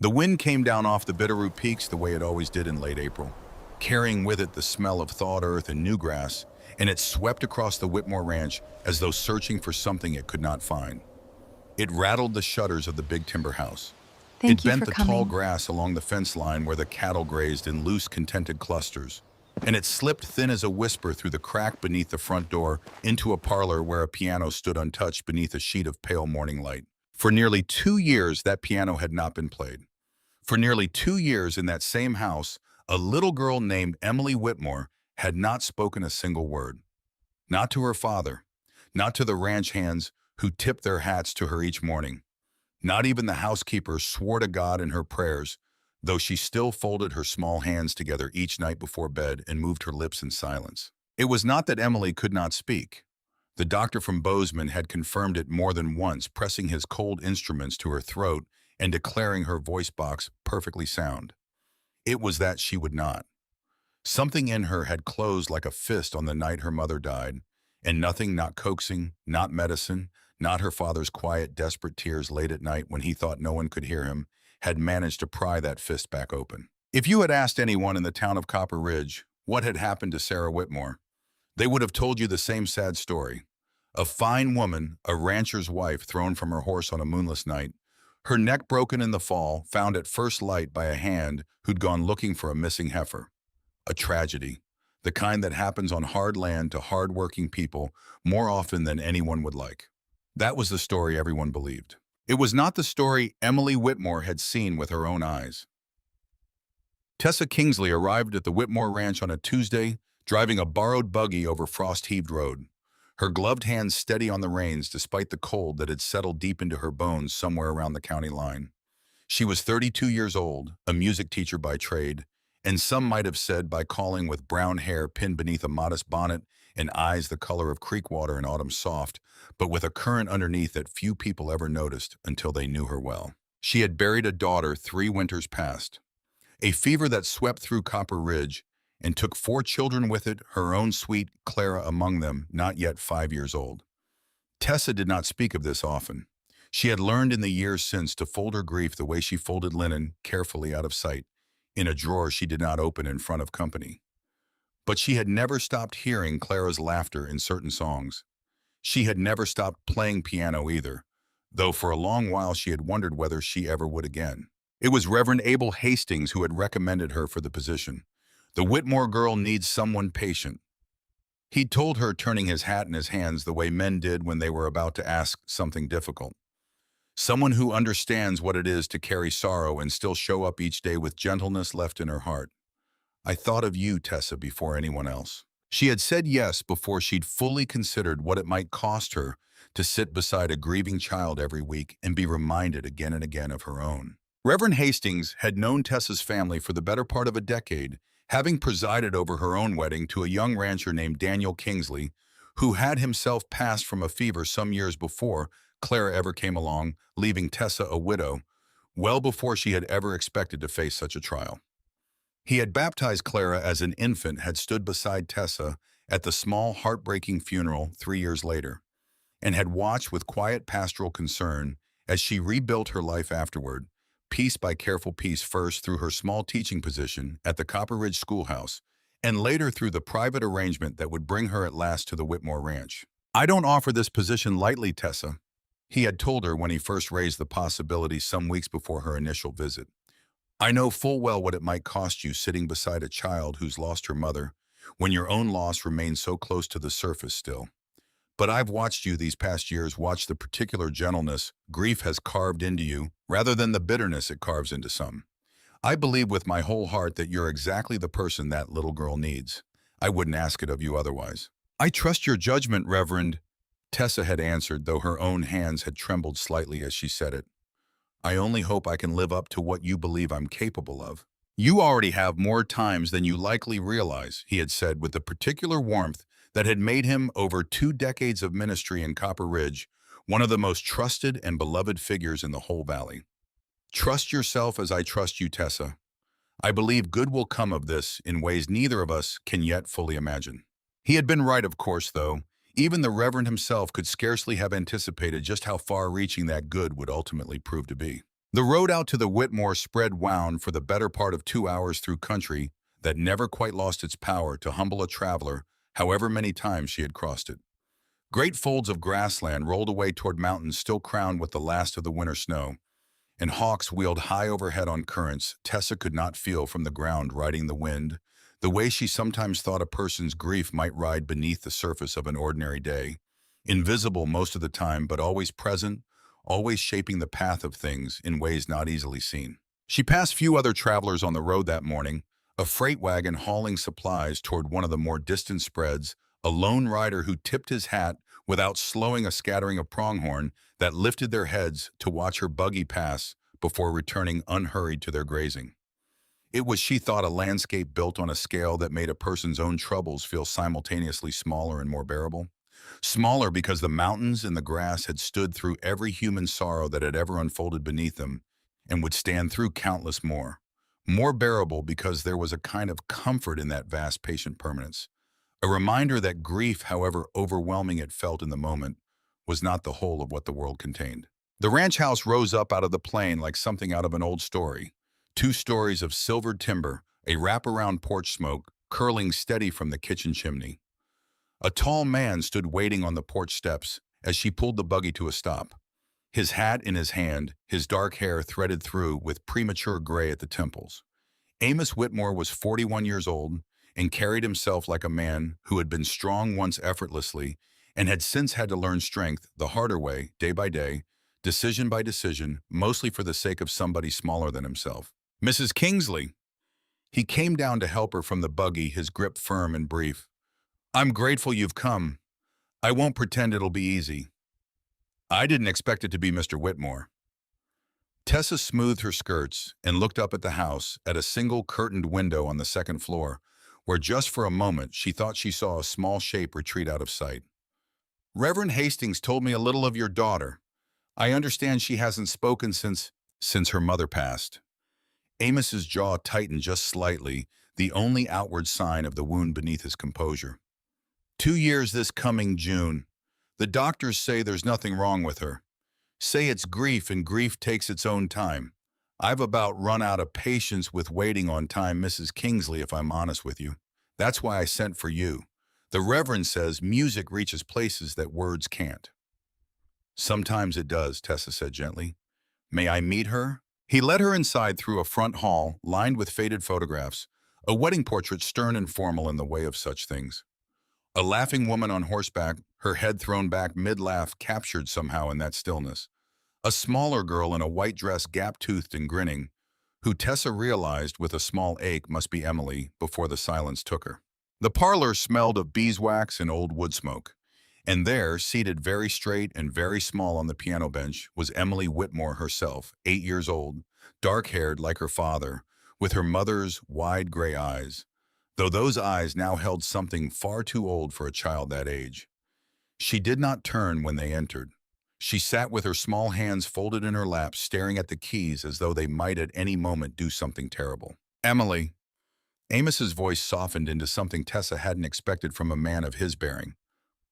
The wind came down off the Bitterroot Peaks the way it always did in late April, carrying with it the smell of thawed earth and new grass, and it swept across the Whitmore Ranch as though searching for something it could not find. It rattled the shutters of the big timber house. Thank It you bent for the tall coming. grass along the fence line where the cattle grazed in loose, contented clusters, and it slipped thin as a whisper through the crack beneath the front door into a parlor where a piano stood untouched beneath a sheet of pale morning light. For nearly 2 years, that piano had not been played. For nearly 2 years in that same house, a little girl named Emily Whitmore had not spoken a single word. Not to her father, not to the ranch hands who tipped their hats to her each morning. Not even the housekeeper swore to God in her prayers, though she still folded her small hands together each night before bed and moved her lips in silence. It was not that Emily could not speak. The doctor from Bozeman had confirmed it more than once, pressing his cold instruments to her throat and declaring her voice box perfectly sound. It was that she would not. Something in her had closed like a fist on the night her mother died, and nothing, not coaxing, not medicine, not her father's quiet, desperate tears late at night when he thought no one could hear him, had managed to pry that fist back open. If you had asked anyone in the town of Copper Ridge what had happened to Sarah Whitmore, they would have told you the same sad story. A fine woman, a rancher's wife thrown from her horse on a moonless night, her neck broken in the fall, found at first light by a hand who'd gone looking for a missing heifer. A tragedy, the kind that happens on hard land to hard-working people more often than anyone would like. That was the story everyone believed. It was not the story Emily Whitmore had seen with her own eyes. Tessa Kingsley arrived at the Whitmore Ranch on a Tuesday, driving a borrowed buggy over frost-heaved road, her gloved hands steady on the reins despite the cold that had settled deep into her bones somewhere around the county line. She was 32 years old, a music teacher by trade, and some might have said by calling with brown hair pinned beneath a modest bonnet and eyes the color of creek water in autumn soft, but with a current underneath that few people ever noticed until they knew her well. She had buried a daughter 3 winters past, a fever that swept through Copper Ridge and took 4 children with it, her own sweet Clara among them, not yet 5 years old. Tessa did not speak of this often. She had learned in the years since to fold her grief the way she folded linen, carefully out of sight, in a drawer she did not open in front of company. But she had never stopped hearing Clara's laughter in certain songs. She had never stopped playing piano either, though for a long while she had wondered whether she ever would again. It was Reverend Abel Hastings who had recommended her for the position. The Whitmore girl needs someone patient. He'd told her, turning his hat in his hands the way men did when they were about to ask something difficult. Someone who understands what it is to carry sorrow and still show up each day with gentleness left in her heart. I thought of you, Tessa, before anyone else. She had said yes before she'd fully considered what it might cost her to sit beside a grieving child every week and be reminded again and again of her own. Reverend Hastings had known Tessa's family for the better part of a decade, having presided over her own wedding to a young rancher named Daniel Kingsley, who had himself passed from a fever some years before Clara ever came along, leaving Tessa a widow, well before she had ever expected to face such a trial. He had baptized Clara as an infant, had stood beside Tessa at the small, heartbreaking funeral 3 years later, and had watched with quiet pastoral concern as she rebuilt her life afterward, piece by careful piece, first through her small teaching position at the Copper Ridge Schoolhouse, and later through the private arrangement that would bring her at last to the Whitmore Ranch. I don't offer this position lightly, Tessa, he had told her when he first raised the possibility some weeks before her initial visit. I know full well what it might cost you sitting beside a child who's lost her mother, when your own loss remains so close to the surface still. But I've watched you these past years, watch the particular gentleness grief has carved into you, rather than the bitterness it carves into some. I believe with my whole heart that you're exactly the person that little girl needs. I wouldn't ask it of you otherwise. I trust your judgment, Reverend, Tessa had answered, though her own hands had trembled slightly as she said it. I only hope I can live up to what you believe I'm capable of. You already have more times than you likely realize, he had said with the particular warmth that had made him, over 2 decades of ministry in Copper Ridge, one of the most trusted and beloved figures in the whole valley. Trust yourself as I trust you, Tessa. I believe good will come of this in ways neither of us can yet fully imagine. He had been right, of course, though. Even the Reverend himself could scarcely have anticipated just how far-reaching that good would ultimately prove to be. The road out to the Whitmore spread wound for the better part of 2 hours through country that never quite lost its power to humble a traveler, however many times she had crossed it. Great folds of grassland rolled away toward mountains still crowned with the last of the winter snow, and hawks wheeled high overhead on currents Tessa could not feel from the ground riding the wind, the way she sometimes thought a person's grief might ride beneath the surface of an ordinary day, invisible most of the time but always present, always shaping the path of things in ways not easily seen. She passed few other travelers on the road that morning, a freight wagon hauling supplies toward one of the more distant spreads, a lone rider who tipped his hat without slowing, a scattering of pronghorn that lifted their heads to watch her buggy pass before returning unhurried to their grazing. It was, she thought, a landscape built on a scale that made a person's own troubles feel simultaneously smaller and more bearable. Smaller because the mountains and the grass had stood through every human sorrow that had ever unfolded beneath them and would stand through countless more. More bearable because there was a kind of comfort in that vast patient permanence. A reminder that grief, however overwhelming it felt in the moment, was not the whole of what the world contained. The ranch house rose up out of the plain like something out of an old story. 2 stories of silvered timber, a wraparound porch smoke, curling steady from the kitchen chimney. A tall man stood waiting on the porch steps as she pulled the buggy to a stop. His hat in his hand, his dark hair threaded through with premature gray at the temples. Amos Whitmore was 41 years old and carried himself like a man who had been strong once effortlessly and had since had to learn strength the harder way, day by day, decision by decision, mostly for the sake of somebody smaller than himself. "Mrs. Kingsley." He came down to help her from the buggy, his grip firm and brief. "I'm grateful you've come. I won't pretend it'll be easy." "I didn't expect it to be Mr. Whitmore." Tessa smoothed her skirts and looked up at the house, at a single curtained window on the second floor, where just for a moment she thought she saw a small shape retreat out of sight. "Reverend Hastings told me a little of your daughter. I understand she hasn't spoken since her mother passed." Amos's jaw tightened just slightly, the only outward sign of the wound beneath his composure. 2 years this coming June. The doctors say there's nothing wrong with her. Say it's grief, and grief takes its own time. I've about run out of patience with waiting on time, Mrs. Kingsley, if I'm honest with you. That's why I sent for you. The Reverend says music reaches places that words can't." "Sometimes it does," Tessa said gently. "May I meet her?" He led her inside through a front hall lined with faded photographs, a wedding portrait stern and formal in the way of such things. A laughing woman on horseback, her head thrown back mid-laugh, captured somehow in that stillness. A smaller girl in a white dress, gap-toothed and grinning, who Tessa realized with a small ache must be Emily before the silence took her. The parlor smelled of beeswax and old wood smoke, and there, seated very straight and very small on the piano bench, was Emily Whitmore herself, 8 years old, dark-haired like her father, with her mother's wide gray eyes, though those eyes now held something far too old for a child that age. She did not turn when they entered. She sat with her small hands folded in her lap, staring at the keys as though they might at any moment do something terrible. "Emily." Amos's voice softened into something Tessa hadn't expected from a man of his bearing.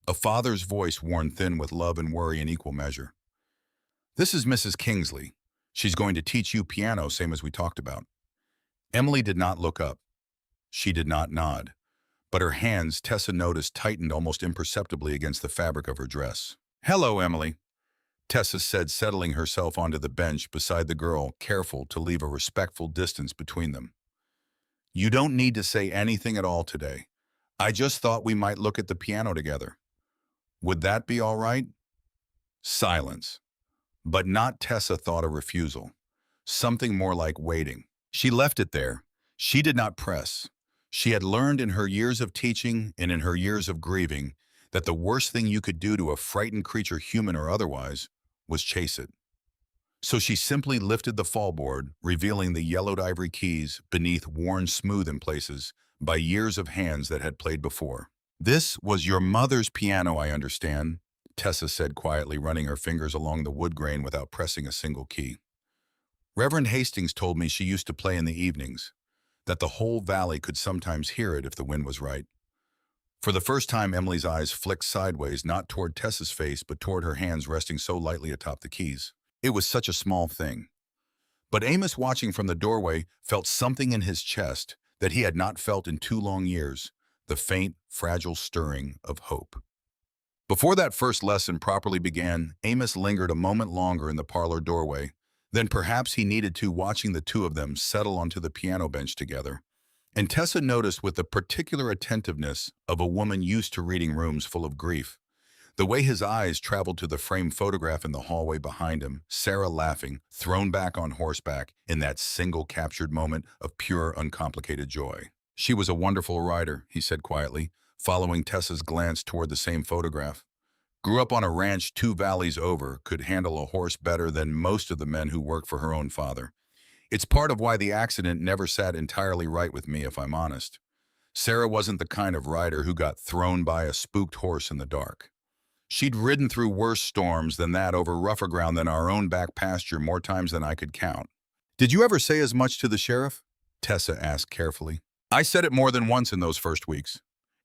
A father's voice worn thin with love and worry in equal measure. "This is Mrs. Kingsley. She's going to teach you piano, same as we talked about." Emily did not look up. She did not nod, but her hands, Tessa noticed, tightened almost imperceptibly against the fabric of her dress. "Hello, Emily," Tessa said, settling herself onto the bench beside the girl, careful to leave a respectful distance between them. "You don't need to say anything at all today. I just thought we might look at the piano together. Would that be all right?" Silence. But not, Tessa thought, a refusal. Something more like waiting. She left it there. She did not press. She had learned in her years of teaching and in her years of grieving that the worst thing you could do to a frightened creature, human or otherwise, was chase it. So she simply lifted the fallboard, revealing the yellowed ivory keys beneath, worn smooth in places by years of hands that had played before. "This was your mother's piano, I understand," Tessa said quietly, running her fingers along the wood grain without pressing a single key. "Reverend Hastings told me she used to play in the evenings, that the whole valley could sometimes hear it if the wind was right." For the first time, Emily's eyes flicked sideways, not toward Tessa's face, but toward her hands resting so lightly atop the keys. It was such a small thing. But Amos, watching from the doorway, felt something in his chest that he had not felt in 2 long years, the faint, fragile stirring of hope. Before that first lesson properly began, Amos lingered a moment longer in the parlor doorway, than perhaps he needed to, watching the two of them settle onto the piano bench together. And Tessa noticed with the particular attentiveness of a woman used to reading rooms full of grief, the way his eyes traveled to the framed photograph in the hallway behind him, Sarah laughing, thrown back on horseback in that single captured moment of pure, uncomplicated joy. She was a wonderful rider, he said quietly, following Tessa's glance toward the same photograph. Grew up on a ranch 2 valleys over, could handle a horse better than most of the men who work for her own father. It's part of why the accident never sat entirely right with me, if I'm honest. Sarah wasn't the kind of rider who got thrown by a spooked horse in the dark. She'd ridden through worse storms than that over rougher ground than our own back pasture more times than I could count. Did you ever say as much to the sheriff? Tessa asked carefully. I said it more than once in those first weeks.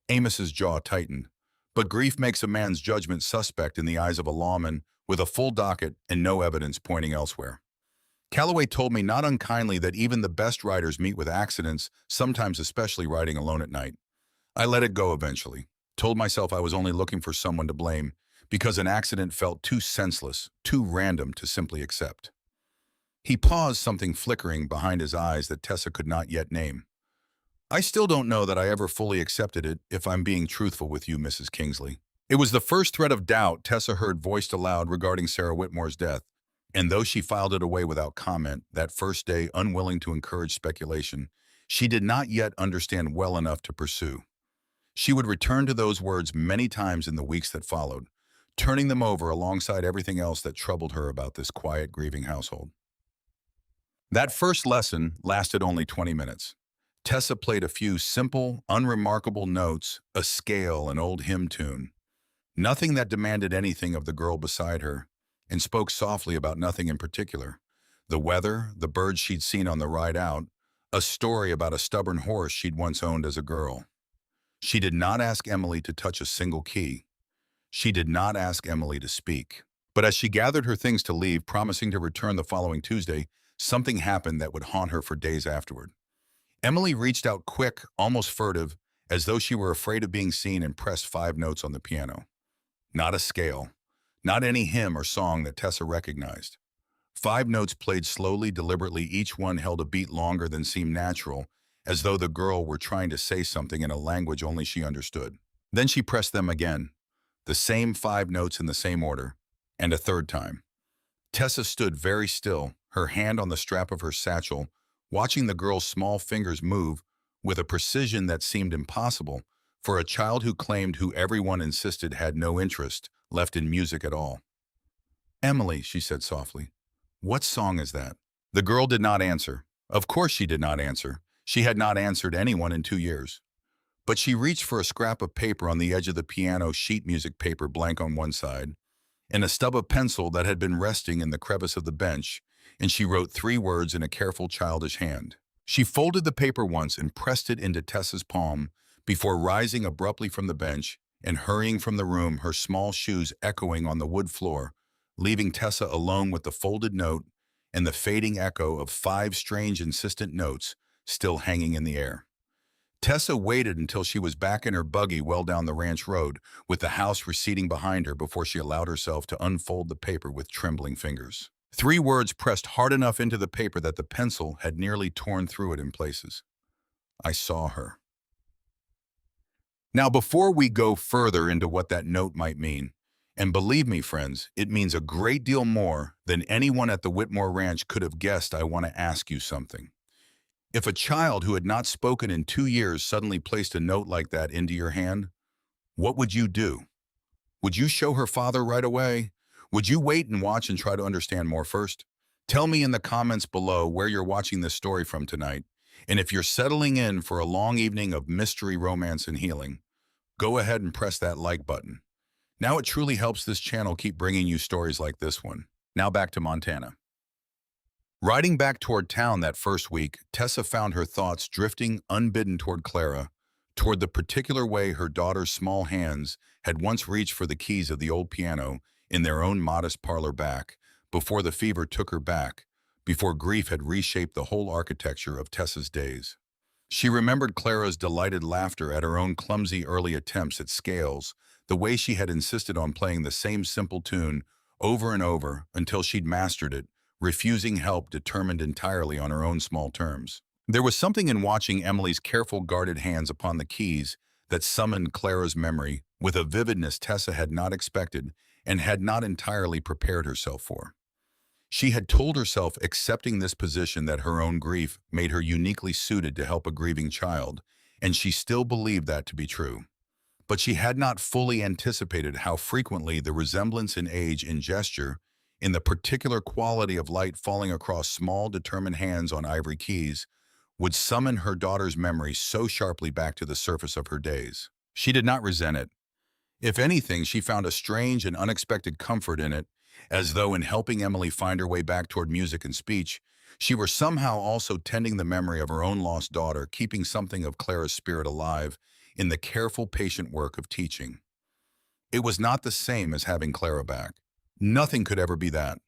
Amos's jaw tightened. But grief makes a man's judgment suspect in the eyes of a lawman with a full docket and no evidence pointing elsewhere. Calloway told me not unkindly that even the best riders meet with accidents, sometimes especially riding alone at night. I let it go eventually, told myself I was only looking for someone to blame because an accident felt too senseless, too random to simply accept. He paused, something flickering behind his eyes that Tessa could not yet name. I still don't know that I ever fully accepted it, if I'm being truthful with you, Mrs. Kingsley. It was the first thread of doubt Tessa heard voiced aloud regarding Sarah Whitmore's death, and though she filed it away without comment that first day, unwilling to encourage speculation, she did not yet understand well enough to pursue. She would return to those words many times in the weeks that followed, turning them over alongside everything else that troubled her about this quiet, grieving household. That first lesson lasted only 20 minutes. Tessa played a few simple, unremarkable notes, a scale, an old hymn tune. Nothing that demanded anything of the girl beside her, and spoke softly about nothing in particular. The weather, the birds she'd seen on the ride out, a story about a stubborn horse she'd once owned as a girl. She did not ask Emily to touch a single key. She did not ask Emily to speak. But as she gathered her things to leave, promising to return the following Tuesday, something happened that would haunt her for days afterward. Emily reached out quick, almost furtive, as though she were afraid of being seen, and pressed 5 notes on the piano. Not a scale, not any hymn or song that Tessa recognized. 5 notes played slowly, deliberately, each one held a beat longer than seemed natural, as though the girl were trying to say something in a language only she understood. Then she pressed them again, the same 5 notes in the same order, and a third time. Tessa stood very still, her hand on the strap of her satchel, watching the girl's small fingers move with a precision that seemed impossible for a child who everyone insisted had no interest left in music at all. Emily, she said softly, what song is that? The girl did not answer. Of course she did not answer. She had not answered anyone in 2 years. But she reached for a scrap of paper on the edge of the piano, sheet music paper blank on one side, and a stub of pencil that had been resting in the crevice of the bench, and she wrote 3 words in a careful, childish hand. She folded the paper once and pressed it into Tessa's palm before rising abruptly from the bench and hurrying from the room, her small shoes echoing on the wood floor, leaving Tessa alone with the folded note and the fading echo of 5 strange, insistent notes still hanging in the air. Tessa waited until she was back in her buggy well down the ranch road, with the house receding behind her, before she allowed herself to unfold the paper with trembling fingers. 3 words pressed hard enough into the paper that the pencil had nearly torn through it in places. I saw her. Now, before we go further into what that note might mean, and believe me, friends, it means a great deal more than anyone at the Whitmore Ranch could have guessed, I want to ask you something. If a child who had not spoken in 2 years suddenly placed a note like that into your hand, what would you do? Would you show her father right away? Would you wait and watch and try to understand more first? Tell me in the comments below where you're watching this story from tonight, and if you're settling in for a long evening of mystery, romance, and healing, go ahead and press that like button. Now it truly helps this channel keep bringing you stories like this one. Now back to Montana. Riding back toward town that first week, Tessa found her thoughts drifting unbidden toward Clara, toward the particular way her daughter's small hands had once reached for the keys of the old piano in their own modest parlor back, before the fever took her back, before grief had reshaped the whole architecture of Tessa's days. She remembered Clara's delighted laughter at her own clumsy early attempts at scales, the way she had insisted on playing the same simple tune over and over until she'd mastered it, refusing help determined entirely on her own small terms. There was something in watching Emily's careful, guarded hands upon the keys that summoned Clara's memory with a vividness Tessa had not expected and had not entirely prepared herself for. She had told herself accepting this position that her own grief made her uniquely suited to help a grieving child, and she still believed that to be true. But she had not fully anticipated how frequently the resemblance in age and gesture, in the particular quality of light falling across small, determined hands on ivory keys, would summon her daughter's memory so sharply back to the surface of her days. She did not resent it. If anything, she found a strange and unexpected comfort in it, as though in helping Emily find her way back toward music and speech, she were somehow also tending the memory of her own lost daughter, keeping something of Clara's spirit alive in the careful, patient work of teaching. It was not the same as having Clara back. Nothing could ever be that.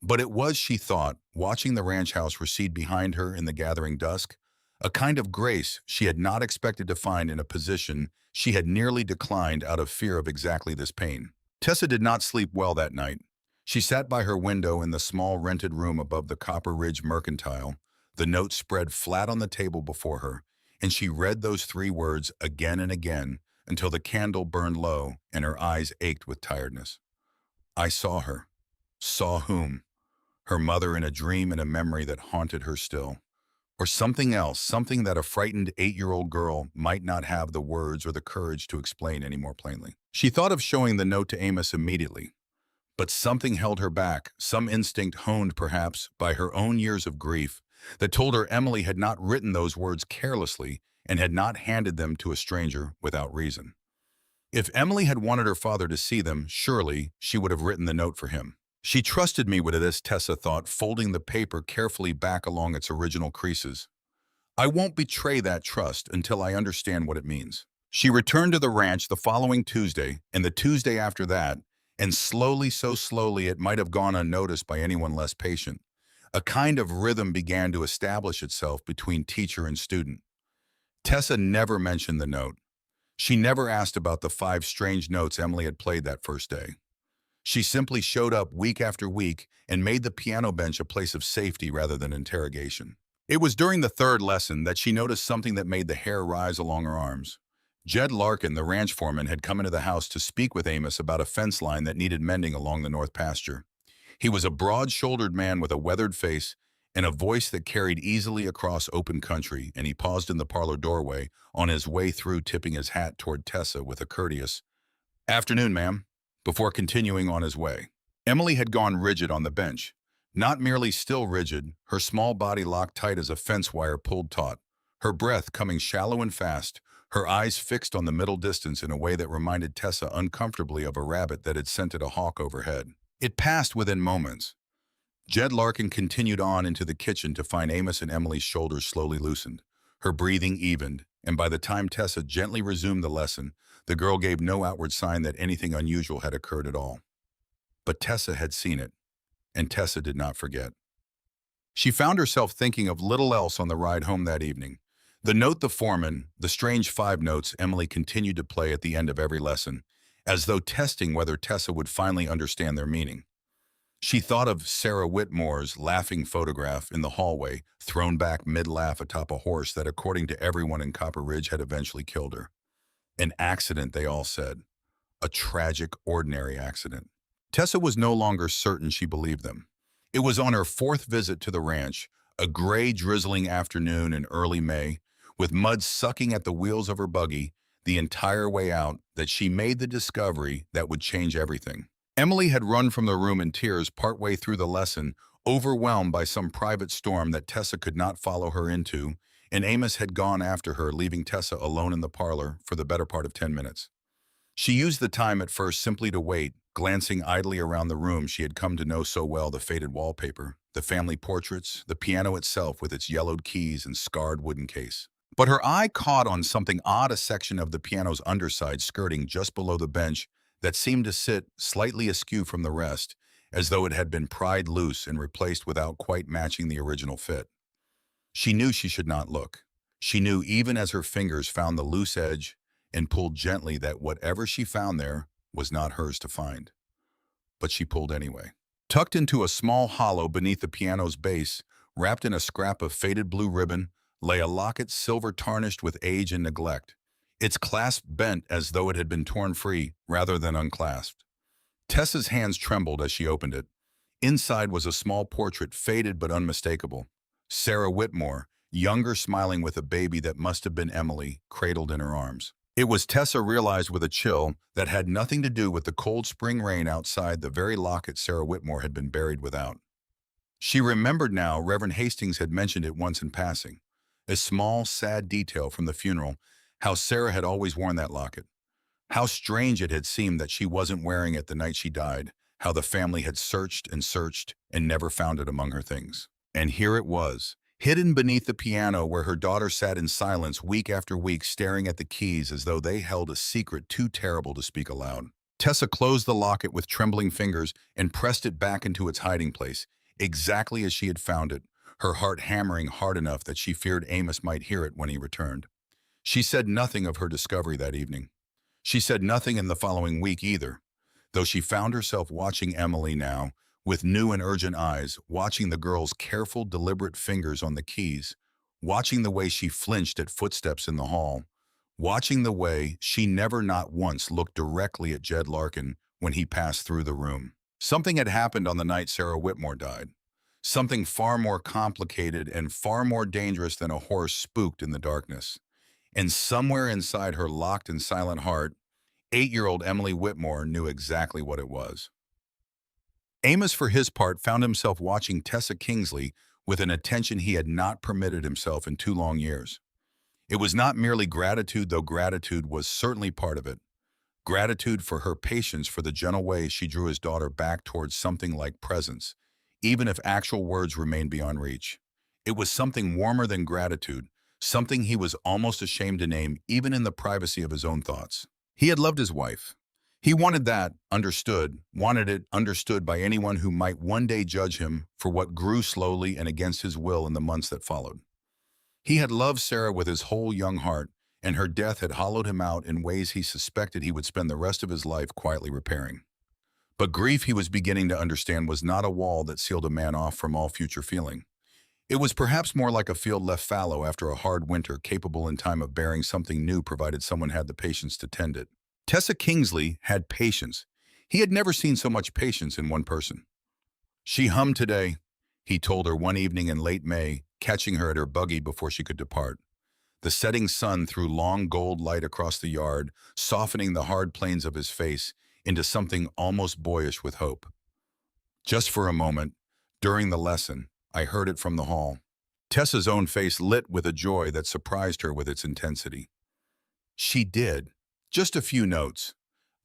But it was, she thought, watching the ranch house recede behind her in the gathering dusk, a kind of grace she had not expected to find in a position she had nearly declined out of fear of exactly this pain. Tessa did not sleep well that night. She sat by her window in the small rented room above the Copper Ridge Mercantile, the note spread flat on the table before her, and she read those three words again and again until the candle burned low and her eyes ached with tiredness. I saw her. Saw whom? Her mother in a dream and a memory that haunted her still. Or something else, something that a frightened 8-year-old girl might not have the words or the courage to explain any more plainly. She thought of showing the note to Amos immediately, but something held her back, some instinct honed perhaps by her own years of grief that told her Emily had not written those words carelessly and had not handed them to a stranger without reason. If Emily had wanted her father to see them, surely she would have written the note for him. She trusted me with this, Tessa thought, folding the paper carefully back along its original creases. I won't betray that trust until I understand what it means. She returned to the ranch the following Tuesday, and the Tuesday after that, and slowly, so slowly it might have gone unnoticed by anyone less patient, a kind of rhythm began to establish itself between teacher and student. Tessa never mentioned the note. She never asked about the 5 strange notes Emily had played that first day. She simply showed up week after week and made the piano bench a place of safety rather than interrogation. It was during the 3rd lesson that she noticed something that made the hair rise along her arms. Jed Larkin, the ranch foreman, had come into the house to speak with Amos about a fence line that needed mending along the north pasture. He was a broad-shouldered man with a weathered face and a voice that carried easily across open country, and he paused in the parlor doorway on his way through, tipping his hat toward Tessa with a courteous, "Afternoon, ma'am," before continuing on his way. Emily had gone rigid on the bench. Not merely still rigid, her small body locked tight as a fence wire pulled taut, her breath coming shallow and fast, her eyes fixed on the middle distance in a way that reminded Tessa uncomfortably of a rabbit that had scented a hawk overhead. It passed within moments. Jed Larkin continued on into the kitchen to find Amos and Emily's shoulders slowly loosened. Her breathing evened, and by the time Tessa gently resumed the lesson, the girl gave no outward sign that anything unusual had occurred at all. But Tessa had seen it, and Tessa did not forget. She found herself thinking of little else on the ride home that evening. The note the foreman, the strange 5 notes Emily continued to play at the end of every lesson, as though testing whether Tessa would finally understand their meaning. She thought of Sarah Whitmore's laughing photograph in the hallway, thrown back mid-laugh atop a horse that, according to everyone in Copper Ridge, had eventually killed her. An accident, they all said. A tragic, ordinary accident. Tessa was no longer certain she believed them. It was on her 4th visit to the ranch, a gray, drizzling afternoon in early May, with mud sucking at the wheels of her buggy the entire way out, that she made the discovery that would change everything. Emily had run from the room in tears partway through the lesson, overwhelmed by some private storm that Tessa could not follow her into, and Amos had gone after her, leaving Tessa alone in the parlor for the better part of 10 minutes. She used the time at first simply to wait, glancing idly around the room she had come to know so well, the faded wallpaper, the family portraits, the piano itself with its yellowed keys and scarred wooden case. But her eye caught on something odd, a section of the piano's underside skirting just below the bench that seemed to sit slightly askew from the rest, as though it had been pried loose and replaced without quite matching the original fit. She knew she should not look. She knew even as her fingers found the loose edge and pulled gently that whatever she found there was not hers to find. But she pulled anyway. Tucked into a small hollow beneath the piano's base, wrapped in a scrap of faded blue ribbon, lay a locket silver tarnished with age and neglect, its clasp bent as though it had been torn free rather than unclasped. Tessa's hands trembled as she opened it. Inside was a small portrait, faded but unmistakable. Sarah Whitmore, younger, smiling with a baby that must have been Emily, cradled in her arms. It was, Tessa realized with a chill, that had nothing to do with the cold spring rain outside the very locket Sarah Whitmore had been buried without. She remembered now Reverend Hastings had mentioned it once in passing. A small, sad detail from the funeral, how Sarah had always worn that locket. How strange it had seemed that she wasn't wearing it the night she died, how the family had searched and never found it among her things. And here it was, hidden beneath the piano where her daughter sat in silence week after week staring at the keys as though they held a secret too terrible to speak aloud. Tessa closed the locket with trembling fingers and pressed it back into its hiding place, exactly as she had found it, her heart hammering hard enough that she feared Amos might hear it when he returned. She said nothing of her discovery that evening. She said nothing in the following week either, though she found herself watching Emily now, with new and urgent eyes, watching the girl's careful, deliberate fingers on the keys, watching the way she flinched at footsteps in the hall, watching the way she never not once looked directly at Jed Larkin when he passed through the room. Something had happened on the night Sarah Whitmore died. Something far more complicated and far more dangerous than a horse spooked in the darkness. And somewhere inside her locked and silent heart, 8-year-old Emily Whitmore knew exactly what it was. Amos, for his part, found himself watching Tessa Kingsley with an attention he had not permitted himself in 2 long years. It was not merely gratitude, though gratitude was certainly part of it. Gratitude for her patience, for the gentle way she drew his daughter back towards something like presence, even if actual words remained beyond reach. It was something warmer than gratitude, something he was almost ashamed to name even in the privacy of his own thoughts. He had loved his wife. He wanted that understood, wanted it understood by anyone who might one day judge him for what grew slowly and against his will in the months that followed. He had loved Sarah with his whole young heart, and her death had hollowed him out in ways he suspected he would spend the rest of his life quietly repairing. But grief, he was beginning to understand, was not a wall that sealed a man off from all future feeling. It was perhaps more like a field left fallow after a hard winter, capable in time of bearing something new provided someone had the patience to tend it. Tessa Kingsley had patience. He had never seen so much patience in one person. "She hummed today," he told her one evening in late May, catching her at her buggy before she could depart. The setting sun threw long gold light across the yard, softening the hard planes of his face into something almost boyish with hope. Just for a moment, during the lesson, I heard it from the hall. Tessa's own face lit with a joy that surprised her with its intensity. She did. Just a few notes.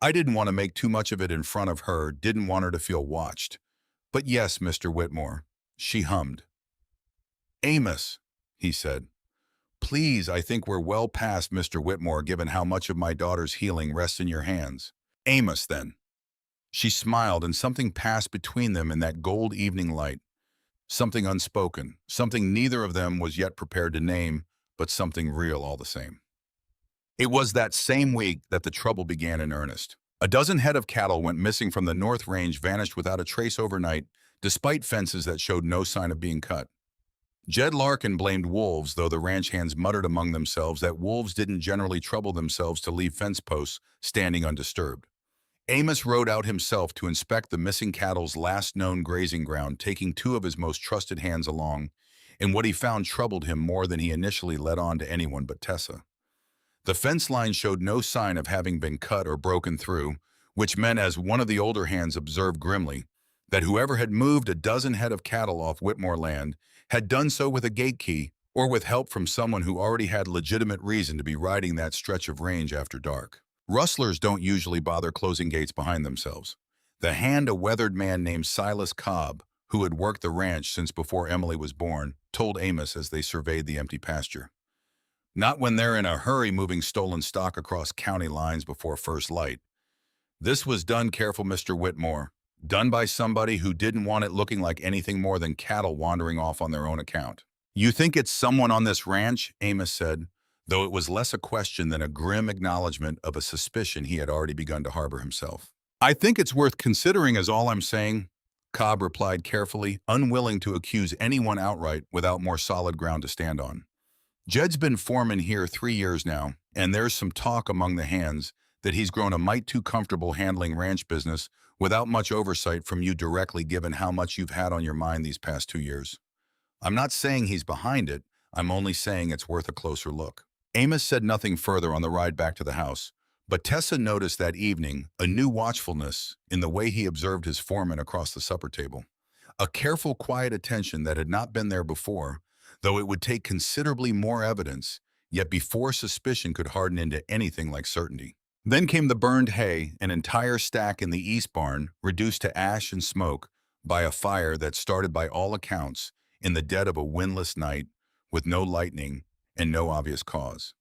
I didn't want to make too much of it in front of her, didn't want her to feel watched. But yes, Mr. Whitmore, she hummed. "Amos," he said. "Please, I think we're well past Mr. Whitmore, given how much of my daughter's healing rests in your hands. Amos, then." She smiled, and something passed between them in that gold evening light. Something unspoken, something neither of them was yet prepared to name, but something real all the same. It was that same week that the trouble began in earnest. A dozen head of cattle went missing from the North Range, vanished without a trace overnight, despite fences that showed no sign of being cut. Jed Larkin blamed wolves, though the ranch hands muttered among themselves that wolves didn't generally trouble themselves to leave fence posts standing undisturbed. Amos rode out himself to inspect the missing cattle's last known grazing ground, taking 2 of his most trusted hands along, and what he found troubled him more than he initially let on to anyone but Tessa. The fence line showed no sign of having been cut or broken through, which meant, as one of the older hands observed grimly, that whoever had moved a dozen head of cattle off Whitmore land had done so with a gate key or with help from someone who already had legitimate reason to be riding that stretch of range after dark. Rustlers don't usually bother closing gates behind themselves. The hand a weathered man named Silas Cobb, who had worked the ranch since before Emily was born, told Amos as they surveyed the empty pasture. "Not when they're in a hurry moving stolen stock across county lines before first light. This was done careful, Mr. Whitmore. done by somebody who didn't want it looking like anything more than cattle wandering off on their own account. You think it's someone on this ranch? Amos said, though it was less a question than a grim acknowledgement of a suspicion he had already begun to harbor himself. I think it's worth considering is all I'm saying, Cobb replied carefully, unwilling to accuse anyone outright without more solid ground to stand on. Jed's been foreman here 3 years now, and there's some talk among the hands that he's grown a mite too comfortable handling ranch business without much oversight from you directly given how much you've had on your mind these past 2 years. I'm not saying he's behind it, I'm only saying it's worth a closer look. Amos said nothing further on the ride back to the house, but Tessa noticed that evening a new watchfulness in the way he observed his foreman across the supper table. A careful, quiet attention that had not been there before, though it would take considerably more evidence, yet before suspicion could harden into anything like certainty. Then came the burned hay, an entire stack in the east barn, reduced to ash and smoke by a fire that started by all accounts in the dead of a windless night with no lightning and no obvious cause.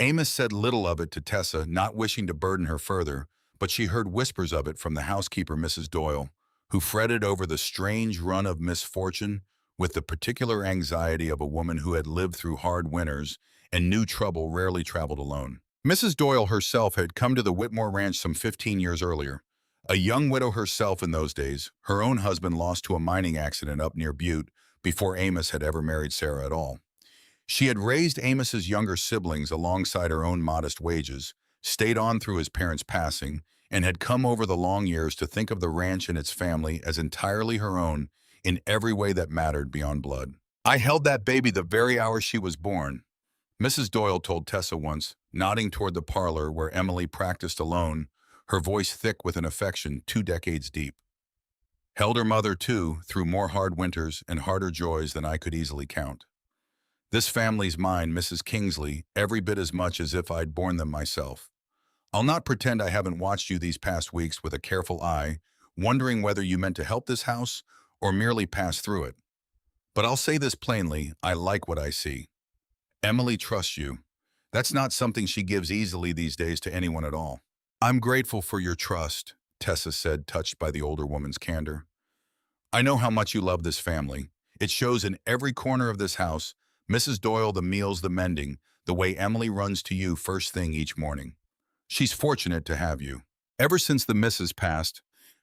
Amos said little of it to Tessa, not wishing to burden her further, but she heard whispers of it from the housekeeper, Mrs. Doyle, who fretted over the strange run of misfortune with the particular anxiety of a woman who had lived through hard winters and knew trouble rarely traveled alone. Mrs. Doyle herself had come to the Whitmore Ranch some 15 years earlier. A young widow herself in those days, her own husband lost to a mining accident up near Butte before Amos had ever married Sarah at all. She had raised Amos's younger siblings alongside her own modest wages, stayed on through his parents' passing, and had come over the long years to think of the ranch and its family as entirely her own in every way that mattered beyond blood. I held that baby the very hour she was born, Mrs. Doyle told Tessa once, nodding toward the parlor where Emily practiced alone, her voice thick with an affection 2 decades deep. Held her mother, too, through more hard winters and harder joys than I could easily count. This family's mine, Mrs. Kingsley, every bit as much as if I'd borne them myself. I'll not pretend I haven't watched you these past weeks with a careful eye, wondering whether you meant to help this house or merely pass through it. But I'll say this plainly, I like what I see. Emily trusts you. That's not something she gives easily these days to anyone at all. I'm grateful for your trust, Tessa said, touched by the older woman's candor. I know how much you love this family. It shows in every corner of this house, Mrs. Doyle, the meals, the mending, the way Emily runs to you first thing each morning. She's fortunate to have you. Ever since the missus passed,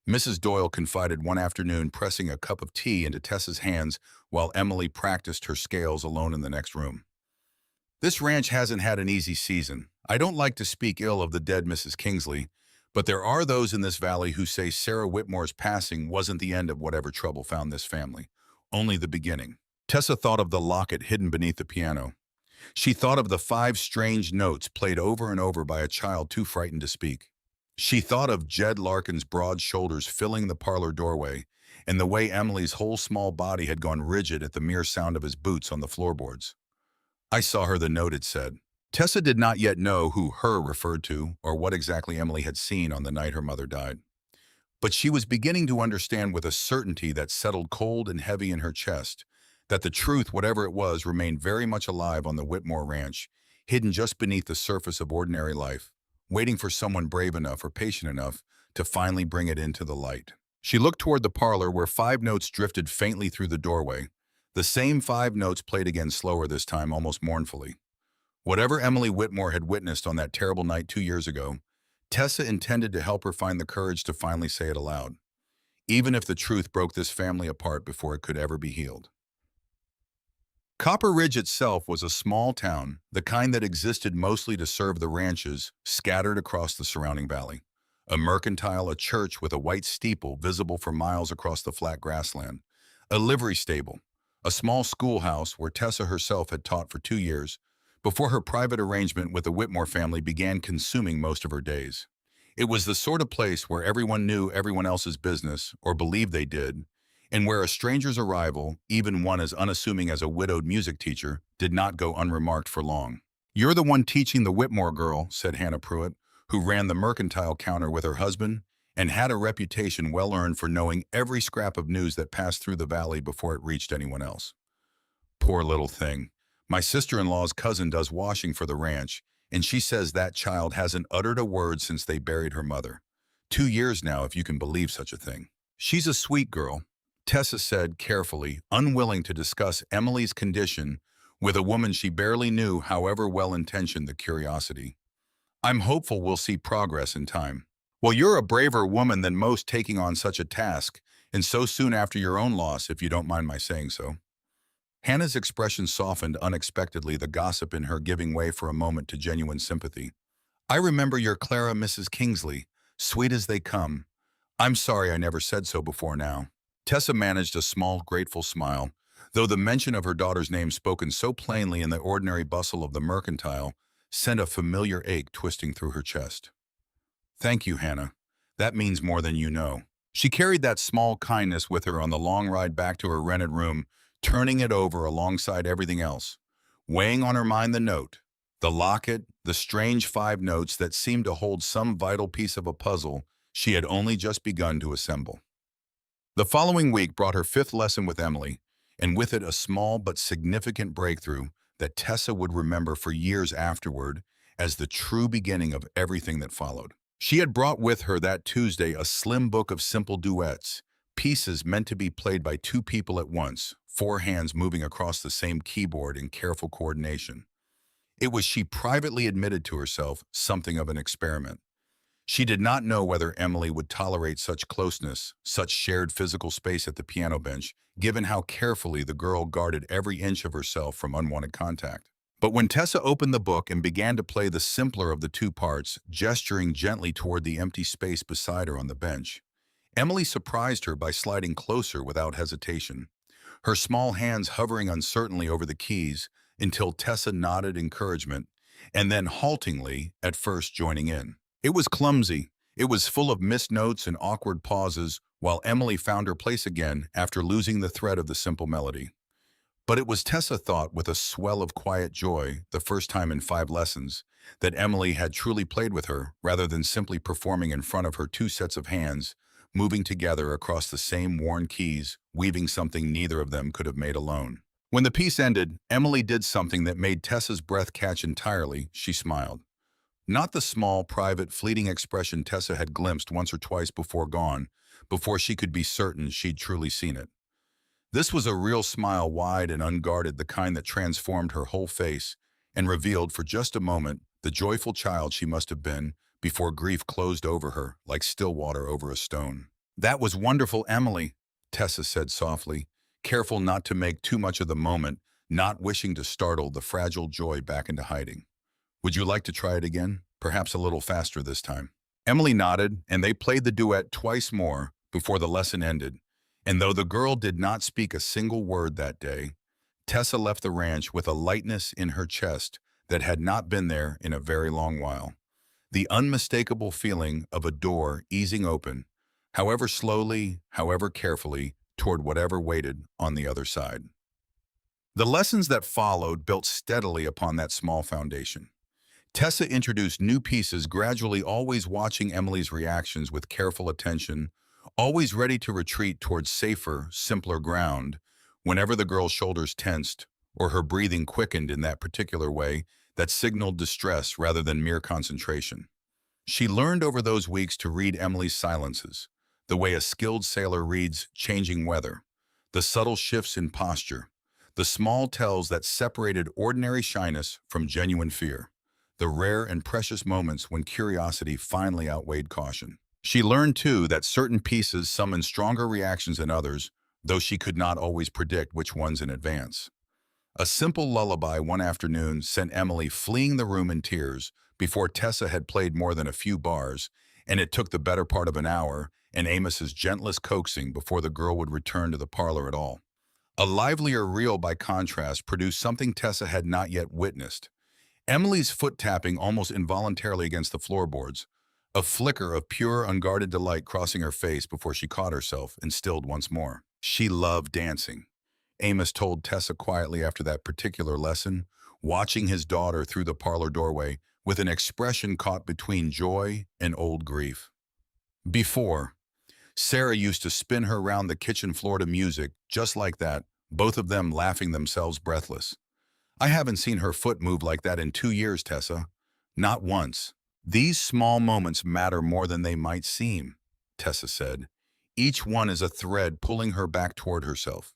Mrs. Doyle confided one afternoon, pressing a cup of tea into Tessa's hands while Emily practiced her scales alone in the next room. This ranch hasn't had an easy season. I don't like to speak ill of the dead Mrs. Kingsley, but there are those in this valley who say Sarah Whitmore's passing wasn't the end of whatever trouble found this family, only the beginning. Tessa thought of the locket hidden beneath the piano. She thought of the 5 strange notes played over and over by a child too frightened to speak. She thought of Jed Larkin's broad shoulders filling the parlor doorway, and the way Emily's whole small body had gone rigid at the mere sound of his boots on the floorboards. I saw her, the note had said. Tessa did not yet know who her referred to or what exactly Emily had seen on the night her mother died. But she was beginning to understand with a certainty that settled cold and heavy in her chest that the truth, whatever it was, remained very much alive on the Whitmore Ranch, hidden just beneath the surface of ordinary life, waiting for someone brave enough or patient enough to finally bring it into the light. She looked toward the parlor where 5 notes drifted faintly through the doorway. The same 5 notes played again, slower this time, almost mournfully. Whatever Emily Whitmore had witnessed on that terrible night 2 years ago, Tessa intended to help her find the courage to finally say it aloud, even if the truth broke this family apart before it could ever be healed. Copper Ridge itself was a small town, the kind that existed mostly to serve the ranches scattered across the surrounding valley. A mercantile, a church with a white steeple visible for miles across the flat grassland, a livery stable, a small schoolhouse where Tessa herself had taught for 2 years before her private arrangement with the Whitmore family began consuming most of her days. It was the sort of place where everyone knew everyone else's business, or believed they did, and where a stranger's arrival, even one as unassuming as a widowed music teacher, did not go unremarked for long. "You're the one teaching the Whitmore girl," said Hannah Pruitt, who ran the mercantile counter with her husband and had a reputation well earned for knowing every scrap of news that passed through the valley before it reached anyone else. "Poor little thing. My sister-in-law's cousin does washing for the ranch, and she says that child hasn't uttered a word since they buried her mother. 2 years now, if you can believe such a thing." She's a sweet girl, Tessa said carefully, unwilling to discuss Emily's condition with a woman she barely knew, however well-intentioned the curiosity. I'm hopeful we'll see progress in time. Well, you're a braver woman than most taking on such a task, and so soon after your own loss, if you don't mind my saying so. Hannah's expression softened unexpectedly, the gossip in her giving way for a moment to genuine sympathy. I remember your Clara, Mrs. Kingsley, sweet as they come. I'm sorry I never said so before now. Tessa managed a small, grateful smile, though the mention of her daughter's name spoken so plainly in the ordinary bustle of the mercantile sent a familiar ache twisting through her chest. Thank you, Hannah. That means more than you know. She carried that small kindness with her on the long ride back to her rented room, turning it over alongside everything else, weighing on her mind the note, the locket, the strange 5 notes that seemed to hold some vital piece of a puzzle she had only just begun to assemble. The following week brought her 5th lesson with Emily, and with it a small but significant breakthrough that Tessa would remember for years afterward as the true beginning of everything that followed. She had brought with her that Tuesday a slim book of simple duets, pieces meant to be played by 2 people at once, 4 hands moving across the same keyboard in careful coordination. It was, she privately admitted to herself, something of an experiment. She did not know whether Emily would tolerate such closeness, such shared physical space at the piano bench, given how carefully the girl guarded every inch of herself from unwanted contact. But when Tessa opened the book and began to play the simpler of the 2 parts, gesturing gently toward the empty space beside her on the bench, Emily surprised her by sliding closer without hesitation, her small hands hovering uncertainly over the keys until Tessa nodded encouragement and then haltingly, at first, joining in. It was clumsy. It was full of missed notes and awkward pauses while Emily found her place again after losing the thread of the simple melody. But it was, Tessa thought with a swell of quiet joy, the first time in 5 lessons, that Emily had truly played with her rather than simply performing in front of her 2 sets of hands, moving together across the same worn keys, weaving something neither of them could have made alone. When the piece ended, Emily did something that made Tessa's breath catch entirely. She smiled. Not the small, private, fleeting expression Tessa had glimpsed once or twice before gone, before she could be certain she'd truly seen it. This was a real smile, wide and unguarded, the kind that transformed her whole face and revealed for just a moment the joyful child she must have been before grief closed over her like still water over a stone. That was wonderful, Emily, Tessa said softly, careful not to make too much of the moment, not wishing to startle the fragile joy back into hiding. Would you like to try it again? Perhaps a little faster this time. Emily nodded, and they played the duet twice more before the lesson ended. And though the girl did not speak a single word that day, Tessa left the ranch with a lightness in her chest that had not been there in a very long while. The unmistakable feeling of a door easing open, however slowly, however carefully, toward whatever waited on the other side. The lessons that followed built steadily upon that small foundation. Tessa introduced new pieces, gradually, always watching Emily's reactions with careful attention, always ready to retreat towards safer, simpler ground whenever the girl's shoulders tensed or her breathing quickened in that particular way that signaled distress rather than mere concentration. She learned over those weeks to read Emily's silences, the way a skilled sailor reads changing weather, the subtle shifts in posture, the small tells that separated ordinary shyness from genuine fear, the rare and precious moments when curiosity finally outweighed caution. She learned, too, that certain pieces summoned stronger reactions than others, though she could not always predict which ones in advance. A simple lullaby one afternoon sent Emily fleeing the room in tears before Tessa had played more than a few bars, and it took the better part of an hour and Amos's gentlest coaxing before the girl would return to the parlor at all. A livelier reel, by contrast, produced something Tessa had not yet witnessed. Emily's foot tapping almost involuntarily against the floorboards, a flicker of pure, unguarded delight crossing her face before she caught herself and stilled once more. She loved dancing, Amos told Tessa quietly after that particular lesson, watching his daughter through the parlor doorway with an expression caught between joy and old grief. Before, Sarah used to spin her round the kitchen floor to music, just like that, both of them laughing themselves breathless. I haven't seen her foot move like that in 2 years, Tessa. Not once. These small moments matter more than they might seem, Tessa said, Each one is a thread pulling her back toward herself.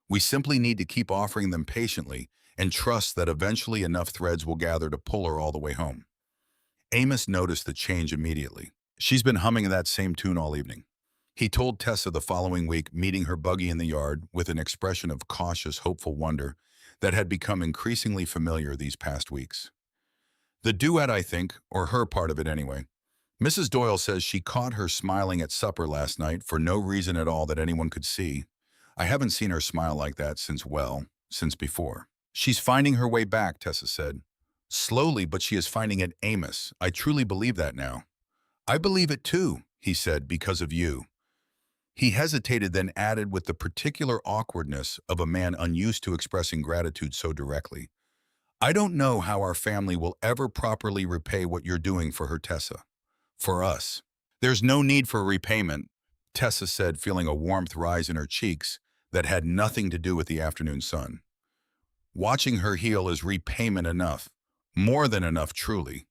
We simply need to keep offering them patiently and trust that eventually enough threads will gather to pull her all the way home. Amos noticed the change immediately. She's been humming that same tune all evening. He told Tessa the following week, meeting her buggy in the yard with an expression of cautious, hopeful wonder that had become increasingly familiar these past weeks. The duet, I think, or her part of it anyway. Mrs. Doyle says she caught her smiling at supper last night for no reason at all that anyone could see. I haven't seen her smile like that since, well, since before. She's finding her way back, Tessa said. Slowly, but she is finding it, Amos. I truly believe that now. I believe it too, he said, because of you. He hesitated, then added with the particular awkwardness of a man unused to expressing gratitude so directly. I don't know how our family will ever properly repay what you're doing for her, Tessa. For us. There's no need for repayment, Tessa said, feeling a warmth rise in her cheeks that had nothing to do with the afternoon sun. Watching her heal is repayment enough. More than enough, truly.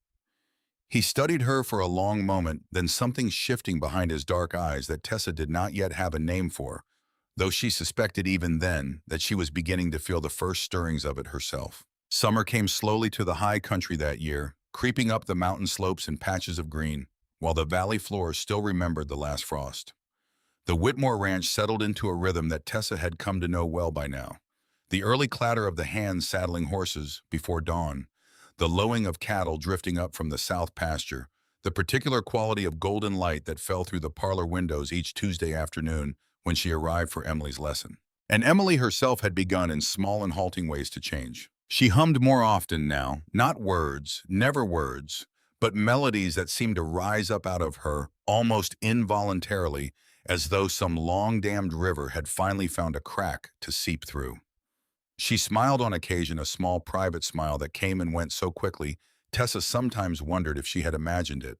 He studied her for a long moment, then something shifting behind his dark eyes that Tessa did not yet have a name for, though she suspected even then that she was beginning to feel the first stirrings of it herself. Summer came slowly to the high country that year, creeping up the mountain slopes in patches of green, while the valley floors still remembered the last frost. The Whitmore Ranch settled into a rhythm that Tessa had come to know well by now. The early clatter of the hands saddling horses before dawn, the lowing of cattle drifting up from the south pasture, the particular quality of golden light that fell through the parlor windows each Tuesday afternoon when she arrived for Emily's lesson. And Emily herself had begun in small and halting ways to change. She hummed more often now, not words, never words, but melodies that seemed to rise up out of her almost involuntarily, as though some long-dammed river had finally found a crack to seep through. She smiled on occasion, a small private smile that came and went so quickly, Tessa sometimes wondered if she had imagined it.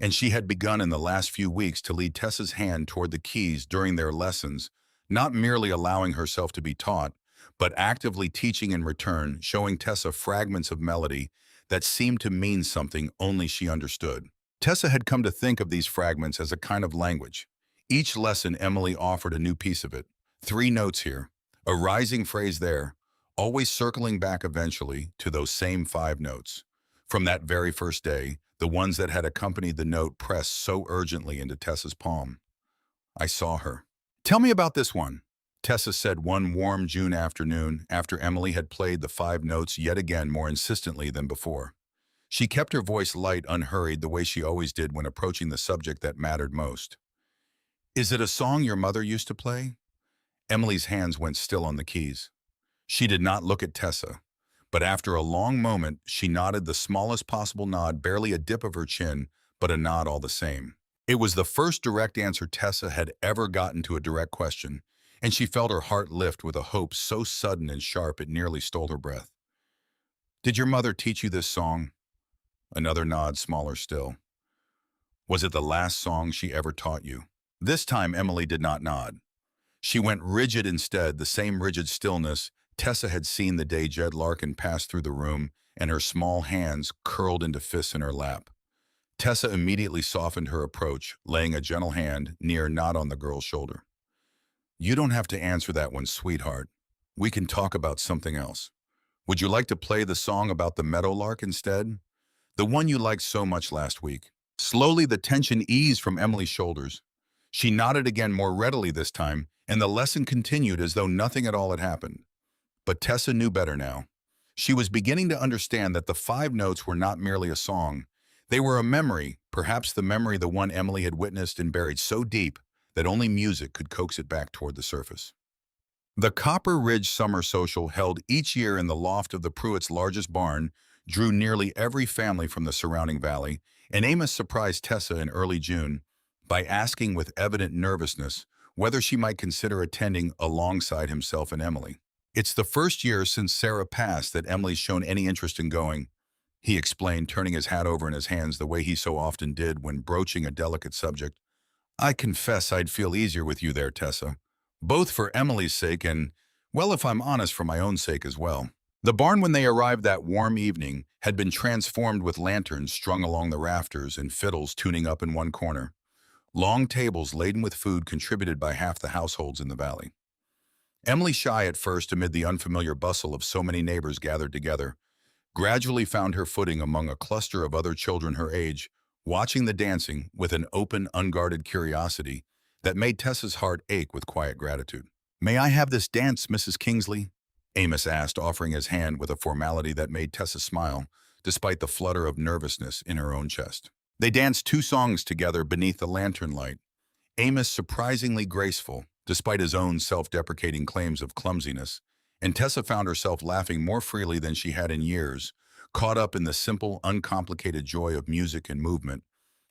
And she had begun in the last few weeks to lead Tessa's hand toward the keys during their lessons, not merely allowing herself to be taught, but actively teaching in return, showing Tessa fragments of melody that seemed to mean something only she understood. Tessa had come to think of these fragments as a kind of language. Each lesson Emily offered a new piece of it. 3 notes here, a rising phrase there, always circling back eventually to those same 5 notes. From that very first day, the ones that had accompanied the note pressed so urgently into Tessa's palm. I saw her. Tell me about this one, Tessa said one warm June afternoon after Emily had played the 5 notes yet again more insistently than before. She kept her voice light, unhurried, the way she always did when approaching the subject that mattered most. Is it a song your mother used to play? Emily's hands went still on the keys. She did not look at Tessa, but after a long moment, she nodded, the smallest possible nod, barely a dip of her chin, but a nod all the same. It was the first direct answer Tessa had ever gotten to a direct question, and she felt her heart lift with a hope so sudden and sharp it nearly stole her breath. Did your mother teach you this song? Another nod, smaller still. Was it the last song she ever taught you? This time Emily did not nod. She went rigid instead, the same rigid stillness Tessa had seen the day Jed Larkin passed through the room, and her small hands curled into fists in her lap. Tessa immediately softened her approach, laying a gentle hand near, not on the girl's shoulder. You don't have to answer that one, sweetheart. We can talk about something else. Would you like to play the song about the meadowlark instead? The one you liked so much last week. Slowly the tension eased from Emily's shoulders. She nodded again, more readily this time, and the lesson continued as though nothing at all had happened. But Tessa knew better now. She was beginning to understand that the 5 notes were not merely a song. They were a memory, perhaps the memory, the one Emily had witnessed and buried so deep that only music could coax it back toward the surface. The Copper Ridge Summer Social, held each year in the loft of the Pruitt's largest barn, drew nearly every family from the surrounding valley, and Amos surprised Tessa in early June by asking with evident nervousness whether she might consider attending alongside himself and Emily. It's the first year since Sarah passed that Emily's shown any interest in going, he explained, turning his hat over in his hands the way he so often did when broaching a delicate subject. I confess I'd feel easier with you there, Tessa, both for Emily's sake and, well, if I'm honest, for my own sake as well. The barn, when they arrived that warm evening, had been transformed with lanterns strung along the rafters and fiddles tuning up in one corner. Long tables laden with food contributed by half the households in the valley. Emily, shy at first amid the unfamiliar bustle of so many neighbors gathered together, gradually found her footing among a cluster of other children her age, watching the dancing with an open, unguarded curiosity that made Tessa's heart ache with quiet gratitude. "May I have this dance, Mrs. Kingsley?" Amos asked, offering his hand with a formality that made Tessa smile, despite the flutter of nervousness in her own chest. They danced 2 songs together beneath the lantern light, Amos surprisingly graceful, despite his own self-deprecating claims of clumsiness, and Tessa found herself laughing more freely than she had in years, caught up in the simple, uncomplicated joy of music and movement,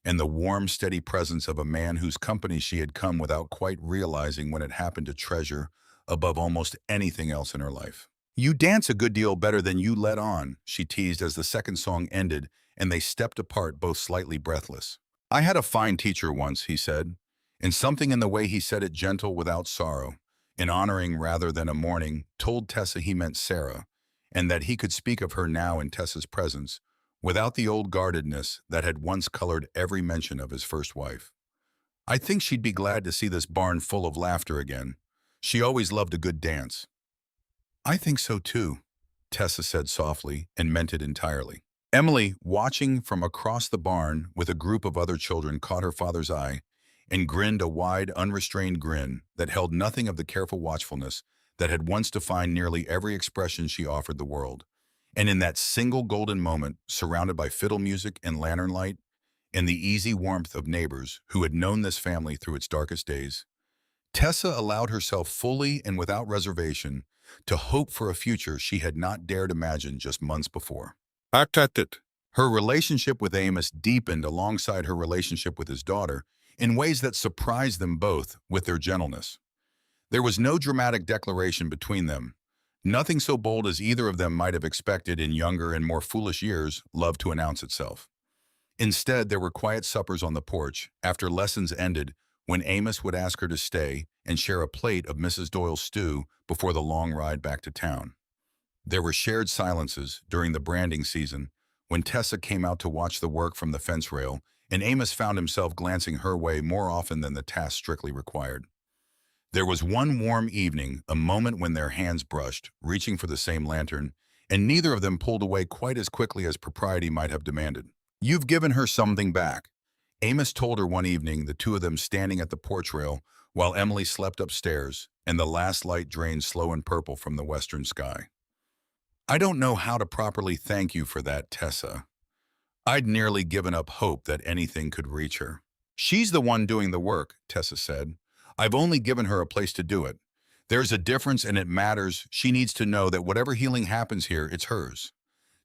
and the warm, steady presence of a man whose company she had come without quite realizing when it happened to treasure above almost anything else in her life. "You dance a good deal better than you let on," she teased as the second song ended and they stepped apart, both slightly breathless. "I had a fine teacher once," he said, and something in the way he said it, gentle without sorrow, in honoring rather than a mourning, told Tessa he meant Sarah, and that he could speak of her now in Tessa's presence, without the old guardedness that had once colored every mention of his first wife. "I think she'd be glad to see this barn full of laughter again. She always loved a good dance." "I think so too," Tessa said softly, and meant it entirely. Emily, watching from across the barn with a group of other children, caught her father's eye and grinned a wide, unrestrained grin that held nothing of the careful watchfulness that had once defined nearly every expression she offered the world. And in that single golden moment, surrounded by fiddle music and lantern light, and the easy warmth of neighbors who had known this family through its darkest days, Tessa allowed herself fully and without reservation to hope for a future she had not dared imagine just months before. Act at it. Her relationship with Amos deepened alongside her relationship with his daughter in ways that surprised them both with their gentleness. There was no dramatic declaration between them, nothing so bold as either of them might have expected in younger and more foolish years love to announce itself. Instead, there were quiet suppers on the porch after lessons ended, when Amos would ask her to stay and share a plate of Mrs. Doyle's stew before the long ride back to town. There were shared silences during the branding season when Tessa came out to watch the work from the fence rail, and Amos found himself glancing her way more often than the task strictly required. There was one warm evening, a moment when their hands brushed, reaching for the same lantern, and neither of them pulled away quite as quickly as propriety might have demanded. "You've given her something back," Amos told her one evening, the two of them standing at the porch rail while Emily slept upstairs and the last light drained slow and purple from the western sky. "I don't know how to properly thank you for that, Tessa." I'd nearly given up hope that anything could reach her. "She's the one doing the work," Tessa said. "I've only given her a place to do it. There's a difference and it matters. She needs to know that whatever healing happens here, it's hers.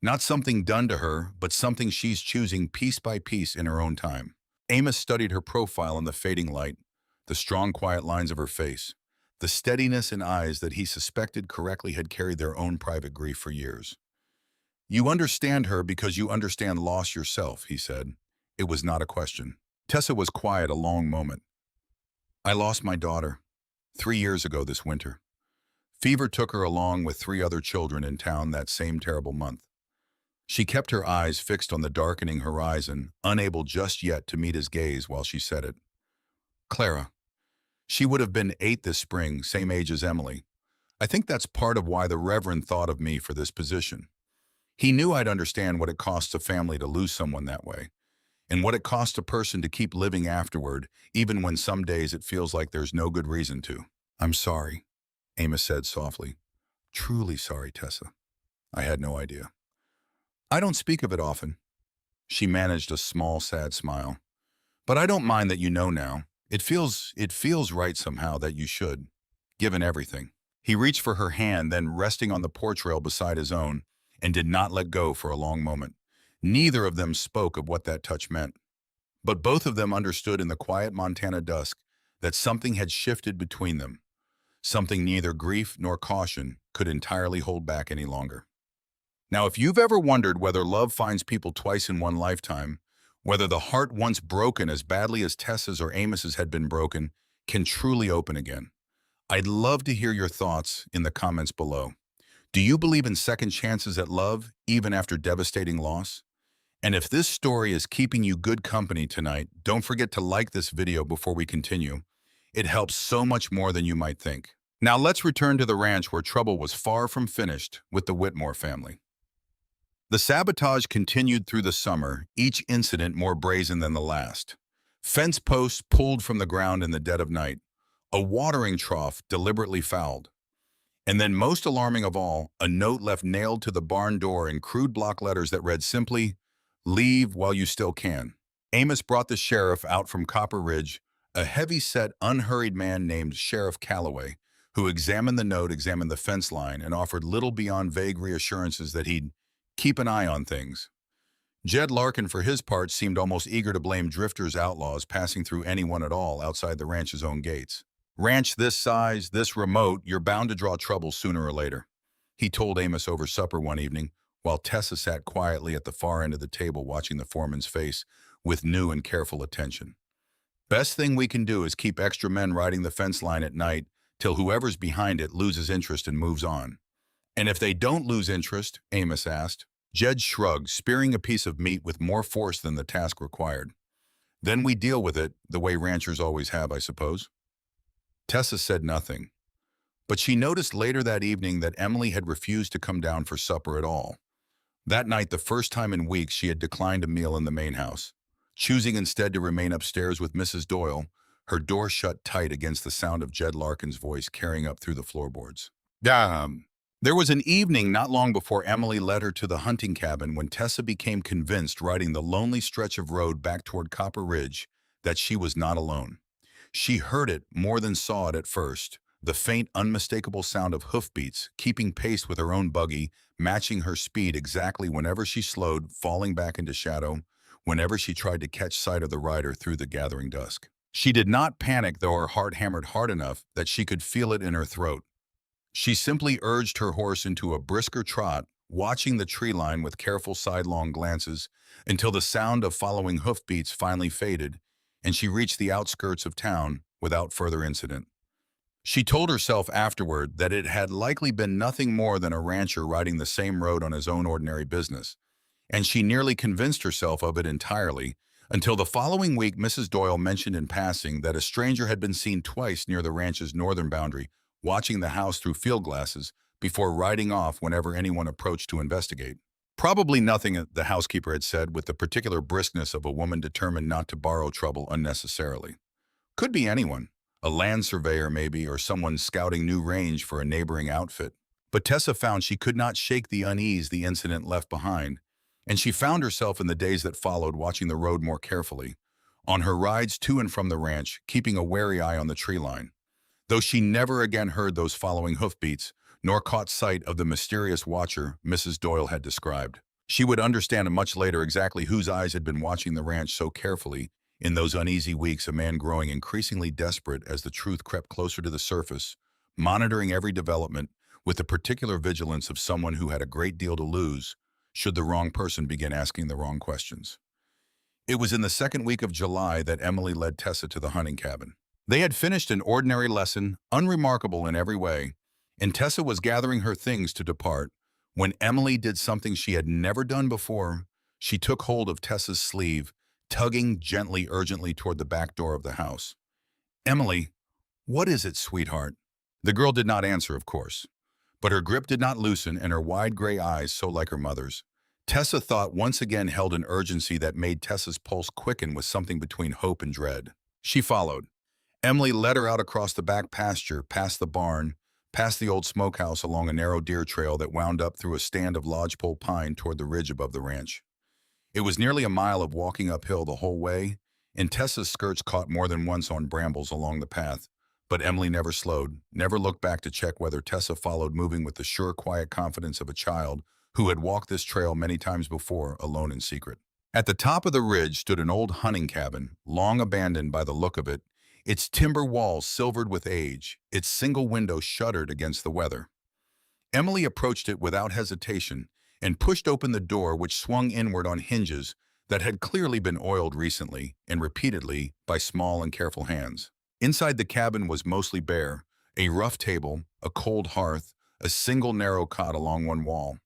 Not something done to her, but something she's choosing piece by piece in her own time." Amos studied her profile in the fading light, the strong, quiet lines of her face, the steadiness in eyes that he suspected correctly had carried their own private grief for years. "You understand her because you understand loss yourself," he said. It was not a question. Tessa was quiet a long moment. "I lost my daughter 3 years ago this winter. Fever took her along with 3 other children in town that same terrible month." She kept her eyes fixed on the darkening horizon, unable just yet to meet his gaze while she said it. "Clara. She would have been 8 this spring, same age as Emily. I think that's part of why the Reverend thought of me for this position. He knew I'd understand what it costs a family to lose someone that way, and what it costs a person to keep living afterward, even when some days it feels like there's no good reason to." "I'm sorry," Amos said softly. "Truly sorry, Tessa. I had no idea." "I don't speak of it often." She managed a small, sad smile. "But I don't mind that you know now. It feels right somehow that you should, given everything." He reached for her hand, then resting on the porch rail beside his own, and did not let go for a long moment. Neither of them spoke of what that touch meant, but both of them understood in the quiet Montana dusk that something had shifted between them, something neither grief nor caution could entirely hold back any longer. Now, if you've ever wondered whether love finds people twice in one lifetime, whether the heart once broken as badly as Tessa's or Amos's had been broken can truly open again, I'd love to hear your thoughts in the comments below. Do you believe in second chances at love, even after devastating loss? And if this story is keeping you good company tonight, don't forget to like this video before we continue. It helps so much more than you might think. Now let's return to the ranch where trouble was far from finished with the Whitmore family. The sabotage continued through the summer, each incident more brazen than the last. Fence posts pulled from the ground in the dead of night, a watering trough deliberately fouled, and then most alarming of all, a note left nailed to the barn door in crude block letters that read simply, "Leave while you still can." Amos brought the sheriff out from Copper Ridge, a heavy-set, unhurried man named Sheriff Calloway, who examined the note, examined the fence line, and offered little beyond vague reassurances that he'd keep an eye on things. Jed Larkin, for his part, seemed almost eager to blame drifters, outlaws passing through anyone at all outside the ranch's own gates. "Ranch this size, this remote, you're bound to draw trouble sooner or later," he told Amos over supper one evening, while Tessa sat quietly at the far end of the table watching the foreman's face with new and careful attention. "Best thing we can do is keep extra men riding the fence line at night till whoever's behind it loses interest and moves on." "And if they don't lose interest?" Amos asked. Jed shrugged, spearing a piece of meat with more force than the task required. "Then we deal with it, the way ranchers always have, I suppose." Tessa said nothing, but she noticed later that evening that Emily had refused to come down for supper at all. That night, the first time in weeks, she had declined a meal in the main house, choosing instead to remain upstairs with Mrs. Doyle, her door shut tight against the sound of Jed Larkin's voice carrying up through the floorboards. There was an evening not long before Emily led her to the hunting cabin when Tessa became convinced, riding the lonely stretch of road back toward Copper Ridge, that she was not alone. She heard it more than saw it at first, the faint, unmistakable sound of hoofbeats, keeping pace with her own buggy, matching her speed exactly whenever she slowed, falling back into shadow, whenever she tried to catch sight of the rider through the gathering dusk. She did not panic, though her heart hammered hard enough that she could feel it in her throat. She simply urged her horse into a brisker trot, watching the tree line with careful sidelong glances until the sound of following hoofbeats finally faded, and she reached the outskirts of town without further incident. She told herself afterward that it had likely been nothing more than a rancher riding the same road on his own ordinary business, and she nearly convinced herself of it entirely until the following week Mrs. Doyle mentioned in passing that a stranger had been seen twice near the ranch's northern boundary, watching the house through field glasses before riding off whenever anyone approached to investigate. Probably nothing, the housekeeper had said, with the particular briskness of a woman determined not to borrow trouble unnecessarily. Could be anyone, a land surveyor maybe, or someone scouting new range for a neighboring outfit. But Tessa found she could not shake the unease the incident left behind, and she found herself in the days that followed watching the road more carefully, on her rides to and from the ranch, keeping a wary eye on the tree line. Though she never again heard those following hoofbeats, nor caught sight of the mysterious watcher Mrs. Doyle had described. She would understand much later exactly whose eyes had been watching the ranch so carefully in those uneasy weeks, a man growing increasingly desperate as the truth crept closer to the surface, monitoring every development with the particular vigilance of someone who had a great deal to lose should the wrong person begin asking the wrong questions. It was in the second week of July that Emily led Tessa to the hunting cabin. They had finished an ordinary lesson, unremarkable in every way, and Tessa was gathering her things to depart when Emily did something she had never done before. She took hold of Tessa's sleeve, tugging gently, urgently toward the back door of the house. "Emily, what is it, sweetheart?" The girl did not answer, of course, but her grip did not loosen and her wide gray eyes, so like her mother's, Tessa thought, once again held an urgency that made Tessa's pulse quicken with something between hope and dread. She followed. Emily led her out across the back pasture, past the barn, past the old smokehouse, along a narrow deer trail that wound up through a stand of lodgepole pine toward the ridge above the ranch. It was nearly a mile of walking uphill the whole way, and Tessa's skirts caught more than once on brambles along the path, but Emily never slowed, never looked back to check whether Tessa followed, moving with the sure, quiet confidence of a child who had walked this trail many times before, alone in secret. At the top of the ridge stood an old hunting cabin, long abandoned by the look of it, its timber walls silvered with age, its single window shuttered against the weather. Emily approached it without hesitation and pushed open the door, which swung inward on hinges that had clearly been oiled recently and repeatedly by small and careful hands. Inside, the cabin was mostly bare, a rough table, a cold hearth, a single narrow cot along one wall.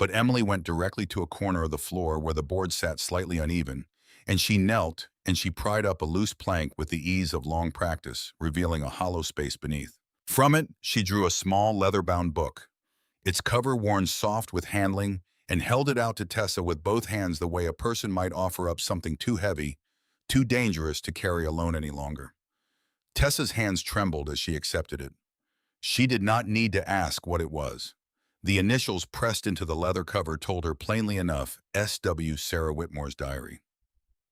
but Emily went directly to a corner of the floor where the board sat slightly uneven, and she knelt and she pried up a loose plank with the ease of long practice, revealing a hollow space beneath. From it, she drew a small leather-bound book, its cover worn soft with handling, and held it out to Tessa with both hands the way a person might offer up something too heavy, too dangerous to carry alone any longer. Tessa's hands trembled as she accepted it. She did not need to ask what it was. The initials pressed into the leather cover told her plainly enough, S.W. Sarah Whitmore's diary.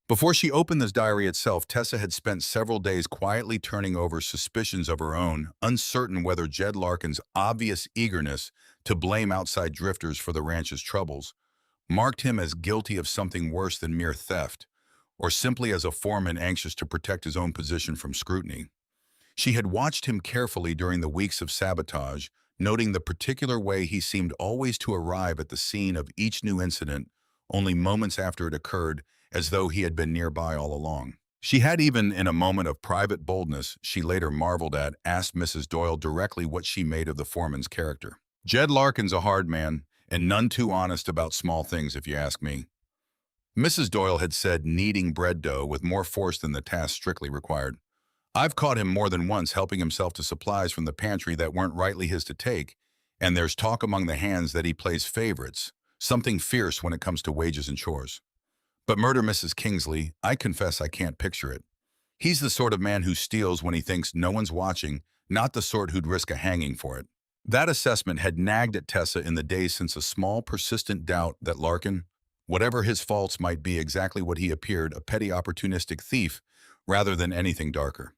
Before she opened this diary itself, Tessa had spent several days quietly turning over suspicions of her own, uncertain whether Jed Larkin's obvious eagerness to blame outside drifters for the ranch's troubles marked him as guilty of something worse than mere theft, or simply as a foreman anxious to protect his own position from scrutiny. She had watched him carefully during the weeks of sabotage, noting the particular way he seemed always to arrive at the scene of each new incident only moments after it occurred, as though he had been nearby all along. She had even, in a moment of private boldness she later marveled at, asked Mrs. Doyle directly what she made of the foreman's character. "Jed Larkin's a hard man, and none too honest about small things, if you ask me." Mrs. Doyle had said, kneading bread dough with more force than the task strictly required. "I've caught him more than once helping himself to supplies from the pantry that weren't rightly his to take, and there's talk among the hands that he plays favorites, something fierce when it comes to wages and chores. But murder Mrs. Kingsley, I confess I can't picture it. He's the sort of man who steals when he thinks no one's watching, not the sort who'd risk a hanging for it." That assessment had nagged at Tessa in the days since a small, persistent doubt that Larkin, whatever his faults might be, exactly what he appeared, a petty opportunistic thief, rather than anything darker.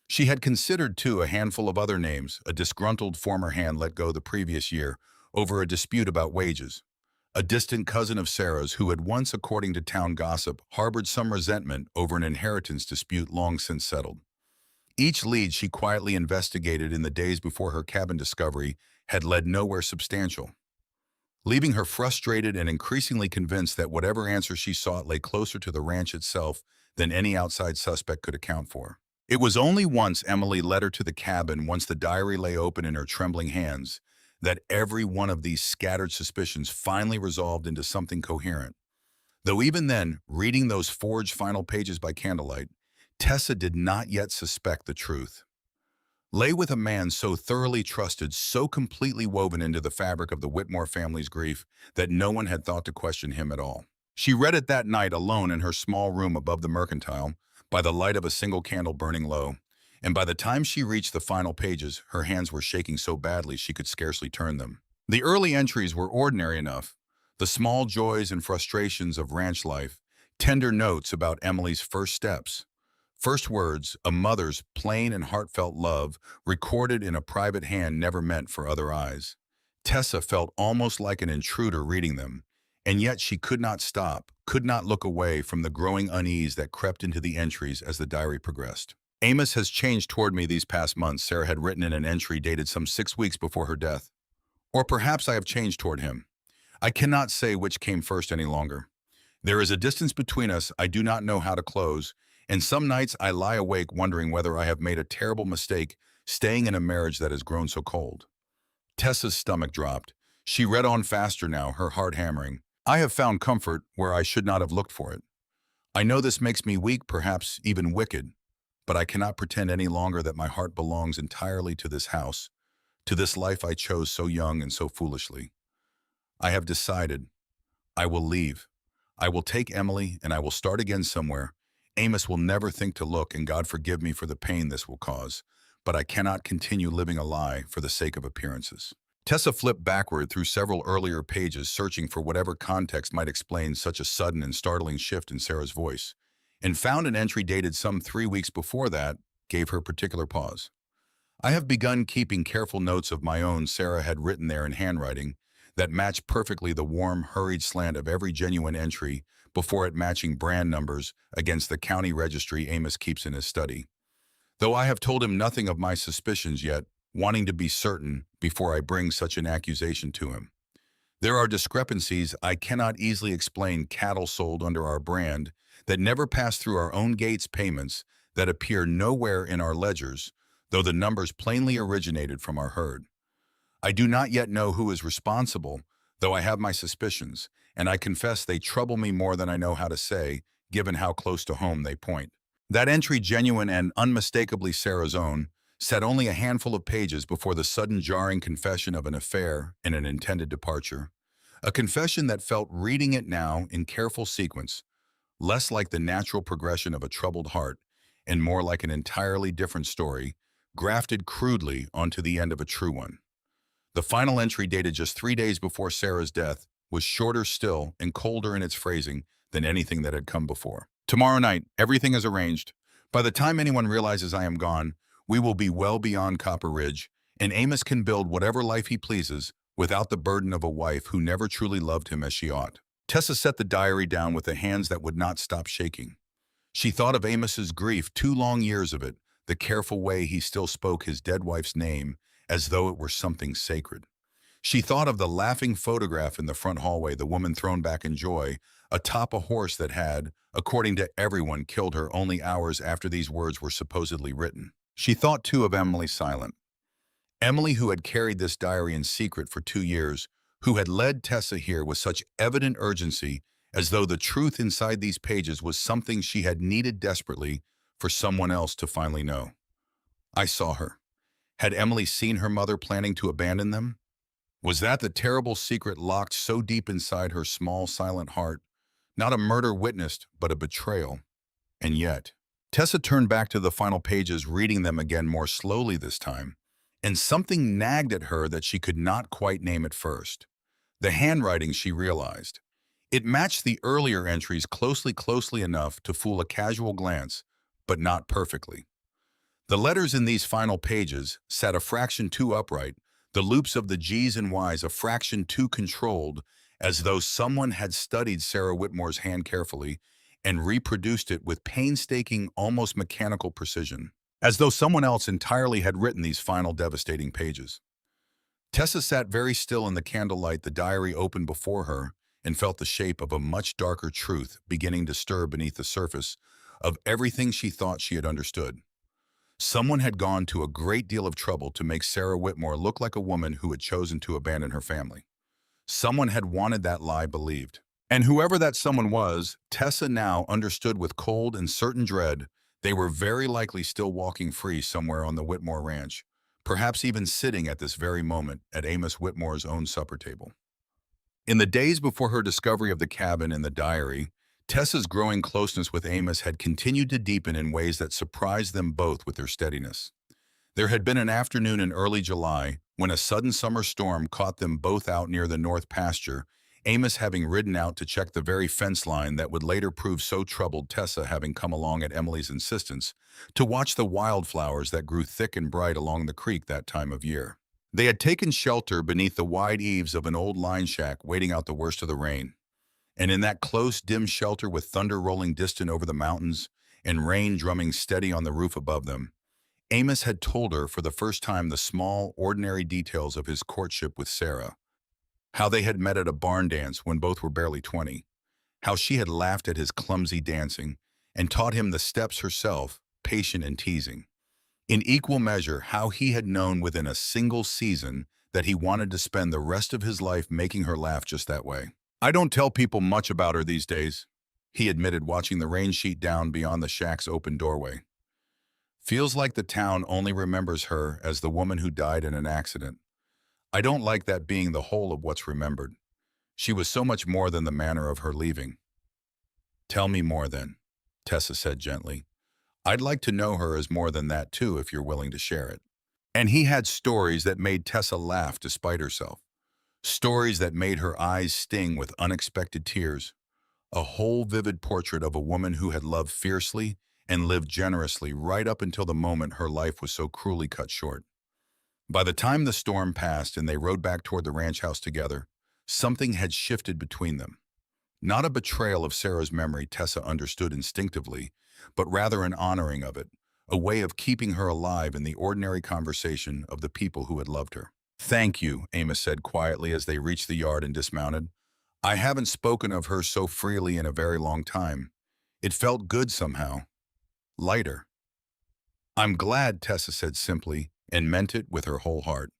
She had considered, too, a handful of other names, a disgruntled former hand let go the previous year over a dispute about wages, a distant cousin of Sarah's who had once, according to town gossip, harbored some resentment over an inheritance dispute long since settled. Each lead she quietly investigated in the days before her cabin discovery had led nowhere substantial, leaving her frustrated and increasingly convinced that whatever answer she sought lay closer to the ranch itself than any outside suspect could account for. It was only once Emily led her to the cabin, once the diary lay open in her trembling hands, that every one of these scattered suspicions finally resolved into something coherent. Though even then, reading those forged final pages by candlelight, Tessa did not yet suspect the truth. Lay with a man so thoroughly trusted, so completely woven into the fabric of the Whitmore family's grief that no one had thought to question him at all. She read it that night alone in her small room above the mercantile, by the light of a single candle burning low, and by the time she reached the final pages, her hands were shaking so badly she could scarcely turn them. The early entries were ordinary enough, the small joys and frustrations of ranch life, tender notes about Emily's first steps, first words, a mother's plain and heartfelt love, recorded in a private hand never meant for other eyes. Tessa felt almost like an intruder reading them, and yet she could not stop, could not look away from the growing unease that crept into the entries as the diary progressed. "Amos has changed toward me these past months," Sarah had written in an entry dated some 6 weeks before her death. "Or perhaps I have changed toward him. I cannot say which came first any longer. There is a distance between us I do not know how to close, and some nights I lie awake wondering whether I have made a terrible mistake staying in a marriage that has grown so cold." Tessa's stomach dropped. She read on faster now, her heart hammering. "I have found comfort where I should not have looked for it. I know this makes me weak, perhaps even wicked, but I cannot pretend any longer that my heart belongs entirely to this house, to this life I chose so young and so foolishly. I have decided. I will leave. I will take Emily and I will start again somewhere. Amos will never think to look, and God forgive me for the pain this will cause, but I cannot continue living a lie for the sake of appearances." Tessa flipped backward through several earlier pages, searching for whatever context might explain such a sudden and startling shift in Sarah's voice, and found an entry dated some 3 weeks before that gave her particular pause. "I have begun keeping careful notes of my own," Sarah had written there in handwriting that matched perfectly the warm, hurried slant of every genuine entry before it matching brand numbers against the county registry Amos keeps in his study. "Though I have told him nothing of my suspicions yet, wanting to be certain before I bring such an accusation to him. There are discrepancies I cannot easily explain, cattle sold under our brand that never pass through our own gates, payments that appear nowhere in our ledgers, though the numbers plainly originated from our herd. I do not yet know who is responsible, though I have my suspicions, and I confess they trouble me more than I know how to say, given how close to home they point. That entry, genuine and unmistakably Sarah's own, sat only a handful of pages before the sudden jarring confession of an affair and an intended departure. A confession that felt, reading it now in careful sequence, less like the natural progression of a troubled heart and more like an entirely different story, grafted crudely onto the end of a true one. The final entry, dated just 3 days before Sarah's death, was shorter still and colder in its phrasing than anything that had come before. Tomorrow night, everything is arranged. By the time anyone realizes I am gone, we will be well beyond Copper Ridge, and Amos can build whatever life he pleases without the burden of a wife who never truly loved him as she ought. Tessa set the diary down with the hands that would not stop shaking. She thought of Amos's grief, 2 long years of it, the careful way he still spoke his dead wife's name as though it were something sacred. She thought of the laughing photograph in the front hallway, the woman thrown back in joy, atop a horse that had, according to everyone, killed her only hours after these words were supposedly written. She thought, too, of Emily Silent. Emily, who had carried this diary in secret for 2 years, who had led Tessa here with such evident urgency, as though the truth inside these pages was something she had needed desperately for someone else to finally know. I saw her. Had Emily seen her mother planning to abandon them? Was that the terrible secret locked so deep inside her small, silent heart? Not a murder witnessed, but a betrayal. And yet, Tessa turned back to the final pages, reading them again more slowly this time, and something nagged at her that she could not quite name at first. The handwriting, she realized. It matched the earlier entries closely enough to fool a casual glance, but not perfectly. The letters in these final pages sat a fraction too upright, the loops of the G's and Y's a fraction too controlled, as though someone had studied Sarah Whitmore's hand carefully and reproduced it with painstaking, almost mechanical precision, as though someone else entirely had written these final devastating pages. Tessa sat very still in the candlelight, the diary open before her, and felt the shape of a much darker truth beginning to stir beneath the surface of everything she thought she had understood. Someone had gone to a great deal of trouble to make Sarah Whitmore look like a woman who had chosen to abandon her family. Someone had wanted that lie believed. And whoever that someone was, Tessa now understood with cold and certain dread they were very likely still walking free somewhere on the Whitmore ranch, perhaps even sitting at this very moment at Amos Whitmore's own supper table. In the days before her discovery of the cabin in the diary, Tessa's growing closeness with Amos had continued to deepen in ways that surprised them both with their steadiness. There had been an afternoon in early July when a sudden summer storm caught them both out near the north pasture, Amos having ridden out to check the very fence line that would later prove so troubled, Tessa having come along at Emily's insistence to watch the wildflowers that grew thick and bright along the creek that time of year. They had taken shelter beneath the wide eaves of an old line shack, waiting out the worst of the rain. And in that close, dim shelter, with thunder rolling distant over the mountains and rain drumming steady on the roof above them, Amos had told her for the first time the small, ordinary details of his courtship with Sarah. How they had met at a barn dance when both were barely 20. How she had laughed at his clumsy dancing and taught him the steps herself, patient and teasing. In equal measure, how he had known within a single season that he wanted to spend the rest of his life making her laugh just that way. "I don't tell people much about her these days," he admitted, watching the rain sheet down beyond the shack's open doorway. "Feels like the town only remembers her as the woman who died in an accident. I don't like that being the whole of what's remembered. She was so much more than the manner of her leaving." "Tell me more then," Tessa said gently. "I'd like to know her as more than that too, if you're willing to share it." And he had stories that made Tessa laugh despite herself. Stories that made her eyes sting with unexpected tears. A whole vivid portrait of a woman who had loved fiercely and lived generously right up until the moment her life was so cruelly cut short. By the time the storm passed and they rode back toward the ranch house together, something had shifted between them. Not a betrayal of Sarah's memory, Tessa understood instinctively, but rather an honoring of it, a way of keeping her alive in the ordinary conversation of the people who had loved her. "Thank you," Amos said quietly as they reached the yard and dismounted. "I haven't spoken of her so freely in a very long time. It felt good somehow. Lighter." "I'm glad," Tessa said simply, and meant it with her whole heart.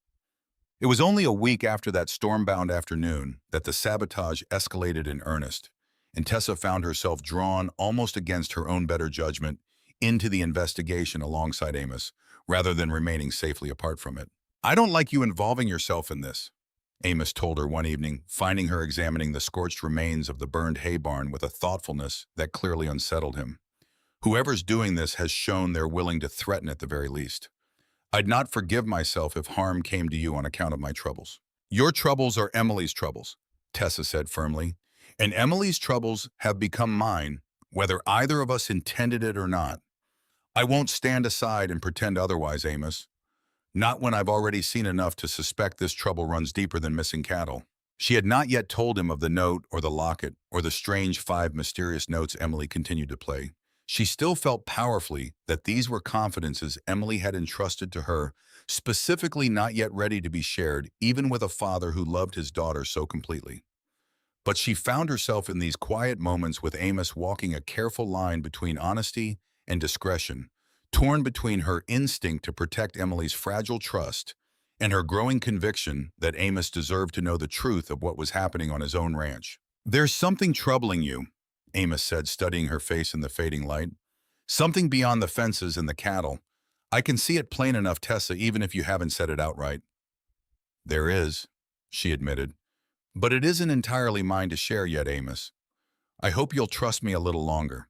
It was only a week after that storm-bound afternoon that the sabotage escalated in earnest, and Tessa found herself drawn, almost against her own better judgment, into the investigation alongside Amos, rather than remaining safely apart from it. "I don't like you involving yourself in this," Amos told her one evening, finding her examining the scorched remains of the burned hay barn with a thoughtfulness that clearly unsettled him. "Whoever's doing this has shown they're willing to threaten at the very least. I'd not forgive myself if harm came to you on account of my troubles." "Your troubles are Emily's troubles," Tessa said firmly, "and Emily's troubles have become mine, whether either of us intended it or not. I won't stand aside and pretend otherwise, Amos. Not when I've already seen enough to suspect this trouble runs deeper than missing cattle." She had not yet told him of the note or the locket or the strange 5 mysterious notes Emily continued to play. She still felt powerfully that these were confidences Emily had entrusted to her, specifically not yet ready to be shared, even with a father who loved his daughter so completely. But she found herself in these quiet moments with Amos walking a careful line between honesty and discretion, torn between her instinct to protect Emily's fragile trust and her growing conviction that Amos deserved to know the truth of what was happening on his own ranch. "There's something troubling you," Amos said, studying her face in the fading light. "Something beyond the fences and the cattle. I can see it plain enough, Tessa, even if you haven't said it outright." "There is," she admitted. "But it isn't entirely mine to share yet, Amos. I hope you'll trust me a little longer.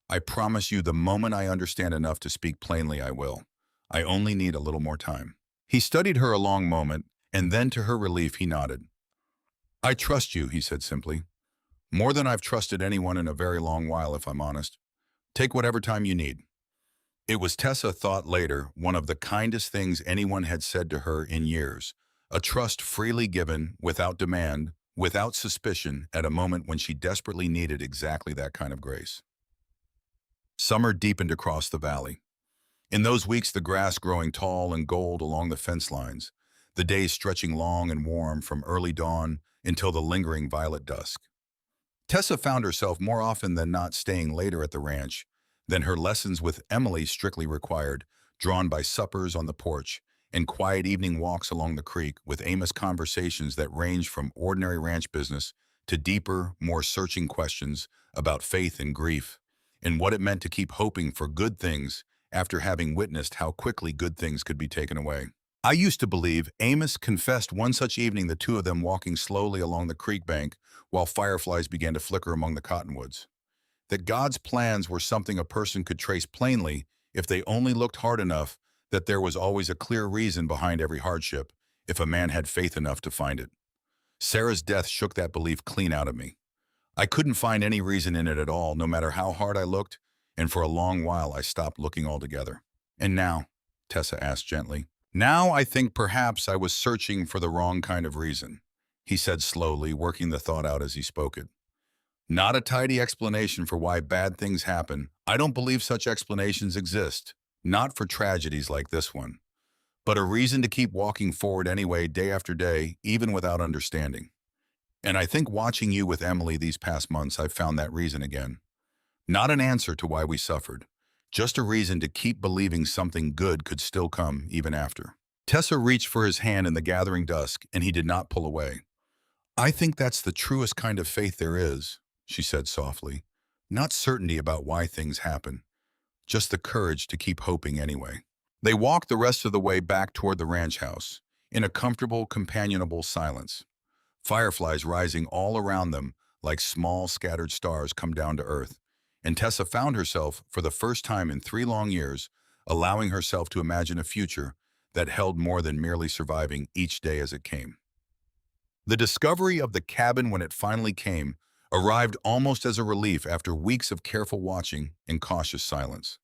I promise you the moment I understand enough to speak plainly, I will. I only need a little more time." He studied her a long moment, and then to her relief he nodded. "I trust you," he said simply. "More than I've trusted anyone in a very long while, if I'm honest. Take whatever time you need." It was, Tessa thought later, one of the kindest things anyone had said to her in years, a trust freely given, without demand, without suspicion, at a moment when she desperately needed exactly that kind of grace. Summer deepened across the valley. In those weeks, the grass growing tall and gold along the fence lines, the days stretching long and warm from early dawn until the lingering violet dusk. Tessa found herself more often than not staying later at the ranch than her lessons with Emily strictly required, drawn by suppers on the porch and quiet evening walks along the creek with Amos conversations that ranged from ordinary ranch business to deeper, more searching questions about faith and grief and what it meant to keep hoping for good things after having witnessed how quickly good things could be taken away. "I used to believe," Amos confessed one such evening, the two of them walking slowly along the creek bank while fireflies began to flicker among the cottonwoods, "that God's plans were something a person could trace plainly if they only looked hard enough, that there was always a clear reason behind every hardship, if a man had faith enough to find it. Sarah's death shook that belief clean out of me. I couldn't find any reason in it at all, no matter how hard I looked, and for a long while I stopped looking altogether." "And now?" Tessa asked gently. "Now I think perhaps I was searching for the wrong kind of reason," he said slowly, working the thought out as he spoke it. "Not a tidy explanation for why bad things happen. I don't believe such explanations exist, not for tragedies like this one, but a reason to keep walking forward anyway, day after day, even without understanding. And I think watching you with Emily these past months, I've found that reason again. Not an answer to why we suffered, just a reason to keep believing something good could still come even after." Tessa reached for his hand in the gathering dusk, and he did not pull away. "I think that's the truest kind of faith there is," she said softly. "Not certainty about why things happen, just the courage to keep hoping anyway." They walked the rest of the way back toward the ranch house, in a comfortable, companionable silence. Fireflies rising all around them like small scattered stars come down to earth, and Tessa found herself, for the first time in 3 long years, allowing herself to imagine a future that held more than merely surviving each day as it came. The discovery of the cabin, when it finally came, arrived almost as a relief after weeks of careful watching and cautious silence.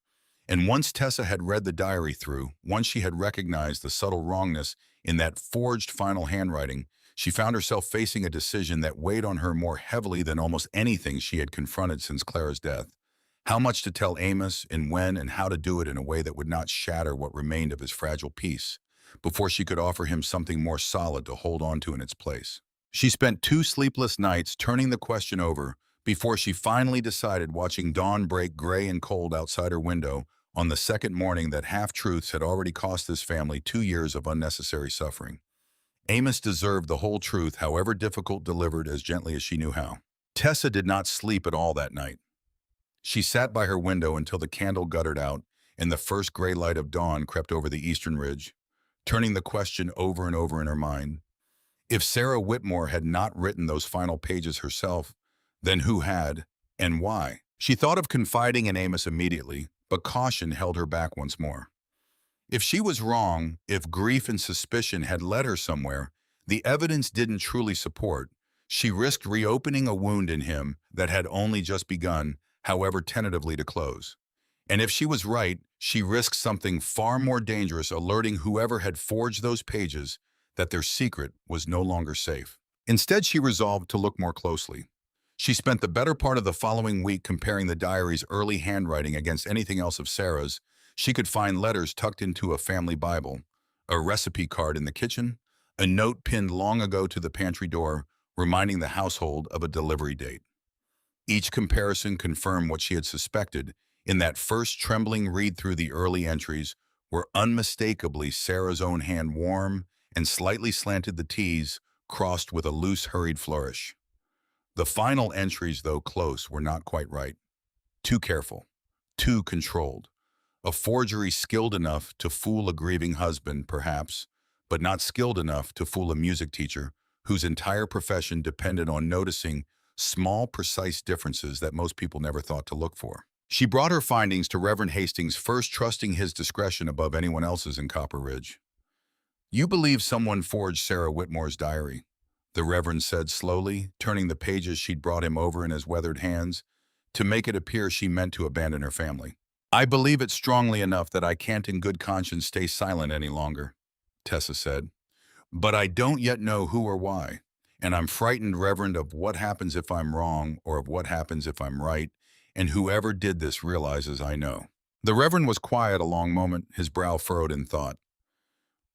And once Tessa had read the diary through, once she had recognized the subtle wrongness in that forged final handwriting, she found herself facing a decision that weighed on her more heavily than almost anything she had confronted since Clara's death. How much to tell Amos, and when, and how to do it in a way that would not shatter what remained of his fragile peace, before she could offer him something more solid to hold on to in its place. She spent 2 sleepless nights turning the question over before she finally decided, watching dawn break gray and cold outside her window on the second morning, that half-truths had already cost this family 2 years of unnecessary suffering. Amos deserved the whole truth, however difficult, delivered as gently as she knew how. Tessa did not sleep at all that night. She sat by her window until the candle guttered out and the first gray light of dawn crept over the eastern ridge, turning the question over and over in her mind. If Sarah Whitmore had not written those final pages herself, then who had, and why? She thought of confiding in Amos immediately, but caution held her back once more. If she was wrong, if grief and suspicion had led her somewhere the evidence didn't truly support, she risked reopening a wound in him that had only just begun, however tentatively, to close. And if she was right, she risked something far more dangerous, alerting whoever had forged those pages that their secret was no longer safe. Instead, she resolved to look more closely. She spent the better part of the following week comparing the diary's early handwriting against anything else of Sarah's. She could find letters tucked into a family Bible, a recipe card in the kitchen, a note pinned long ago to the pantry door, reminding the household of a delivery date. Each comparison confirmed what she had suspected. In that first trembling read through, the early entries were unmistakably Sarah's own hand, warm and slightly slanted, the T's crossed with a loose, hurried flourish. The final entries, though close, were not quite right. Too careful, too controlled. A forgery skilled enough to fool a grieving husband, perhaps, but not skilled enough to fool a music teacher whose entire profession depended on noticing small, precise differences that most people never thought to look for. She brought her findings to Reverend Hastings, first trusting his discretion above anyone else's in Copper Ridge. "You believe someone forged Sarah Whitmore's diary," the Reverend said slowly, turning the pages she'd brought him over in his weathered hands to make it appear she meant to abandon her family. "I believe it strongly enough that I can't in good conscience stay silent any longer," Tessa said. "But I don't yet know who or why, and I'm frightened, Reverend, of what happens if I'm wrong or of what happens if I'm right, and whoever did this realizes I know." The Reverend was quiet a long moment, his brow furrowed in thought.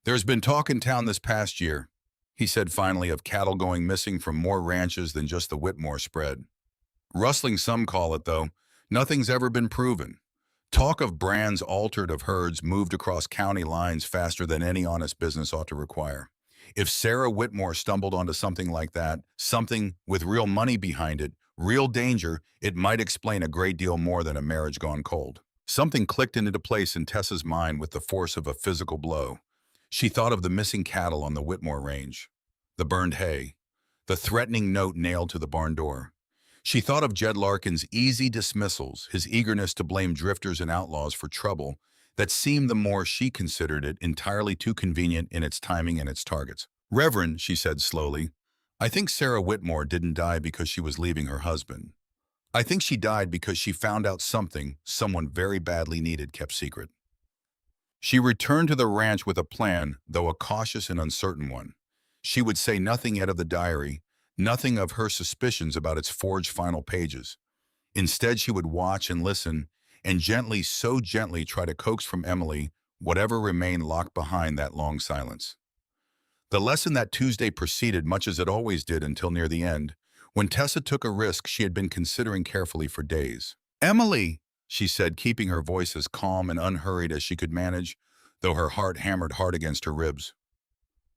"There's been talk in town this past year," he said finally, "of cattle going missing from more ranches than just the Whitmore spread. Rustling, some call it, though. Nothing's ever been proven. Talk of brands altered, of herds moved across county lines faster than any honest business ought to require. If Sarah Whitmore stumbled onto something like that, something with real money behind it, real danger, it might explain a great deal more than a marriage gone cold." Something clicked into place in Tessa's mind with the force of a physical blow. She thought of the missing cattle on the Whitmore range, the burned hay, the threatening note nailed to the barn door. She thought of Jed Larkin's easy dismissals, his eagerness to blame drifters and outlaws for trouble that seemed, the more she considered it, entirely too convenient in its timing and its targets. "Reverend," she said slowly, "I think Sarah Whitmore didn't die because she was leaving her husband. I think she died because she found out something someone very badly needed kept secret. She returned to the ranch with a plan, though a cautious and uncertain one. She would say nothing yet of the diary, nothing of her suspicions about its forged final pages. Instead, she would watch and listen, and gently, so gently, try to coax from Emily whatever remained locked behind that long silence." The lesson that Tuesday proceeded much as it always did until near the end, when Tessa took a risk she had been considering carefully for days. "Emily," she said, keeping her voice as calm and unhurried as she could manage, though her heart hammered hard against her ribs.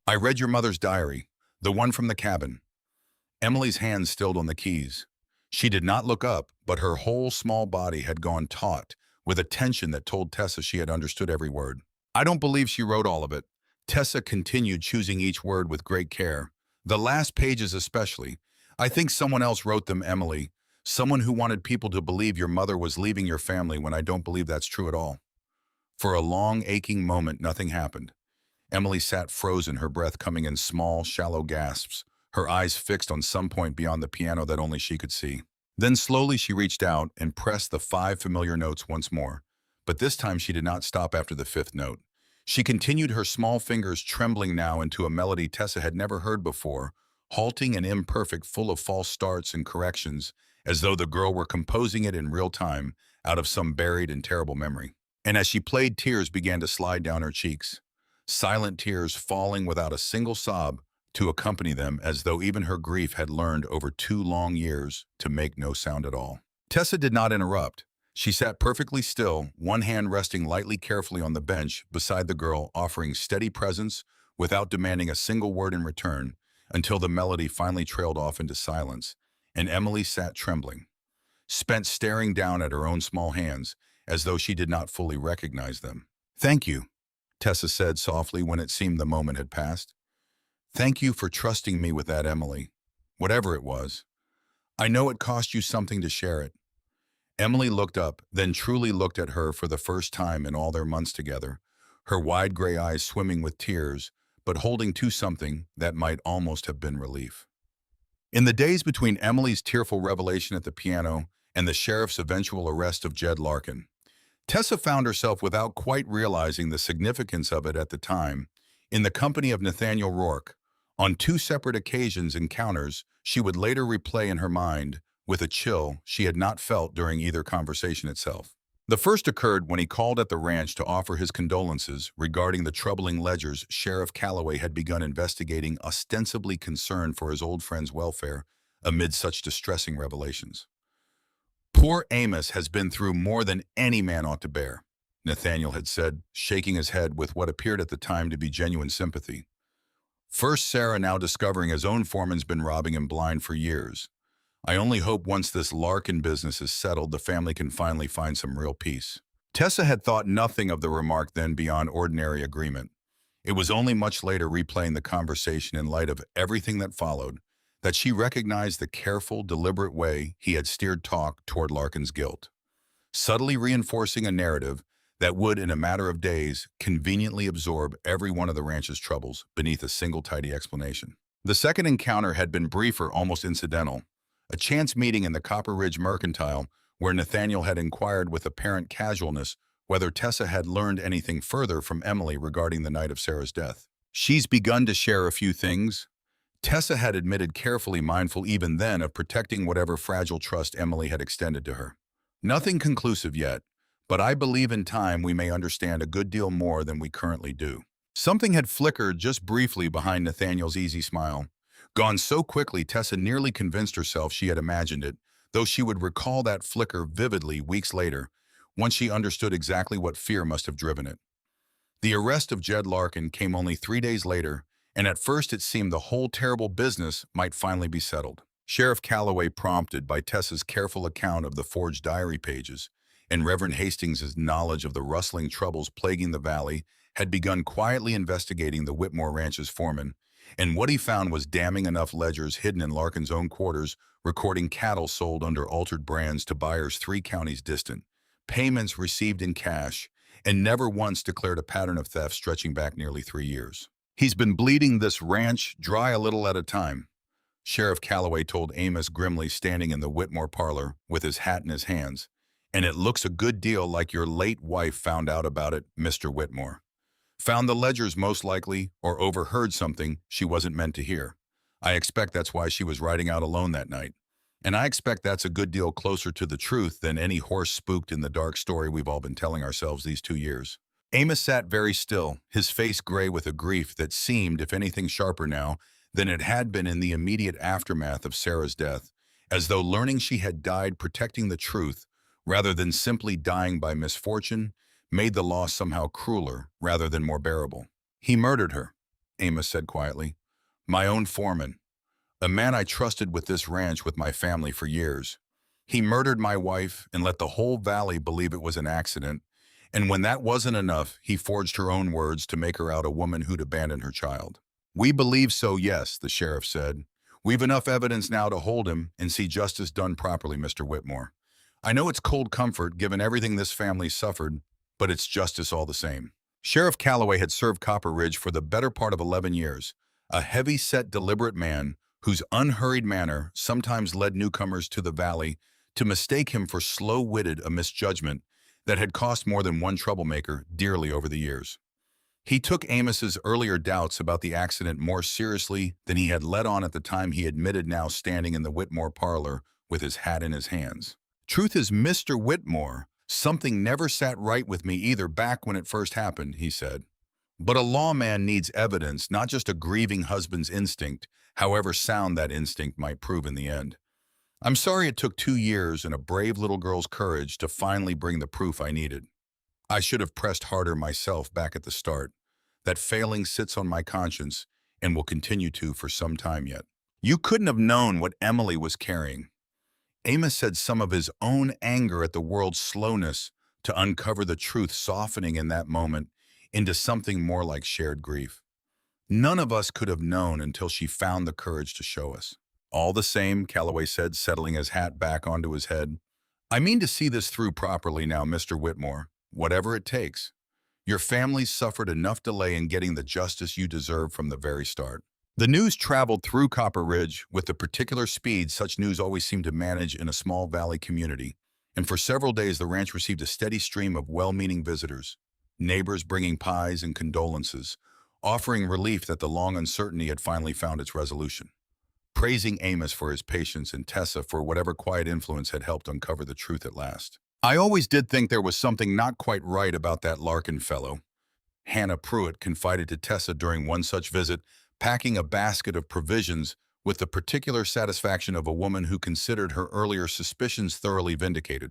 "I read your mother's diary, the one from the cabin." Emily's hands stilled on the keys. She did not look up, but her whole small body had gone taut with a tension that told Tessa she had understood every word. "I don't believe she wrote all of it," Tessa continued, choosing each word with great care. "The last pages especially. I think someone else wrote them, Emily. Someone who wanted people to believe your mother was leaving your family when I don't believe that's true at all." For a long, aching moment, nothing happened. Emily sat frozen, her breath coming in small, shallow gasps, her eyes fixed on some point beyond the piano that only she could see. Then slowly she reached out and pressed the 5 familiar notes once more, but this time she did not stop after the 5th note. She continued, her small fingers trembling now into a melody Tessa had never heard before, halting and imperfect, full of false starts and corrections, as though the girl were composing it in real time out of some buried and terrible memory. And as she played, tears began to slide down her cheeks, silent tears falling without a single sob to accompany them, as though even her grief had learned over 2 long years to make no sound at all. Tessa did not interrupt. She sat perfectly still, one hand resting lightly, carefully on the bench beside the girl, offering steady presence without demanding a single word in return, until the melody finally trailed off into silence, and Emily sat trembling, Spent staring down at her own small hands, as though she did not fully recognize them. "Thank you," Tessa said softly when it seemed the moment had passed. "Thank you for trusting me with that, Emily. Whatever it was. I know it cost you something to share it." Emily looked up, then truly looked at her for the first time in all their months together, her wide gray eyes swimming with tears, but holding to something that might almost have been relief. In the days between Emily's tearful revelation at the piano and the sheriff's eventual arrest of Jed Larkin, Tessa found herself, without quite realizing the significance of it at the time, in the company of Nathaniel Rourke, on two separate occasions encounters she would later replay in her mind with a chill she had not felt during either conversation itself. The first occurred when he called at the ranch to offer his condolences regarding the troubling ledgers Sheriff Calloway had begun investigating, ostensibly concerned for his old friend's welfare amid such distressing revelations. "Poor Amos has been through more than any man ought to bear," Nathaniel had said, shaking his head with what appeared at the time to be genuine sympathy. "First Sarah, now discovering his own foreman's been robbing him blind for years. I only hope once this Larkin business is settled, the family can finally find some real peace." Tessa had thought nothing of the remark then beyond ordinary agreement. It was only much later, replaying the conversation in light of everything that followed, that she recognized the careful, deliberate way he had steered talk toward Larkin's guilt, subtly reinforcing a narrative that would, in a matter of days, conveniently absorb every one of the ranch's troubles beneath a single tidy explanation. The second encounter had been briefer, almost incidental, a chance meeting in the Copper Ridge Mercantile where Nathaniel had inquired with apparent casualness whether Tessa had learned anything further from Emily regarding the night of Sarah's death. "She's begun to share a few things," Tessa had admitted, carefully mindful even then of protecting whatever fragile trust Emily had extended to her. "Nothing conclusive yet, but I believe in time we may understand a good deal more than we currently do." Something had flickered just briefly behind Nathaniel's easy smile, gone so quickly Tessa nearly convinced herself she had imagined it, though she would recall that flicker vividly weeks later, once she understood exactly what fear must have driven it. The arrest of Jed Larkin came only 3 days later, and at first it seemed the whole terrible business might finally be settled. Sheriff Calloway, prompted by Tessa's careful account of the forged diary pages and Reverend Hastings' knowledge of the rustling troubles plaguing the valley, had begun quietly investigating the Whitmore Ranch's foreman, and what he found was damning enough ledgers hidden in Larkin's own quarters, recording cattle sold under altered brands to buyers 3 counties distant, payments received in cash, and never once declared a pattern of theft stretching back nearly 3 years. "He's been bleeding this ranch dry a little at a time," Sheriff Calloway told Amos grimly, standing in the Whitmore parlor with his hat in his hands. "And it looks a good deal like your late wife found out about it, Mr. Whitmore. Found the ledgers most likely, or overheard something she wasn't meant to hear. I expect that's why she was riding out alone that night. And I expect that's a good deal closer to the truth than any horse spooked in the dark story we've all been telling ourselves these 2 years." Amos sat very still, his face gray with a grief that seemed, if anything, sharper now than it had been in the immediate aftermath of Sarah's death, as though learning she had died protecting the truth rather than simply dying by misfortune made the loss somehow crueler rather than more bearable. "He murdered her," Amos said quietly. "My own foreman. A man I trusted with this ranch with my family for years. He murdered my wife and let the whole valley believe it was an accident, and when that wasn't enough, he forged her own words to make her out a woman who'd abandoned her child." "We believe so, yes," the sheriff said. "We've enough evidence now to hold him and see justice done properly, Mr. Whitmore. I know it's cold comfort given everything this family suffered, but it's justice all the same." Sheriff Calloway had served Copper Ridge for the better part of 11 years, a heavy-set, deliberate man whose unhurried manner sometimes led newcomers to the valley to mistake him for slow-witted, a misjudgment that had cost more than one troublemaker dearly over the years. He took Amos's earlier doubts about the accident more seriously than he had let on at the time he admitted, now standing in the Whitmore parlor with his hat in his hands. "Truth is, Mr. Whitmore, something never sat right with me either back when it first happened," he said. "But a lawman needs evidence, not just a grieving husband's instinct, however sound that instinct might prove in the end. I'm sorry it took 2 years and a brave little girl's courage to finally bring the proof I needed. I should have pressed harder myself back at the start. That failing sits on my conscience and will continue to for some time yet. You couldn't have known what Emily was carrying. Amos said some of his own anger at the world's slowness to uncover the truth softening in that moment into something more like shared grief. None of us could have known until she found the courage to show us. All the same, Calloway said, settling his hat back onto his head. I mean to see this through properly now, Mr. Whitmore, whatever it takes. Your family's suffered enough delay in getting the justice you deserve from the very start. The news traveled through Copper Ridge with the particular speed such news always seemed to manage in a small valley community, and for several days the ranch received a steady stream of well-meaning visitors, neighbors bringing pies and condolences, offering relief that the long uncertainty had finally found its resolution, praising Amos for his patience and Tessa for whatever quiet influence had helped uncover the truth at last. I always did think there was something not quite right about that Larkin fellow, Hannah Pruitt confided to Tessa during one such visit, packing a basket of provisions with the particular satisfaction of a woman who considered her earlier suspicions thoroughly vindicated.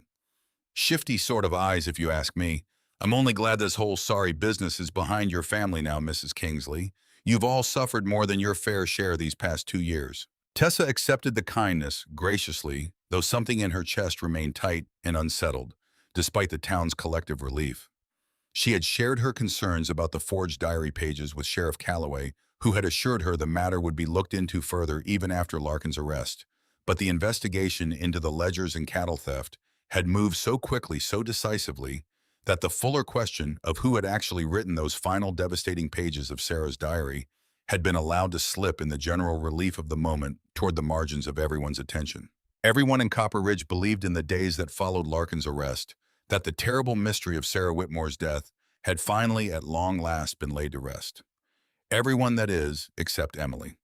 Shifty sort of eyes, if you ask me. I'm only glad this whole sorry business is behind your family now, Mrs. Kingsley. You've all suffered more than your fair share these past 2 years. Tessa accepted the kindness graciously, though something in her chest remained tight and unsettled, despite the town's collective relief. She had shared her concerns about the forged diary pages with Sheriff Calloway, who had assured her the matter would be looked into further even after Larkin's arrest. But the investigation into the ledgers and cattle theft had moved so quickly, so decisively, that the fuller question of who had actually written those final devastating pages of Sarah's diary had been allowed to slip in the general relief of the moment toward the margins of everyone's attention. Everyone in Copper Ridge believed in the days that followed Larkin's arrest that the terrible mystery of Sarah Whitmore's death had finally at long last been laid to rest. Everyone, that is, except Emily.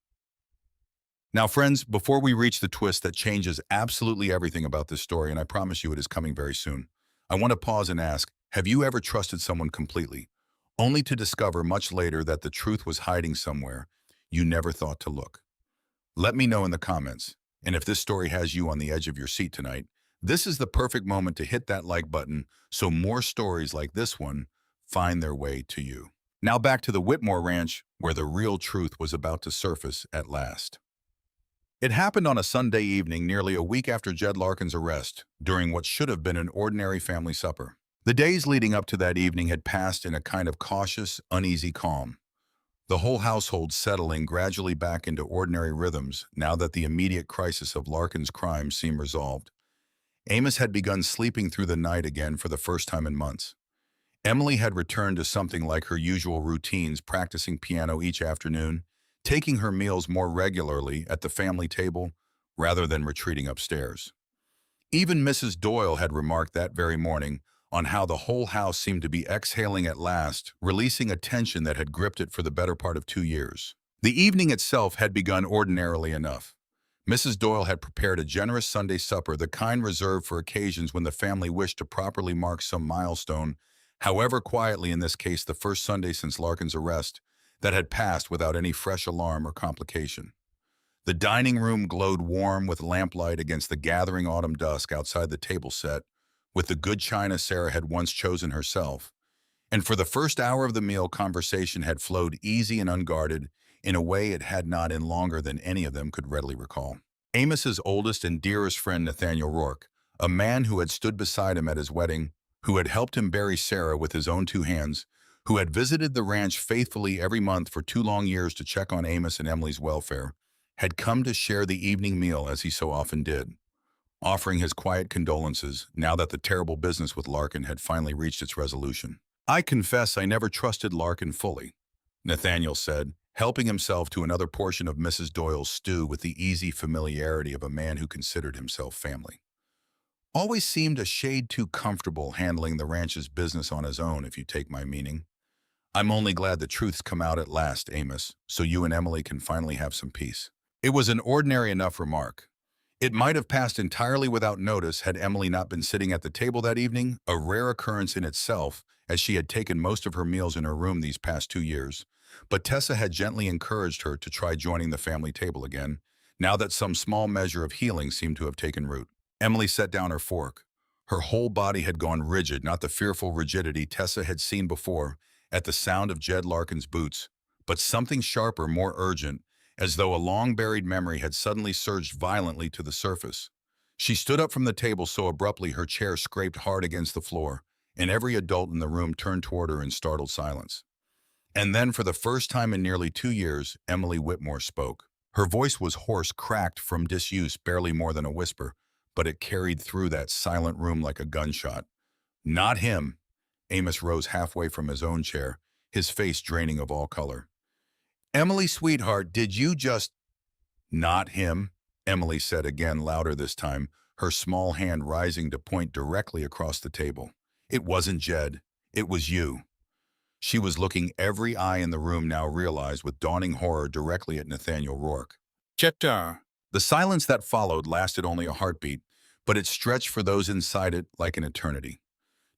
Now, friends, before we reach the twist that changes absolutely everything about this story, and I promise you it is coming very soon, I want to pause and ask, have you ever trusted someone completely, only to discover much later that the truth was hiding somewhere you never thought to look? Let me know in the comments, and if this story has you on the edge of your seat tonight, this is the perfect moment to hit that like button so more stories like this one find their way to you. Now back to the Whitmore Ranch, where the real truth was about to surface at last. It happened on a Sunday evening nearly a week after Jed Larkin's arrest, during what should have been an ordinary family supper. The days leading up to that evening had passed in a kind of cautious, uneasy calm, the whole household settling gradually back into ordinary rhythms now that the immediate crisis of Larkin's crime seemed resolved. Amos had begun sleeping through the night again for the first time in months. Emily had returned to something like her usual routines, practicing piano each afternoon, taking her meals more regularly at the family table rather than retreating upstairs. Even Mrs. Doyle had remarked that very morning on how the whole house seemed to be exhaling at last, releasing a tension that had gripped it for the better part of 2 years. The evening itself had begun ordinarily enough. Mrs. Doyle had prepared a generous Sunday supper, the kind reserved for occasions when the family wished to properly mark some milestone, however quietly in this case the first Sunday since Larkin's arrest, that had passed without any fresh alarm or complication. The dining room glowed warm with lamplight against the gathering autumn dusk outside the table set, with the good china Sarah had once chosen herself. And for the first hour of the meal, conversation had flowed easy and unguarded, in a way it had not in longer than any of them could readily recall. Amos's oldest and dearest friend, Nathaniel Rourke, a man who had stood beside him at his wedding, who had helped him bury Sarah with his own 2 hands, who had visited the ranch faithfully every month for 2 long years to check on Amos and Emily's welfare, had come to share the evening meal as he so often did, offering his quiet condolences now that the terrible business with Larkin had finally reached its resolution. "I confess I never trusted Larkin fully," Nathaniel said, helping himself to another portion of Mrs. Doyle's stew with the easy familiarity of a man who considered himself family. "Always seemed a shade too comfortable handling the ranch's business on his own, if you take my meaning. I'm only glad the truth's come out at last, Amos, so you and Emily can finally have some peace." It was an ordinary enough remark. It might have passed entirely without notice had Emily not been sitting at the table that evening, a rare occurrence in itself, as she had taken most of her meals in her room these past 2 years. But Tessa had gently encouraged her to try joining the family table again, now that some small measure of healing seemed to have taken root. Emily set down her fork. Her whole body had gone rigid, not the fearful rigidity Tessa had seen before, at the sound of Jed Larkin's boots, but something sharper, more urgent, as though a long-buried memory had suddenly surged violently to the surface. She stood up from the table so abruptly her chair scraped hard against the floor, and every adult in the room turned toward her in startled silence. And then, for the first time in nearly 2 years, Emily Whitmore spoke. Her voice was hoarse, cracked from disuse, barely more than a whisper, but it carried through that silent room like a gunshot. Not him. Amos rose halfway from his own chair, his face draining of all color. Emily, sweetheart, did you just— Not him, Emily said again, louder this time, her small hand rising to point directly across the table. It wasn't Jed. It was you. She was looking every eye in the room now realized with dawning horror directly at Nathaniel Rourke. Cheta. The silence that followed lasted only a heartbeat, but it stretched for those inside it like an eternity.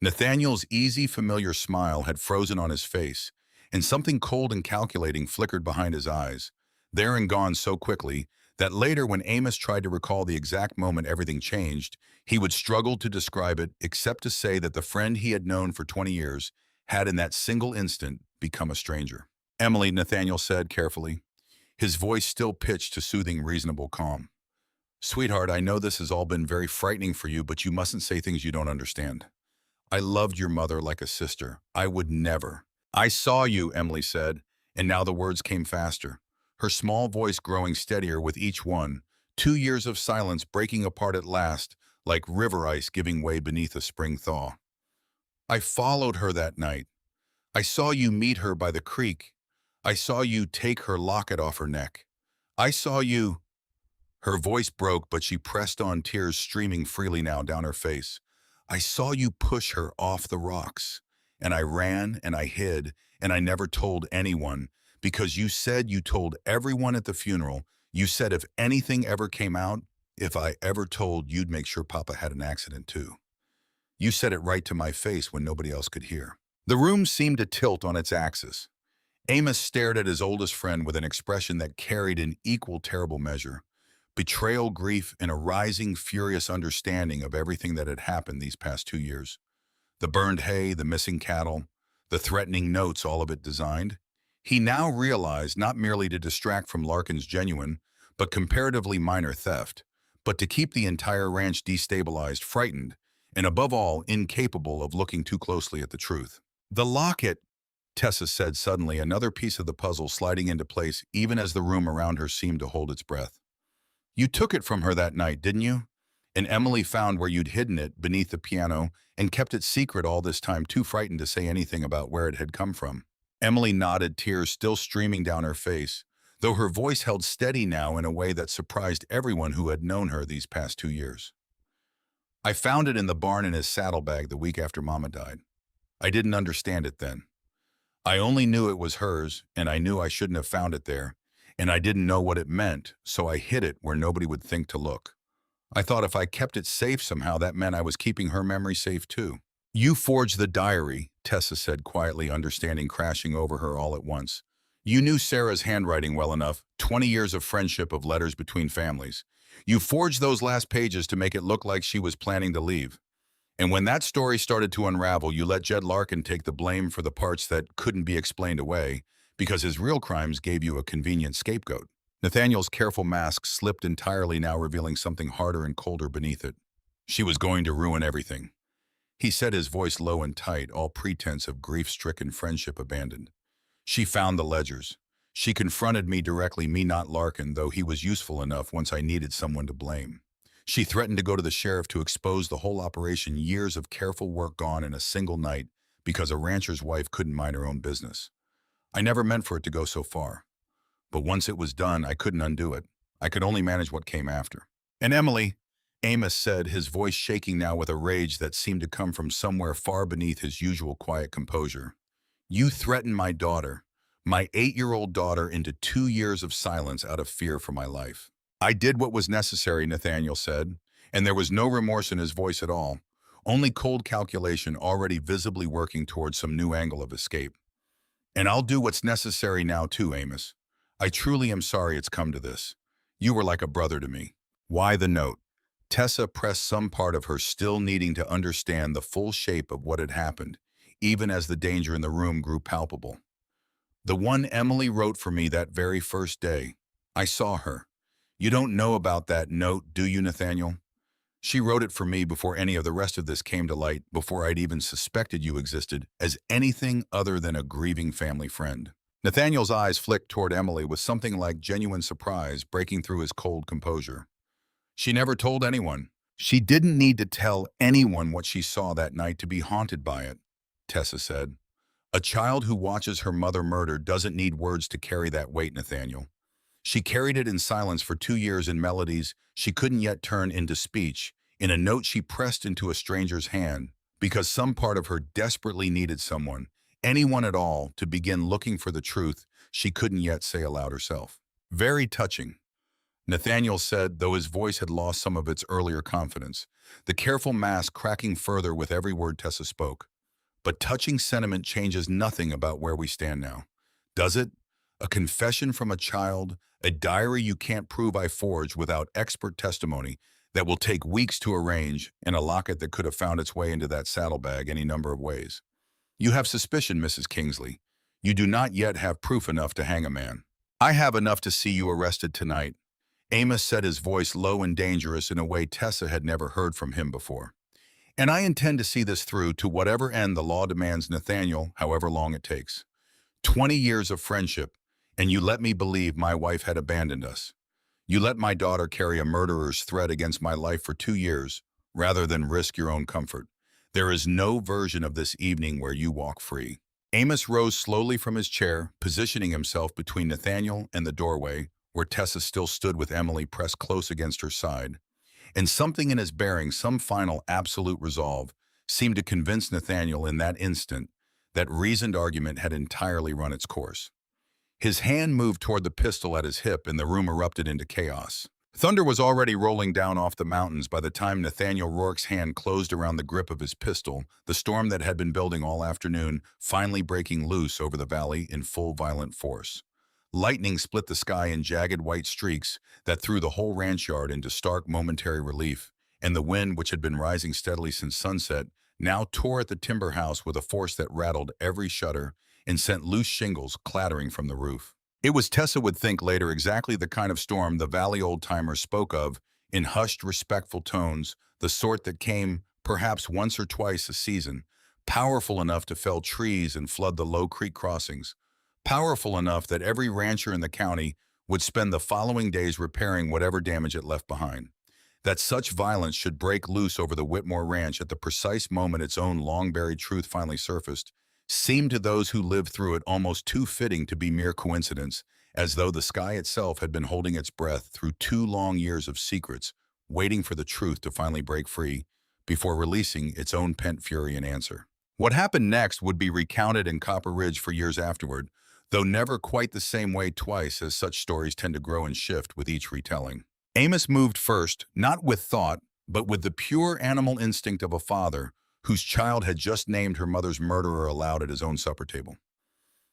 Nathaniel's easy, familiar smile had frozen on his face, and something cold and calculating flickered behind his eyes, there and gone so quickly that later when Amos tried to recall the exact moment everything changed, he would struggle to describe it except to say that the friend he had known for 20 years had in that single instant become a stranger. Emily, Nathaniel said carefully, his voice still pitched to soothing, reasonable calm. Sweetheart, I know this has all been very frightening for you, but you mustn't say things you don't understand. I loved your mother like a sister. I would never. I saw you, Emily said, and now the words came faster, her small voice growing steadier with each one, 2 years of silence breaking apart at last, like river ice giving way beneath a spring thaw. I followed her that night. I saw you meet her by the creek. I saw you take her locket off her neck. I saw you— Her voice broke, but she pressed on, tears streaming freely now down her face. I saw you push her off the rocks, and I ran and I hid, and I never told anyone, because you said you told everyone at the funeral. You said if anything ever came out, if I ever told, you'd make sure Papa had an accident too. You said it right to my face when nobody else could hear. The room seemed to tilt on its axis. Amos stared at his oldest friend with an expression that carried an equal terrible measure. Betrayal, grief, and a rising, furious understanding of everything that had happened these past 2 years. The burned hay, the missing cattle, the threatening notes, all of it designed. He now realized not merely to distract from Larkin's genuine, but comparatively minor theft, but to keep the entire ranch destabilized, frightened, and above all, incapable of looking too closely at the truth. The locket, Tessa said suddenly, another piece of the puzzle sliding into place even as the room around her seemed to hold its breath. You took it from her that night, didn't you? And Emily found where you'd hidden it beneath the piano and kept it secret all this time, too frightened to say anything about where it had come from. Emily nodded, tears still streaming down her face, though her voice held steady now in a way that surprised everyone who had known her these past 2 years. I found it in the barn in his saddlebag the week after Mama died. I didn't understand it then. I only knew it was hers, and I knew I shouldn't have found it there, and I didn't know what it meant, so I hid it where nobody would think to look. I thought if I kept it safe somehow, that meant I was keeping her memory safe too. You forged the diary, Tessa said quietly, understanding crashing over her all at once. You knew Sarah's handwriting well enough, 20 years of friendship, of letters between families. You forged those last pages to make it look like she was planning to leave. And when that story started to unravel, you let Jed Larkin take the blame for the parts that couldn't be explained away, because his real crimes gave you a convenient scapegoat. Nathaniel's careful mask slipped entirely, now revealing something harder and colder beneath it. She was going to ruin everything. He said, his voice low and tight, all pretense of grief-stricken friendship abandoned. She found the ledgers. She confronted me directly, me not Larkin, though he was useful enough once I needed someone to blame. She threatened to go to the sheriff to expose the whole operation, years of careful work gone in a single night because a rancher's wife couldn't mind her own business. I never meant for it to go so far. But once it was done, I couldn't undo it. I could only manage what came after. And Emily, Amos said, his voice shaking now with a rage that seemed to come from somewhere far beneath his usual quiet composure. You threatened my daughter, my 8-year-old daughter, into 2 years of silence out of fear for my life. I did what was necessary, Nathaniel said, and there was no remorse in his voice at all, only cold calculation already visibly working towards some new angle of escape. And I'll do what's necessary now too, Amos. I truly am sorry it's come to this. You were like a brother to me. Why the note? Tessa pressed, some part of her still needing to understand the full shape of what had happened, even as the danger in the room grew palpable. The one Emily wrote for me that very first day. I saw her. You don't know about that note, do you, Nathaniel? She wrote it for me before any of the rest of this came to light, before I'd even suspected you existed as anything other than a grieving family friend. Nathaniel's eyes flicked toward Emily with something like genuine surprise breaking through his cold composure. She never told anyone. She didn't need to tell anyone what she saw that night to be haunted by it, Tessa said. A child who watches her mother murdered doesn't need words to carry that weight, Nathaniel. She carried it in silence for 2 years in melodies she couldn't yet turn into speech, in a note she pressed into a stranger's hand, because some part of her desperately needed someone, anyone at all, to begin looking for the truth she couldn't yet say aloud herself. Very touching, Nathaniel said, though his voice had lost some of its earlier confidence, the careful mask cracking further with every word Tessa spoke. But touching sentiment changes nothing about where we stand now. Does it? A confession from a child, a diary you can't prove I forged without expert testimony that will take weeks to arrange, and a locket that could have found its way into that saddlebag any number of ways. You have suspicion, Mrs. Kingsley. You do not yet have proof enough to hang a man. I have enough to see you arrested tonight. Amos said, his voice low and dangerous in a way Tessa had never heard from him before. And I intend to see this through to whatever end the law demands, Nathaniel, however long it takes. 20 years of friendship, and you let me believe my wife had abandoned us. You let my daughter carry a murderer's threat against my life for 2 years, rather than risk your own comfort. There is no version of this evening where you walk free. Amos rose slowly from his chair, positioning himself between Nathaniel and the doorway, where Tessa still stood with Emily pressed close against her side. And something in his bearing, some final absolute resolve, seemed to convince Nathaniel in that instant that reasoned argument had entirely run its course. His hand moved toward the pistol at his hip, and the room erupted into chaos. Thunder was already rolling down off the mountains by the time Nathaniel Rourke's hand closed around the grip of his pistol, the storm that had been building all afternoon finally breaking loose over the valley in full violent force. Lightning split the sky in jagged white streaks that threw the whole ranch yard into stark momentary relief, and the wind, which had been rising steadily since sunset, now tore at the timber house with a force that rattled every shutter and sent loose shingles clattering from the roof. It was, Tessa would think later, exactly the kind of storm the Valley old-timers spoke of in hushed, respectful tones, the sort that came perhaps once or twice a season, powerful enough to fell trees and flood the low creek crossings, powerful enough that every rancher in the county would spend the following days repairing whatever damage it left behind. That such violence should break loose over the Whitmore Ranch at the precise moment its own long-buried truth finally surfaced seemed to those who lived through it almost too fitting to be mere coincidence, as though the sky itself had been holding its breath through 2 long years of secrets, waiting for the truth to finally break free before releasing its own pent fury in answer. What happened next would be recounted in Copper Ridge for years afterward, though never quite the same way twice, as such stories tend to grow and shift with each retelling. Amos moved first, not with thought, but with the pure animal instinct of a father whose child had just named her mother's murderer aloud at his own supper table.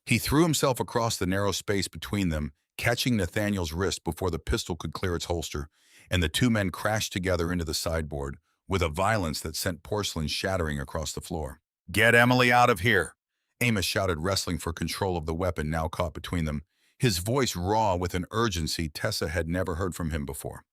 He threw himself across the narrow space between them, catching Nathaniel's wrist before the pistol could clear its holster, and the two men crashed together into the sideboard with a violence that sent porcelain shattering across the floor. "Get Emily out of here!" Amos shouted, wrestling for control of the weapon now caught between them, his voice raw with an urgency Tessa had never heard from him before.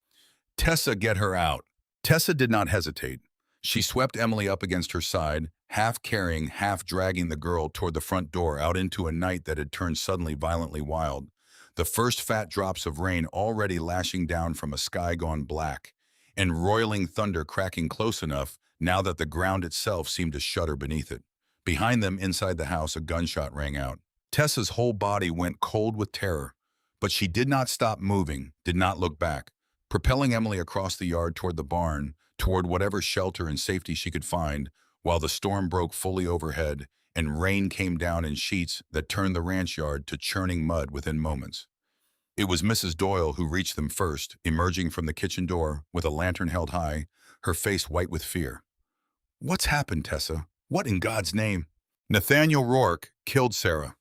"Tessa, get her out!" Tessa did not hesitate. She swept Emily up against her side, half carrying, half dragging the girl toward the front door out into a night that had turned suddenly violently wild, the first fat drops of rain already lashing down from a sky gone black, and roiling thunder cracking close enough now that the ground itself seemed to shudder beneath it. Behind them, inside the house, a gunshot rang out. Tessa's whole body went cold with terror, but she did not stop moving, did not look back, propelling Emily across the yard toward the barn, toward whatever shelter and safety she could find, while the storm broke fully overhead and rain came down in sheets that turned the ranch yard to churning mud within moments. It was Mrs. Doyle who reached them first, emerging from the kitchen door with a lantern held high, her face white with fear. "What's happened, Tessa? What in God's name?" "Nathaniel Rourke killed Sarah,"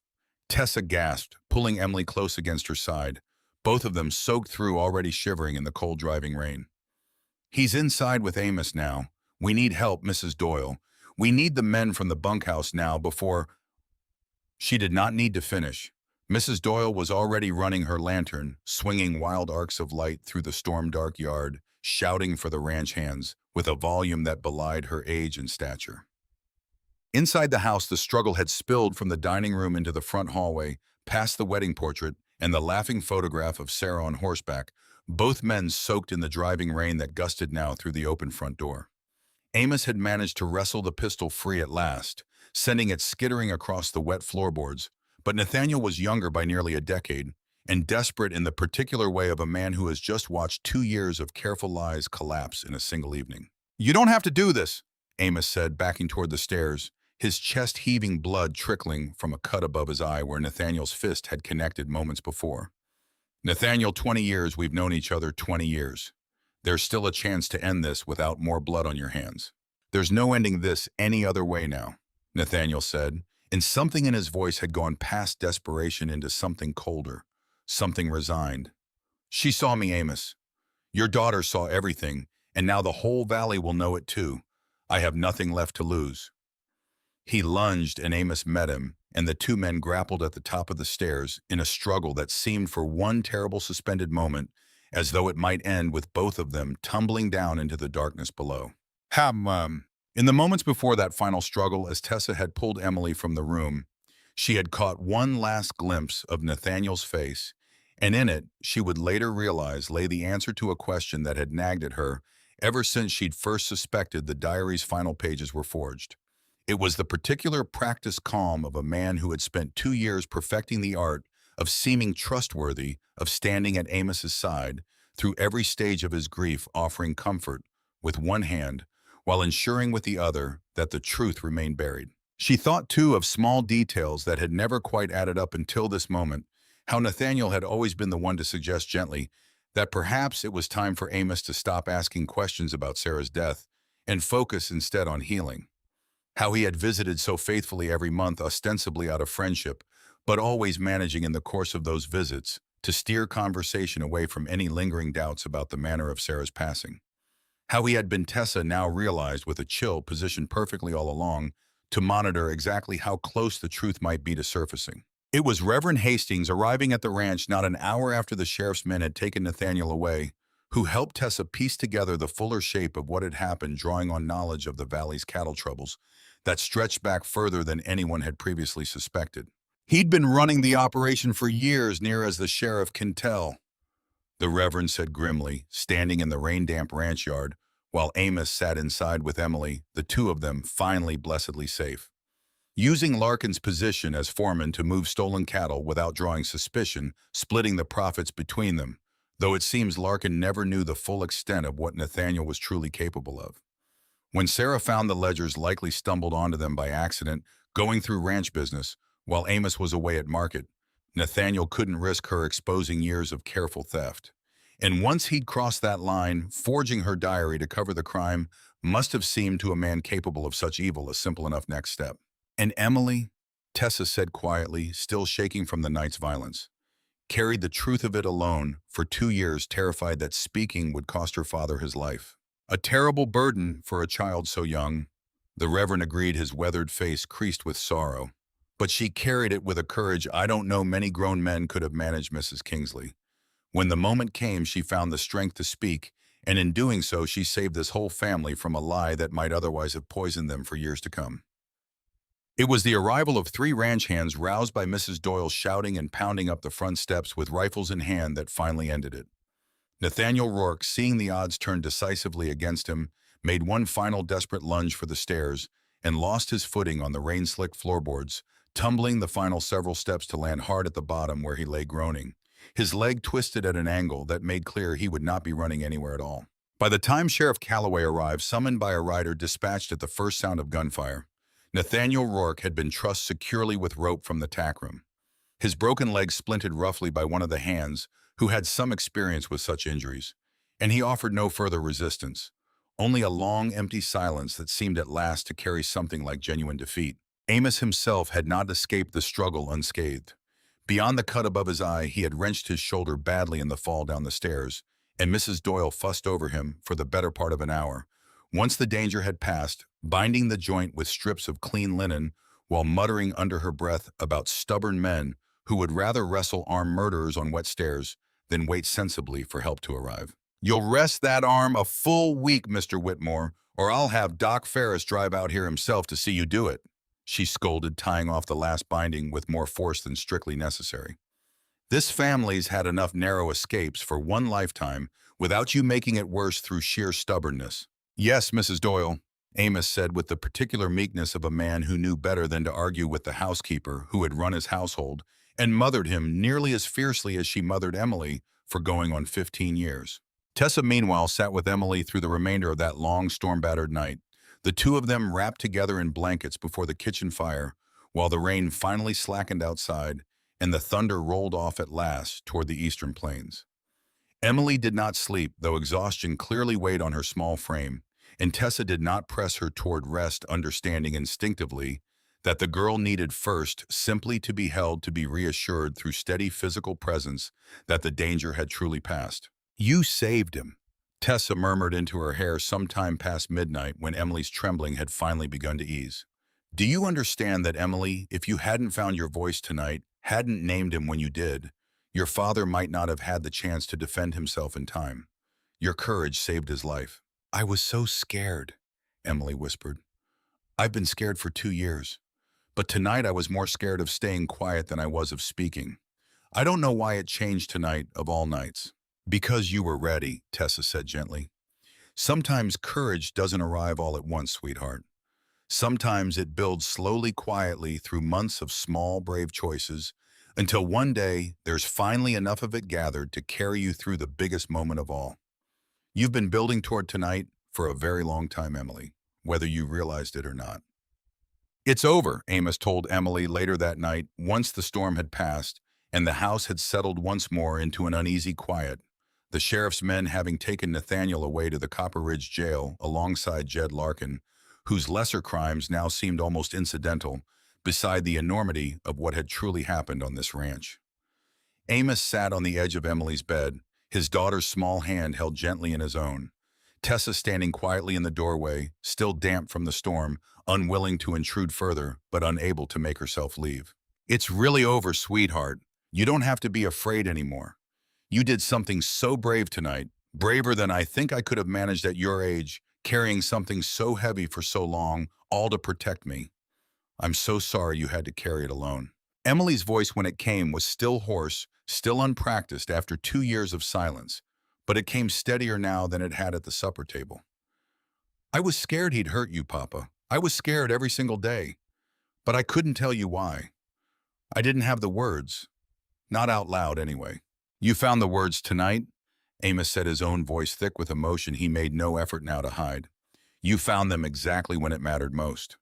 Tessa gasped, pulling Emily close against her side, both of them soaked through, already shivering in the cold driving rain. "He's inside with Amos now. We need help, Mrs. Doyle. We need the men from the bunkhouse now before—" She did not need to finish. Mrs. Doyle was already running her lantern, swinging wild arcs of light through the storm-dark yard, shouting for the ranch hands, with a volume that belied her age and stature. Inside the house, the struggle had spilled from the dining room into the front hallway, past the wedding portrait and the laughing photograph of Sarah on horseback, both men soaked in the driving rain that gusted now through the open front door. Amos had managed to wrestle the pistol free at last, sending it skittering across the wet floorboards, but Nathaniel was younger by nearly a decade, and desperate in the particular way of a man who has just watched 2 years of careful lies collapse in a single evening. "You don't have to do this," Amos said, backing toward the stairs, his chest heaving, blood trickling from a cut above his eye where Nathaniel's fist had connected moments before. "Nathaniel, 20 years, we've known each other 20 years. There's still a chance to end this without more blood on your hands. There's no ending this any other way now," Nathaniel said, and something in his voice had gone past desperation into something colder, something resigned. "She saw me, Amos. Your daughter saw everything, and now the whole valley will know it too. I have nothing left to lose." He lunged and Amos met him, and the two men grappled at the top of the stairs in a struggle that seemed for one terrible suspended moment as though it might end with both of them tumbling down into the darkness below. In the moments before that final struggle, as Tessa had pulled Emily from the room, she had caught one last glimpse of Nathaniel's face, and in it, she would later realize lay the answer to a question that had nagged at her ever since she'd first suspected the diary's final pages were forged. It was the particular practiced calm of a man who had spent 2 years perfecting the art of seeming trustworthy, of standing at Amos's side through every stage of his grief, offering comfort with one hand while ensuring with the other that the truth remained buried. She thought, too, of small details that had never quite added up until this moment, how Nathaniel had always been the one to suggest gently that perhaps it was time for Amos to stop asking questions about Sarah's death and focus instead on healing. How he had visited so faithfully every month, ostensibly out of friendship, but always managing in the course of those visits to steer conversation away from any lingering doubts about the manner of Sarah's passing. How he had been, Tessa now realized with a chill, positioned perfectly all along to monitor exactly how close the truth might be to surfacing. It was Reverend Hastings, arriving at the ranch not an hour after the sheriff's men had taken Nathaniel away, who helped Tessa piece together the fuller shape of what had happened, drawing on knowledge of the valley's cattle troubles that stretched back further than anyone had previously suspected. "He'd been running the operation for years, near as the sheriff can tell," the Reverend said grimly, standing in the rain-damp ranch yard, while Amos sat inside with Emily, the two of them finally blessedly safe. Using Larkin's position as foreman to move stolen cattle without drawing suspicion, splitting the profits between them, though it seems Larkin never knew the full extent of what Nathaniel was truly capable of. When Sarah found the ledgers, likely stumbled onto them by accident, going through ranch business, while Amos was away at market, Nathaniel couldn't risk her exposing years of careful theft. And once he'd crossed that line, forging her diary to cover the crime must have seemed to a man capable of such evil a simple enough next step. "And Emily," Tessa said quietly, still shaking from the night's violence, "carried the truth of it alone for 2 years, terrified that speaking would cost her father his life. A terrible burden for a child so young," the Reverend agreed, his weathered face creased with sorrow. "But she carried it with a courage I don't know many grown men could have managed, Mrs. Kingsley. When the moment came, she found the strength to speak, and in doing so, she saved this whole family from a lie that might otherwise have poisoned them for years to come." It was the arrival of 3 ranch hands, roused by Mrs. Doyle shouting and pounding up the front steps with rifles in hand, that finally ended it. Nathaniel Rourke, seeing the odds turn decisively against him, made one final desperate lunge for the stairs and lost his footing on the rain-slicked floorboards, tumbling the final several steps to land hard at the bottom where he lay groaning, his leg twisted at an angle that made clear he would not be running anywhere at all. By the time Sheriff Calloway arrived, summoned by a rider dispatched at the first sound of gunfire, Nathaniel Rourke had been trussed securely with rope from the tack room. His broken leg splinted roughly by one of the hands who had some experience with such injuries, and he offered no further resistance, only a long, empty silence that seemed at last to carry something like genuine defeat. Amos himself had not escaped the struggle unscathed. Beyond the cut above his eye, he had wrenched his shoulder badly in the fall down the stairs, and Mrs. Doyle fussed over him for the better part of an hour, Once the danger had passed, binding the joint with strips of clean linen while muttering under her breath about stubborn men who would rather wrestle armed murderers on wet stairs than wait sensibly for help to arrive. "You'll rest that arm a full week, Mr. Whitmore, or I'll have Doc Ferris drive out here himself to see you do it," she scolded, tying off the last binding with more force than strictly necessary. "This family's had enough narrow escapes for one lifetime without you making it worse through sheer stubbornness." "Yes, Mrs. Doyle," Amos said with the particular meekness of a man who knew better than to argue with the housekeeper who had run his household and mothered him nearly as fiercely as she mothered Emily for going on 15 years. Tessa, meanwhile, sat with Emily through the remainder of that long, storm-battered night, the two of them wrapped together in blankets before the kitchen fire, while the rain finally slackened outside and the thunder rolled off at last toward the eastern plains. Emily did not sleep, though exhaustion clearly weighed on her small frame, and Tessa did not press her toward rest, understanding instinctively that the girl needed first simply to be held, to be reassured through steady physical presence that the danger had truly passed. "You saved him," Tessa murmured into her hair sometime past midnight when Emily's trembling had finally begun to ease. "Do you understand that, Emily, if you hadn't found your voice tonight, hadn't named him when you did, your father might not have had the chance to defend himself in time? Your courage saved his life." "I was so scared," Emily whispered. "I've been scared for 2 years. But tonight I was more scared of staying quiet than I was of speaking. I don't know why it changed tonight of all nights." "Because you were ready," Tessa said gently. "Sometimes courage doesn't arrive all at once, sweetheart. Sometimes it builds slowly, quietly, through months of small, brave choices, until one day there's finally enough of it gathered to carry you through the biggest moment of all. You've been building toward tonight for a very long time, Emily, whether you realized it or not." "It's over," Amos told Emily later that night, once the storm had passed and the house had settled once more into an uneasy quiet, the sheriff's men having taken Nathaniel away to the Copper Ridge jail alongside Jed Larkin, whose lesser crimes now seemed almost incidental beside the enormity of what had truly happened on this ranch. Amos sat on the edge of Emily's bed, his daughter's small hand held gently in his own. Tessa standing quietly in the doorway, still damp from the storm, unwilling to intrude further, but unable to make herself leave. "It's really over, sweetheart. You don't have to be afraid anymore. You did something so brave tonight, braver than I think I could have managed at your age, carrying something so heavy for so long, all to protect me. I'm so sorry you had to carry it alone." Emily's voice, when it came, was still hoarse, still unpracticed after 2 years of silence, but it came steadier now than it had at the supper table. "I was scared he'd hurt you, Papa. I was scared every single day. But I couldn't tell you why. I didn't have the words. Not out loud, anyway." "You found the words tonight?" Amos said, his own voice thick with emotion he made no effort now to hide. "You found them exactly when it mattered most.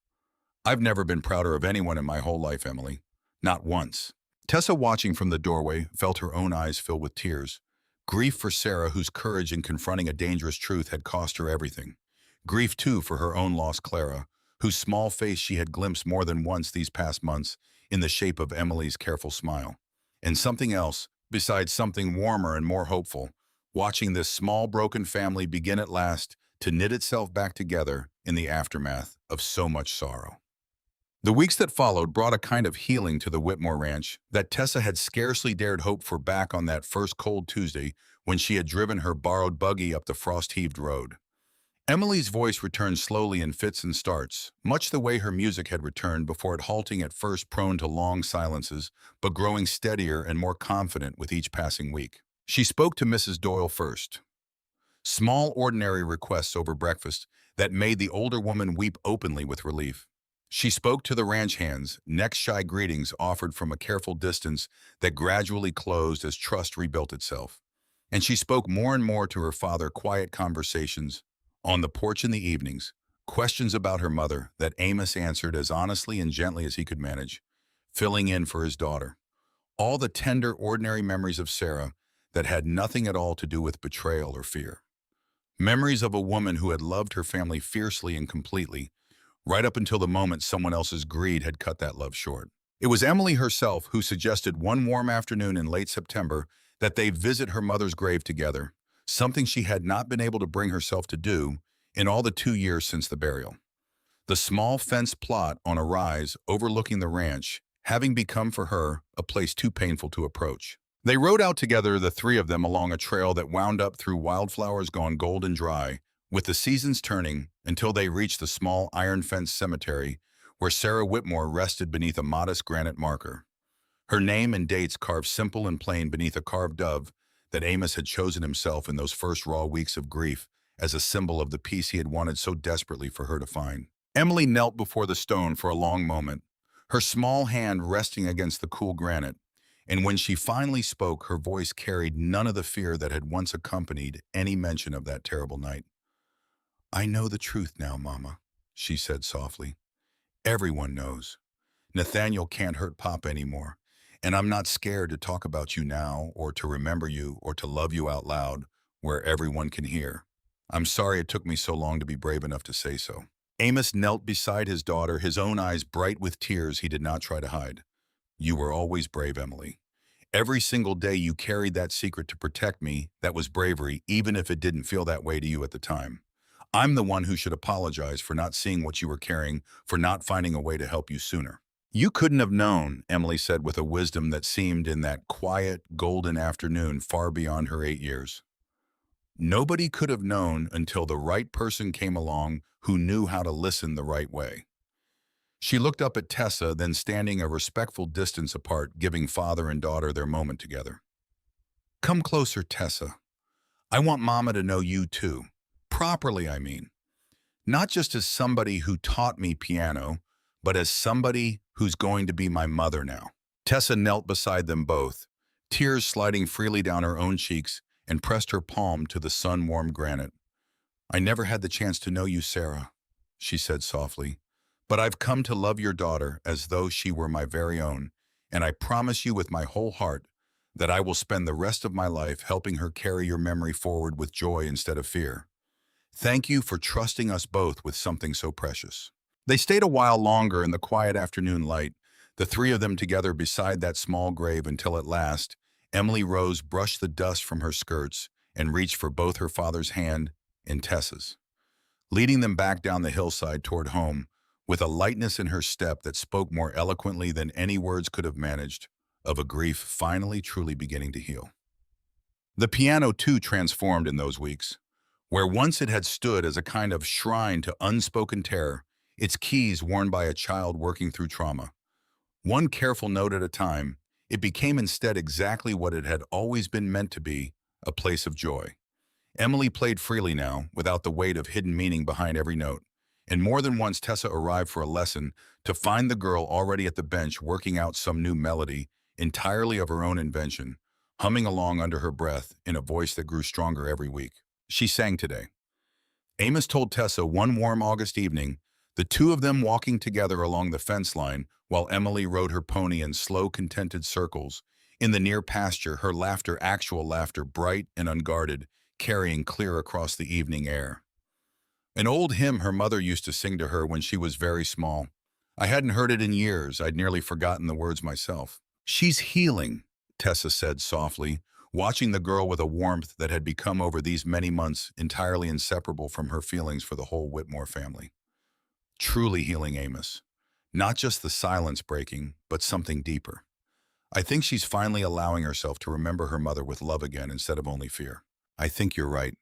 I've never been prouder of anyone in my whole life, Emily. Not once." Tessa, watching from the doorway, felt her own eyes fill with tears. Grief for Sarah, whose courage in confronting a dangerous truth had cost her everything. Grief, too, for her own lost Clara, whose small face she had glimpsed more than once these past months in the shape of Emily's careful smile. And something else, besides, something warmer and more hopeful, watching this small broken family begin at last to knit itself back together in the aftermath of so much sorrow. The weeks that followed brought a kind of healing to the Whitmore Ranch that Tessa had scarcely dared hope for back on that first cold Tuesday when she had driven her borrowed buggy up the frost-heaved road. Emily's voice returned slowly in fits and starts, much the way her music had returned before it, halting at first, prone to long silences, but growing steadier and more confident with each passing week. She spoke to Mrs. Doyle first. Small, ordinary requests over breakfast that made the older woman weep openly with relief. She spoke to the ranch hands, neck-shy greetings offered from a careful distance that gradually closed as trust rebuilt itself. And she spoke more and more to her father, quiet conversations on the porch in the evenings, questions about her mother that Amos answered as honestly and gently as he could manage, filling in for his daughter. All the tender, ordinary memories of Sarah that had nothing at all to do with betrayal or fear. Memories of a woman who had loved her family fiercely and completely, right up until the moment someone else's greed had cut that love short. It was Emily herself who suggested one warm afternoon in late September that they visit her mother's grave together, something she had not been able to bring herself to do, in all the 2 years since the burial. The small fenced plot on a rise overlooking the ranch, having become for her a place too painful to approach. They rode out together, the three of them, along a trail that wound up through wildflowers gone golden dry, with the seasons turning, until they reached the small iron-fenced cemetery where Sarah Whitmore rested beneath a modest granite marker. Her name and dates carved simple and plain beneath a carved dove that Amos had chosen himself in those first raw weeks of grief as a symbol of the peace he had wanted so desperately for her to find. Emily knelt before the stone for a long moment, her small hand resting against the cool granite, and when she finally spoke, her voice carried none of the fear that had once accompanied any mention of that terrible night. "I know the truth now, Mama," she said softly. "Everyone knows. Nathaniel can't hurt Papa anymore, and I'm not scared to talk about you now or to remember you or to love you out loud where everyone can hear. I'm sorry it took me so long to be brave enough to say so." Amos knelt beside his daughter, his own eyes bright with tears he did not try to hide. "You were always brave, Emily. Every single day you carried that secret to protect me. That was bravery, even if it didn't feel that way to you at the time. I'm the one who should apologize for not seeing what you were carrying, for not finding a way to help you sooner." "You couldn't have known," Emily said with a wisdom that seemed in that quiet, golden afternoon far beyond her 8 years. "Nobody could have known until the right person came along who knew how to listen the right way." She looked up at Tessa, then standing a respectful distance apart, giving father and daughter their moment together. "Come closer, Tessa. I want Mama to know you too. Properly, I mean. Not just as somebody who taught me piano, but as somebody who's going to be my mother now." Tessa knelt beside them both, tears sliding freely down her own cheeks, and pressed her palm to the sun-warmed granite. "I never had the chance to know you, Sarah," she said softly, "but I've come to love your daughter as though she were my very own, and I promise you with my whole heart that I will spend the rest of my life helping her carry your memory forward with joy instead of fear. Thank you for trusting us both with something so precious." They stayed a while longer in the quiet afternoon light, the three of them together beside that small grave, until at last Emily rose, brushed the dust from her skirts, and reached for both her father's hand and Tessa's, leading them back down the hillside toward home, with a lightness in her step that spoke more eloquently than any words could have managed, of a grief finally truly beginning to heal. The piano, too, transformed in those weeks. Where once it had stood as a kind of shrine to unspoken terror, its keys worn by a child working through trauma, one careful note at a time, it became instead exactly what it had always been meant to be, a place of joy. Emily played freely now, without the weight of hidden meaning behind every note, and more than once Tessa arrived for a lesson to find the girl already at the bench working out some new melody, entirely of her own invention, humming along under her breath in a voice that grew stronger every week. She sang today. Amos told Tessa one warm August evening, the two of them walking together along the fence line while Emily rode her pony in slow, contented circles. In the near pasture, her laughter, actual laughter, bright and unguarded, carrying clear across the evening air. An old hymn her mother used to sing to her when she was very small. I hadn't heard it in years. I'd nearly forgotten the words myself. "She's healing," Tessa said softly, watching the girl with a warmth that had become over these many months entirely inseparable from her feelings for the whole Whitmore family. "Truly healing, Amos. Not just the silence breaking, but something deeper. I think she's finally allowing herself to remember her mother with love again instead of only fear." "I think you're right."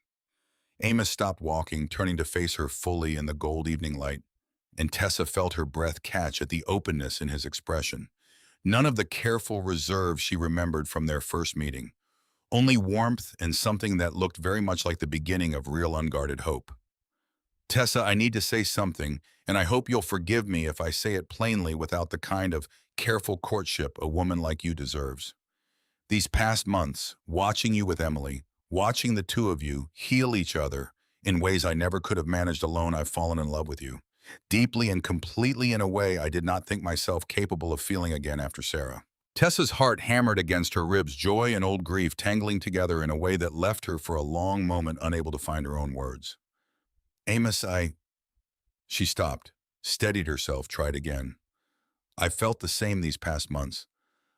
Amos stopped walking, turning to face her fully in the gold evening light, and Tessa felt her breath catch at the openness in his expression. None of the careful reserve she remembered from their first meeting. Only warmth and something that looked very much like the beginning of real unguarded hope. "Tessa, I need to say something, and I hope you'll forgive me if I say it plainly without the kind of careful courtship a woman like you deserves. These past months, watching you with Emily, watching the two of you heal each other in ways I never could have managed alone, I've fallen in love with you. Deeply and completely in a way I did not think myself capable of feeling again after Sarah." Tessa's heart hammered against her ribs, joy and old grief tangling together in a way that left her for a long moment unable to find her own words. "Amos, She stopped, steadied herself, tried again. "I felt the same these past months.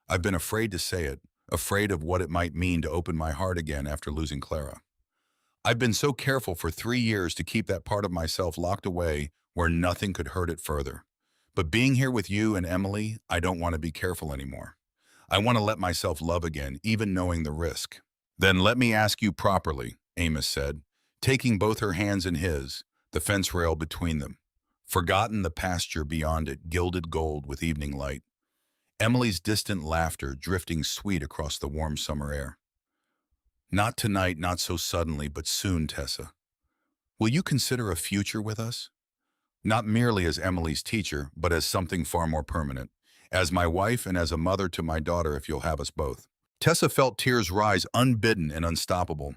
I've been afraid to say it, afraid of what it might mean to open my heart again after losing Clara. I've been so careful for 3 years to keep that part of myself locked away where nothing could hurt it further. But being here with you and Emily, I don't want to be careful anymore. I want to let myself love again, even knowing the risk. Then let me ask you properly, Amos said, taking both her hands in his, the fence rail between them. Forgotten the pasture beyond it, gilded gold with evening light. Emily's distant laughter drifting sweet across the warm summer air. Not tonight, not so suddenly, but soon, Tessa. Will you consider a future with us? Not merely as Emily's teacher, but as something far more permanent. As my wife and as a mother to my daughter, if you'll have us both. Tessa felt tears rise unbidden and unstoppable,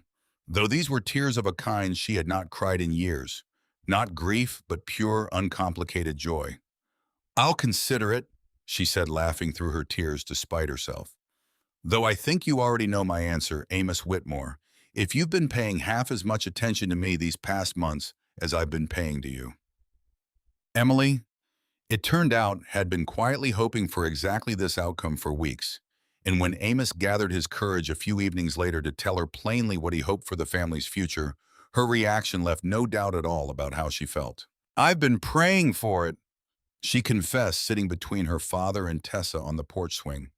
though these were tears of a kind she had not cried in years. Not grief, but pure, uncomplicated joy. I'll consider it, she said, laughing through her tears despite herself. Though I think you already know my answer, Amos Whitmore, if you've been paying half as much attention to me these past months as I've been paying to you. Emily, it turned out, had been quietly hoping for exactly this outcome for weeks, and when Amos gathered his courage a few evenings later to tell her plainly what he hoped for the family's future, her reaction left no doubt at all about how she felt. I've been praying for it, she confessed, sitting between her father and Tessa on the porch swing,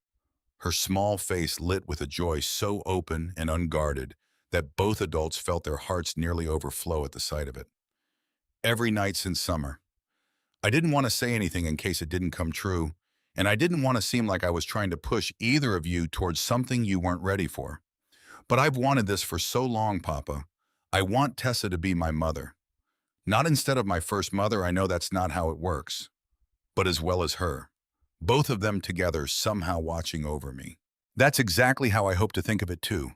her small face lit with a joy so open and unguarded that both adults felt their hearts nearly overflow at the sight of it. Every night since summer. I didn't want to say anything in case it didn't come true, and I didn't want to seem like I was trying to push either of you towards something you weren't ready for. But I've wanted this for so long, Papa. I want Tessa to be my mother. Not instead of my first mother, I know that's not how it works, but as well as her. Both of them together somehow watching over me. That's exactly how I hope to think of it too,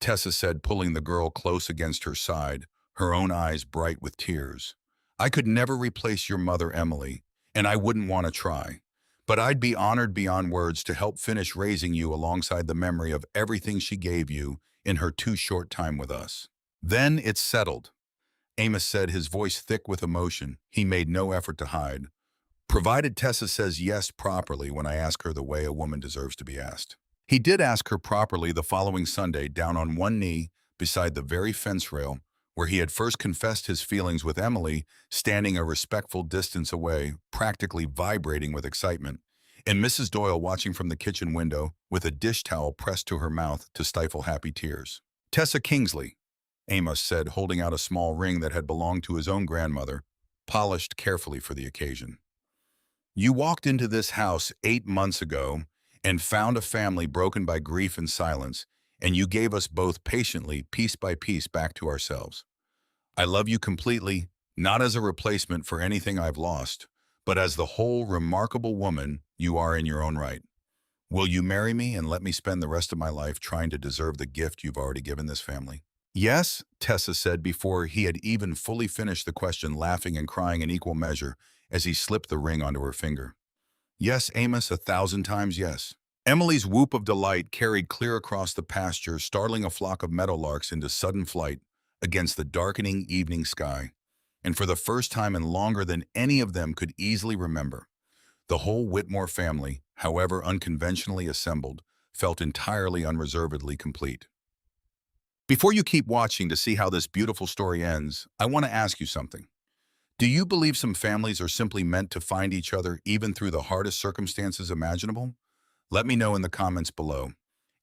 Tessa said, pulling the girl close against her side, her own eyes bright with tears. I could never replace your mother, Emily, and I wouldn't want to try. But I'd be honored beyond words to help finish raising you alongside the memory of everything she gave you in her too short time with us. Then it's settled, Amos said, his voice thick with emotion he made no effort to hide. Provided Tessa says yes properly when I ask her the way a woman deserves to be asked. He did ask her properly the following Sunday, down on one knee beside the very fence rail where he had first confessed his feelings, with Emily standing a respectful distance away, practically vibrating with excitement, and Mrs. Doyle watching from the kitchen window with a dish towel pressed to her mouth to stifle happy tears. Tessa Kingsley, Amos said, holding out a small ring that had belonged to his own grandmother, polished carefully for the occasion. You walked into this house 8 months ago and found a family broken by grief and silence, and you gave us both patiently, piece by piece, back to ourselves. I love you completely, not as a replacement for anything I've lost, but as the whole remarkable woman you are in your own right. Will you marry me and let me spend the rest of my life trying to deserve the gift you've already given this family? Yes, Tessa said before he had even fully finished the question, laughing and crying in equal measure as he slipped the ring onto her finger. Yes, Amos, 1,000 times yes. Emily's whoop of delight carried clear across the pasture, startling a flock of meadowlarks into sudden flight against the darkening evening sky. And for the first time in longer than any of them could easily remember, the whole Whitmore family, however unconventionally assembled, felt entirely unreservedly complete. Before you keep watching to see how this beautiful story ends, I want to ask you something. Do you believe some families are simply meant to find each other even through the hardest circumstances imaginable? Let me know in the comments below.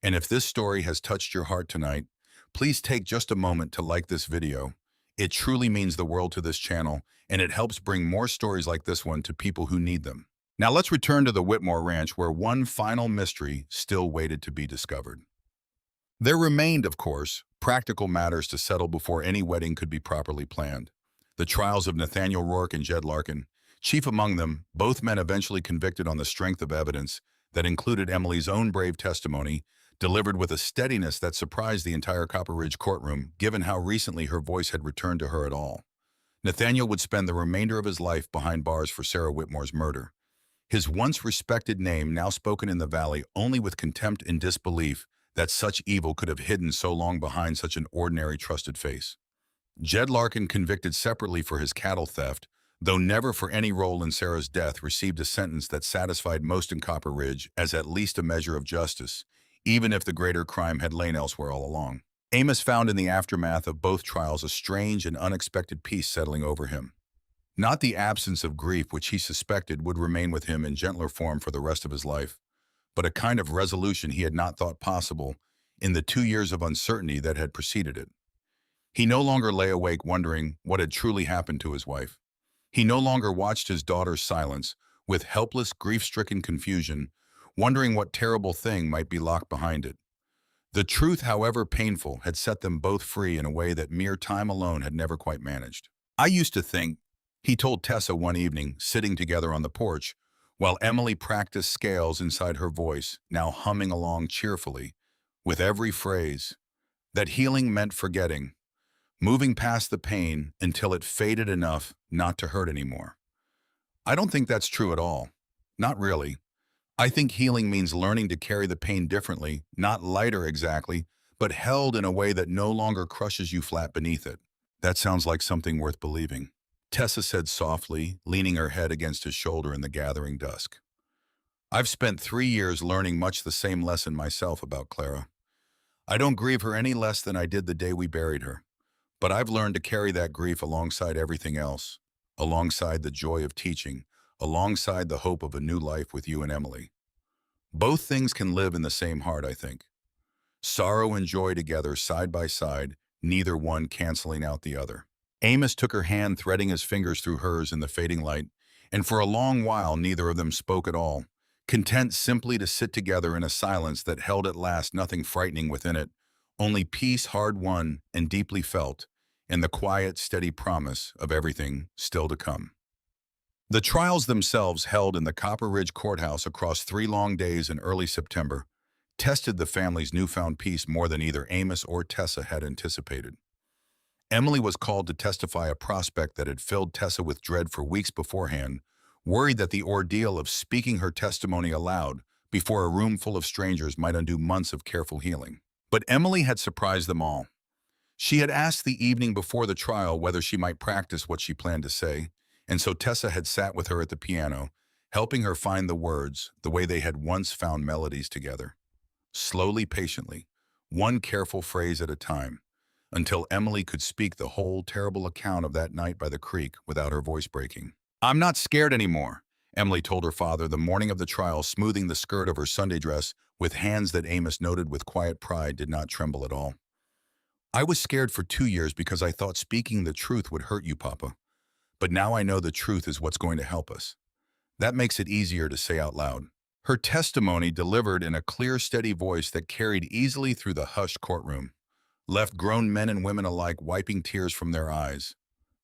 And if this story has touched your heart tonight, please take just a moment to like this video. It truly means the world to this channel, and it helps bring more stories like this one to people who need them. Now let's return to the Whitmore Ranch, where one final mystery still waited to be discovered. There remained, of course, practical matters to settle before any wedding could be properly planned. The trials of Nathaniel Rourke and Jed Larkin, chief among them, both men eventually convicted on the strength of evidence that included Emily's own brave testimony, delivered with a steadiness that surprised the entire Copper Ridge courtroom, given how recently her voice had returned to her at all. Nathaniel would spend the remainder of his life behind bars for Sarah Whitmore's murder. His once respected name now spoken in the valley only with contempt and disbelief that such evil could have hidden so long behind such an ordinary trusted face. Jed Larkin, convicted separately for his cattle theft, though never for any role in Sarah's death, received a sentence that satisfied most in Copper Ridge as at least a measure of justice, even if the greater crime had lain elsewhere all along. Amos found in the aftermath of both trials a strange and unexpected peace settling over him. Not the absence of grief which he suspected would remain with him in gentler form for the rest of his life, but a kind of resolution he had not thought possible in the 2 years of uncertainty that had preceded it. He no longer lay awake wondering what had truly happened to his wife. He no longer watched his daughter's silence with helpless, grief-stricken confusion, wondering what terrible thing might be locked behind it. The truth, however painful, had set them both free in a way that mere time alone had never quite managed. "I used to think," he told Tessa one evening, sitting together on the porch, while Emily practiced scales inside her voice, now humming along cheerfully, with every phrase, "that healing meant forgetting, moving past the pain until it faded enough not to hurt anymore. I don't think that's true at all. Not really. I think healing means learning to carry the pain differently, not lighter exactly, but held in a way that no longer crushes you flat beneath it." "That sounds like something worth believing," Tessa said softly, leaning her head against his shoulder in the gathering dusk. "I've spent 3 years learning much the same lesson myself about Clara. I don't grieve her any less than I did the day we buried her. But I've learned to carry that grief alongside everything else, alongside the joy of teaching, alongside the hope of a new life with you and Emily. Both things can live in the same heart, I think. Sorrow and joy together, side by side, neither one canceling out the other." Amos took her hand, threading his fingers through hers in the fading light, and for a long while neither of them spoke at all, content simply to sit together in a silence that held at last nothing frightening within it, only peace hard-won and deeply felt, and the quiet, steady promise of everything still to come. The trials themselves, held in the Copper Ridge Courthouse across 3 long days in early September, tested the family's newfound peace more than either Amos or Tessa had anticipated. Emily was called to testify, a prospect that had filled Tessa with dread for weeks beforehand, worried that the ordeal of speaking her testimony aloud before a room full of strangers might undo months of careful healing. But Emily had surprised them all. She had asked the evening before the trial whether she might practice what she planned to say, and so Tessa had sat with her at the piano, helping her find the words the way they had once found melodies together. Slowly, patiently, one careful phrase at a time, until Emily could speak the whole terrible account of that night by the creek without her voice breaking. "I'm not scared anymore," Emily told her father the morning of the trial, smoothing the skirt of her Sunday dress with hands that Amos noted with quiet pride did not tremble at all. "I was scared for 2 years because I thought speaking the truth would hurt you, Papa. But now I know the truth is what's going to help us. That makes it easier to say out loud." Her testimony, delivered in a clear, steady voice that carried easily through the hushed courtroom, left grown men and women alike wiping tears from their eyes,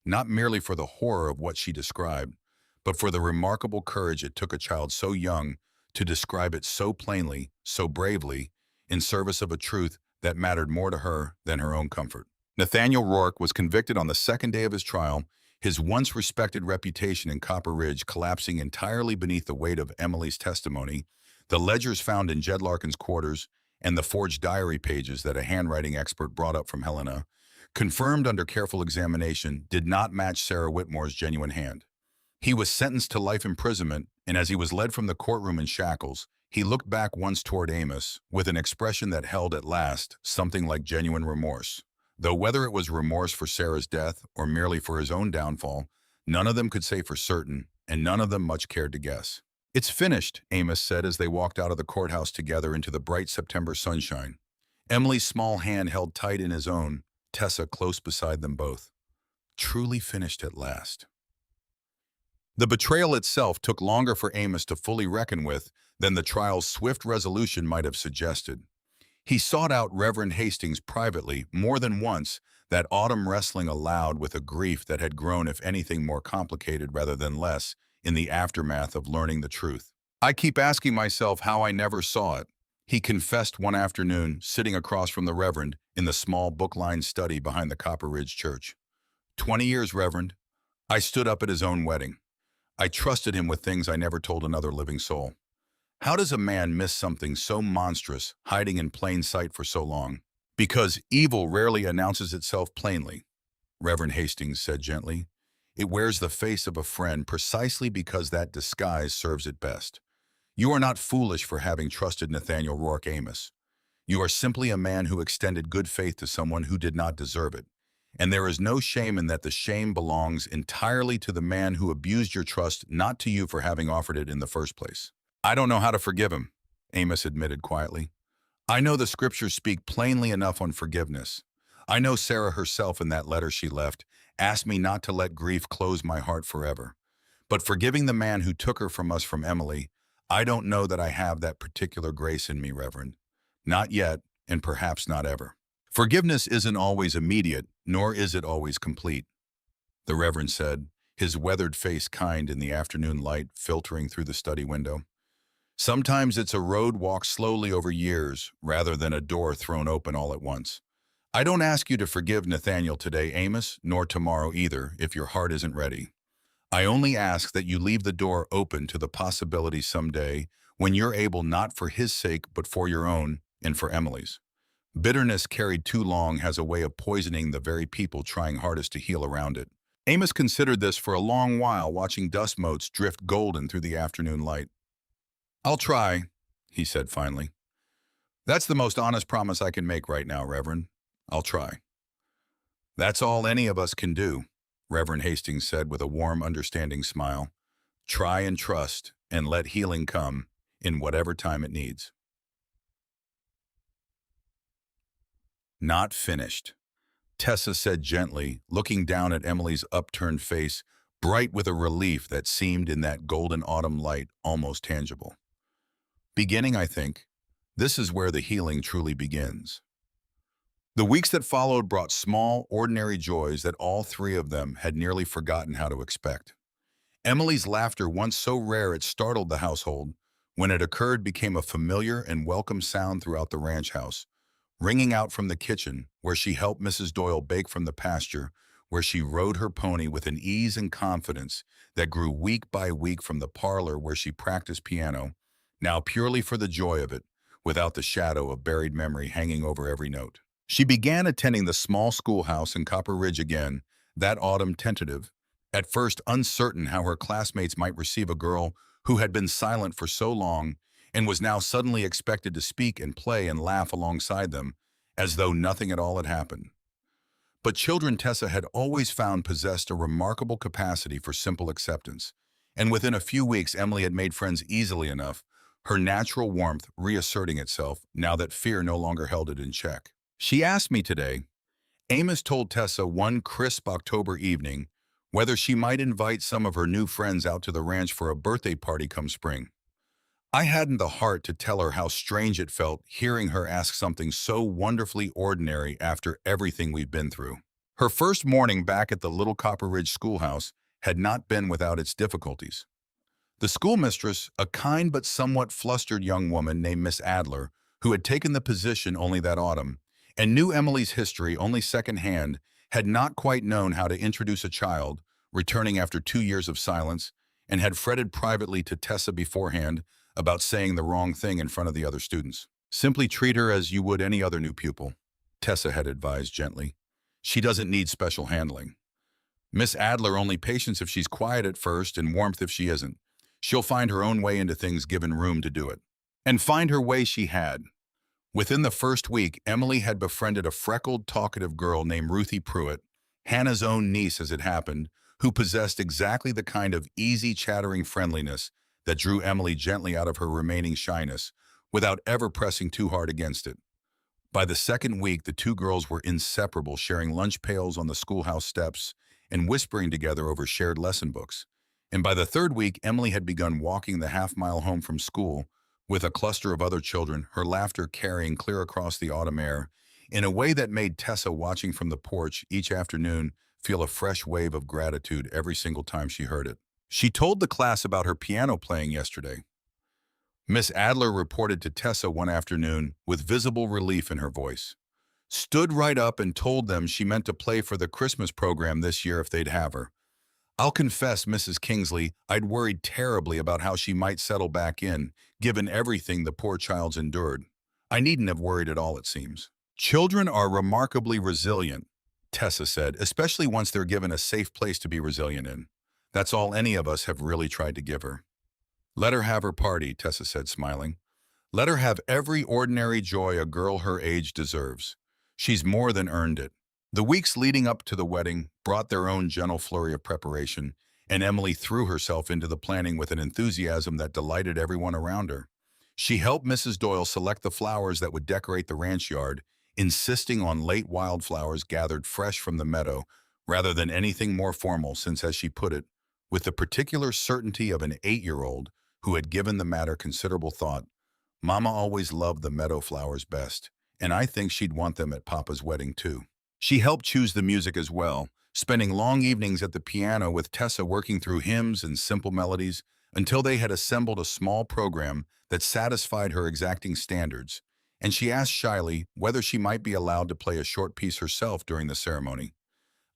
not merely for the horror of what she described, but for the remarkable courage it took a child so young to describe it so plainly, so bravely, in service of a truth that mattered more to her than her own comfort. Nathaniel Rourke was convicted on the second day of his trial, his once respected reputation in Copper Ridge collapsing entirely beneath the weight of Emily's testimony, the ledgers found in Jed Larkin's quarters, and the forged diary pages that a handwriting expert brought up from Helena, confirmed under careful examination, did not match Sarah Whitmore's genuine hand. He was sentenced to life imprisonment, and as he was led from the courtroom in shackles, he looked back once toward Amos with an expression that held at last something like genuine remorse. Though whether it was remorse for Sarah's death or merely for his own downfall, none of them could say for certain, and none of them much cared to guess. "It's finished," Amos said as they walked out of the courthouse together into the bright September sunshine. Emily's small hand held tight in his own, Tessa close beside them both. Truly finished at last. The betrayal itself took longer for Amos to fully reckon with than the trial's swift resolution might have suggested. He sought out Reverend Hastings privately more than once that autumn, wrestling aloud with a grief that had grown, if anything, more complicated rather than less in the aftermath of learning the truth. "I keep asking myself how I never saw it," he confessed one afternoon, sitting across from the Reverend in the small book-lined study behind the Copper Ridge Church. 20 years, Reverend. I stood up at his own wedding. I trusted him with things I never told another living soul. How does a man miss something so monstrous, hiding in plain sight for so long? Because evil rarely announces itself plainly, Reverend Hastings said gently. It wears the face of a friend precisely because that disguise serves it best. You are not foolish for having trusted Nathaniel Rourke Amos. You are simply a man who extended good faith to someone who did not deserve it. And there is no shame in that. The shame belongs entirely to the man who abused your trust, not to you for having offered it in the first place. I don't know how to forgive him, Amos admitted quietly. I know the scriptures speak plainly enough on forgiveness. I know Sarah herself in that letter she left asked me not to let grief close my heart forever. But forgiving the man who took her from us, from Emily, I don't know that I have that particular grace in me, Reverend. Not yet, and perhaps not ever. Forgiveness isn't always immediate, nor is it always complete, the Reverend said, his weathered face kind in the afternoon light filtering through the study window. Sometimes it's a road walked slowly over years, rather than a door thrown open all at once. I don't ask you to forgive Nathaniel today, Amos, nor tomorrow either, if your heart isn't ready. I only ask that you leave the door open to the possibility someday when you're able, not for his sake, but for your own and for Emily's. Bitterness carried too long has a way of poisoning the very people trying hardest to heal around it. Amos considered this for a long while, watching dust motes drift golden through the afternoon light. I'll try, he said finally. That's the most honest promise I can make right now, Reverend. I'll try. That's all any of us can do, Reverend Hastings said with a warm, understanding smile. Try and trust, and let healing come in whatever time it needs. Not finished, Tessa said gently, looking down at Emily's upturned face, bright with a relief that seemed in that golden autumn light almost tangible. Beginning, I think. This is where the healing truly begins. The weeks that followed brought small, ordinary joys that all three of them had nearly forgotten how to expect. Emily's laughter, once so rare it startled the household, when it occurred became a familiar and welcome sound throughout the ranch house, ringing out from the kitchen, where she helped Mrs. Doyle bake, from the pasture, where she rode her pony with an ease and confidence that grew week by week, from the parlor where she practiced piano, now purely for the joy of it, without the shadow of buried memory hanging over every note. She began attending the small schoolhouse in Copper Ridge again, that autumn, tentative, at first uncertain how her classmates might receive a girl who had been silent for so long and was now suddenly expected to speak and play and laugh alongside them, as though nothing at all had happened. But children, Tessa had always found, possessed a remarkable capacity for simple acceptance, and within a few weeks Emily had made friends easily enough, her natural warmth reasserting itself now that fear no longer held it in check. She asked me today, Amos told Tessa one crisp October evening, whether she might invite some of her new friends out to the ranch for a birthday party come spring. I hadn't the heart to tell her how strange it felt hearing her ask something so wonderfully ordinary after everything we've been through. Her first morning back at the little Copper Ridge schoolhouse had not been without its difficulties. The schoolmistress, a kind but somewhat flustered young woman named Miss Adler, who had taken the position only that autumn, and knew Emily's history only secondhand, had not quite known how to introduce a child, returning after 2 years of silence, and had fretted privately to Tessa beforehand about saying the wrong thing in front of the other students. Simply treat her as you would any other new pupil, Tessa had advised gently. She doesn't need special handling. Miss Adler only patience if she's quiet at first and warmth if she isn't. She'll find her own way into things given room to do it. And find her way she had. Within the first week, Emily had befriended a freckled, talkative girl named Ruthie Pruitt, Hannah's own niece as it happened, who possessed exactly the kind of easy, chattering friendliness that drew Emily gently out of her remaining shyness, without ever pressing too hard against it. By the second week, the two girls were inseparable, sharing lunch pails on the schoolhouse steps and whispering together over shared lesson books. And by the third week, Emily had begun walking the half-mile home from school with a cluster of other children, her laughter carrying clear across the autumn air, in a way that made Tessa, watching from the porch each afternoon, feel a fresh wave of gratitude every single time she heard it. She told the class about her piano playing yesterday. Miss Adler reported to Tessa one afternoon with visible relief in her voice. Stood right up and told them she meant to play for the Christmas program this year if they'd have her. I'll confess, Mrs. Kingsley, I'd worried terribly about how she might settle back in, given everything the poor child's endured. I needn't have worried at all, it seems. Children are remarkably resilient, Tessa said, especially once they're given a safe place to be resilient in. That's all any of us have really tried to give her. Let her have her party, Tessa said, smiling. Let her have every ordinary joy a girl her age deserves. She's more than earned it. The weeks leading up to the wedding brought their own gentle flurry of preparation, and Emily threw herself into the planning with an enthusiasm that delighted everyone around her. She helped Mrs. Doyle select the flowers that would decorate the ranch yard, insisting on late wildflowers gathered fresh from the meadow rather than anything more formal since, as she put it, with the particular certainty of an 8-year-old who had given the matter considerable thought, Mama always loved the meadow flowers best, and I think she'd want them at Papa's wedding too. She helped choose the music as well, spending long evenings at the piano with Tessa working through hymns and simple melodies until they had assembled a small program that satisfied her exacting standards, and she asked shyly whether she might be allowed to play a short piece herself during the ceremony.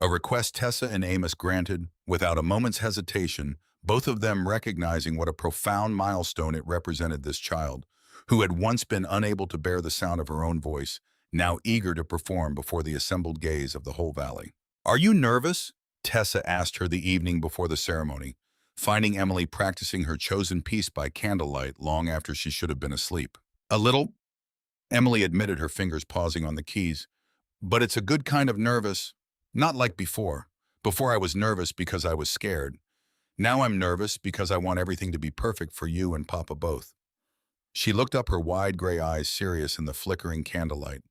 A request Tessa and Amos granted without a moment's hesitation, both of them recognizing what a profound milestone it represented this child, who had once been unable to bear the sound of her own voice, now eager to perform before the assembled gaze of the whole valley. "Are you nervous?" Tessa asked her the evening before the ceremony, finding Emily practicing her chosen piece by candlelight long after she should have been asleep. "A little," Emily admitted, her fingers pausing on the keys, "but it's a good kind of nervous. Not like before. Before I was nervous because I was scared. Now I'm nervous because I want everything to be perfect for you and Papa both." She looked up, her wide gray eyes serious in the flickering candlelight.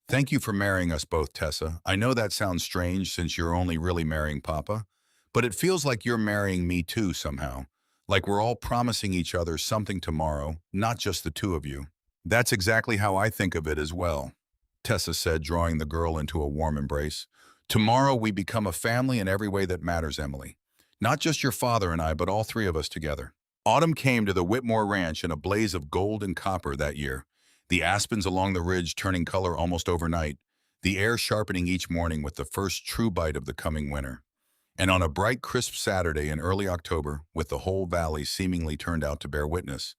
"Thank you for marrying us both, Tessa. I know that sounds strange since you're only really marrying Papa, but it feels like you're marrying me too somehow. Like we're all promising each other something tomorrow, not just the two of you." "That's exactly how I think of it as well," Tessa said, drawing the girl into a warm embrace. "Tomorrow we become a family in every way that matters, Emily. Not just your father and I, but all three of us together." Autumn came to the Whitmore Ranch in a blaze of gold and copper that year, the aspens along the ridge turning color almost overnight, the air sharpening each morning with the first true bite of the coming winter. And on a bright, crisp Saturday in early October, with the whole valley seemingly turned out to bear witness,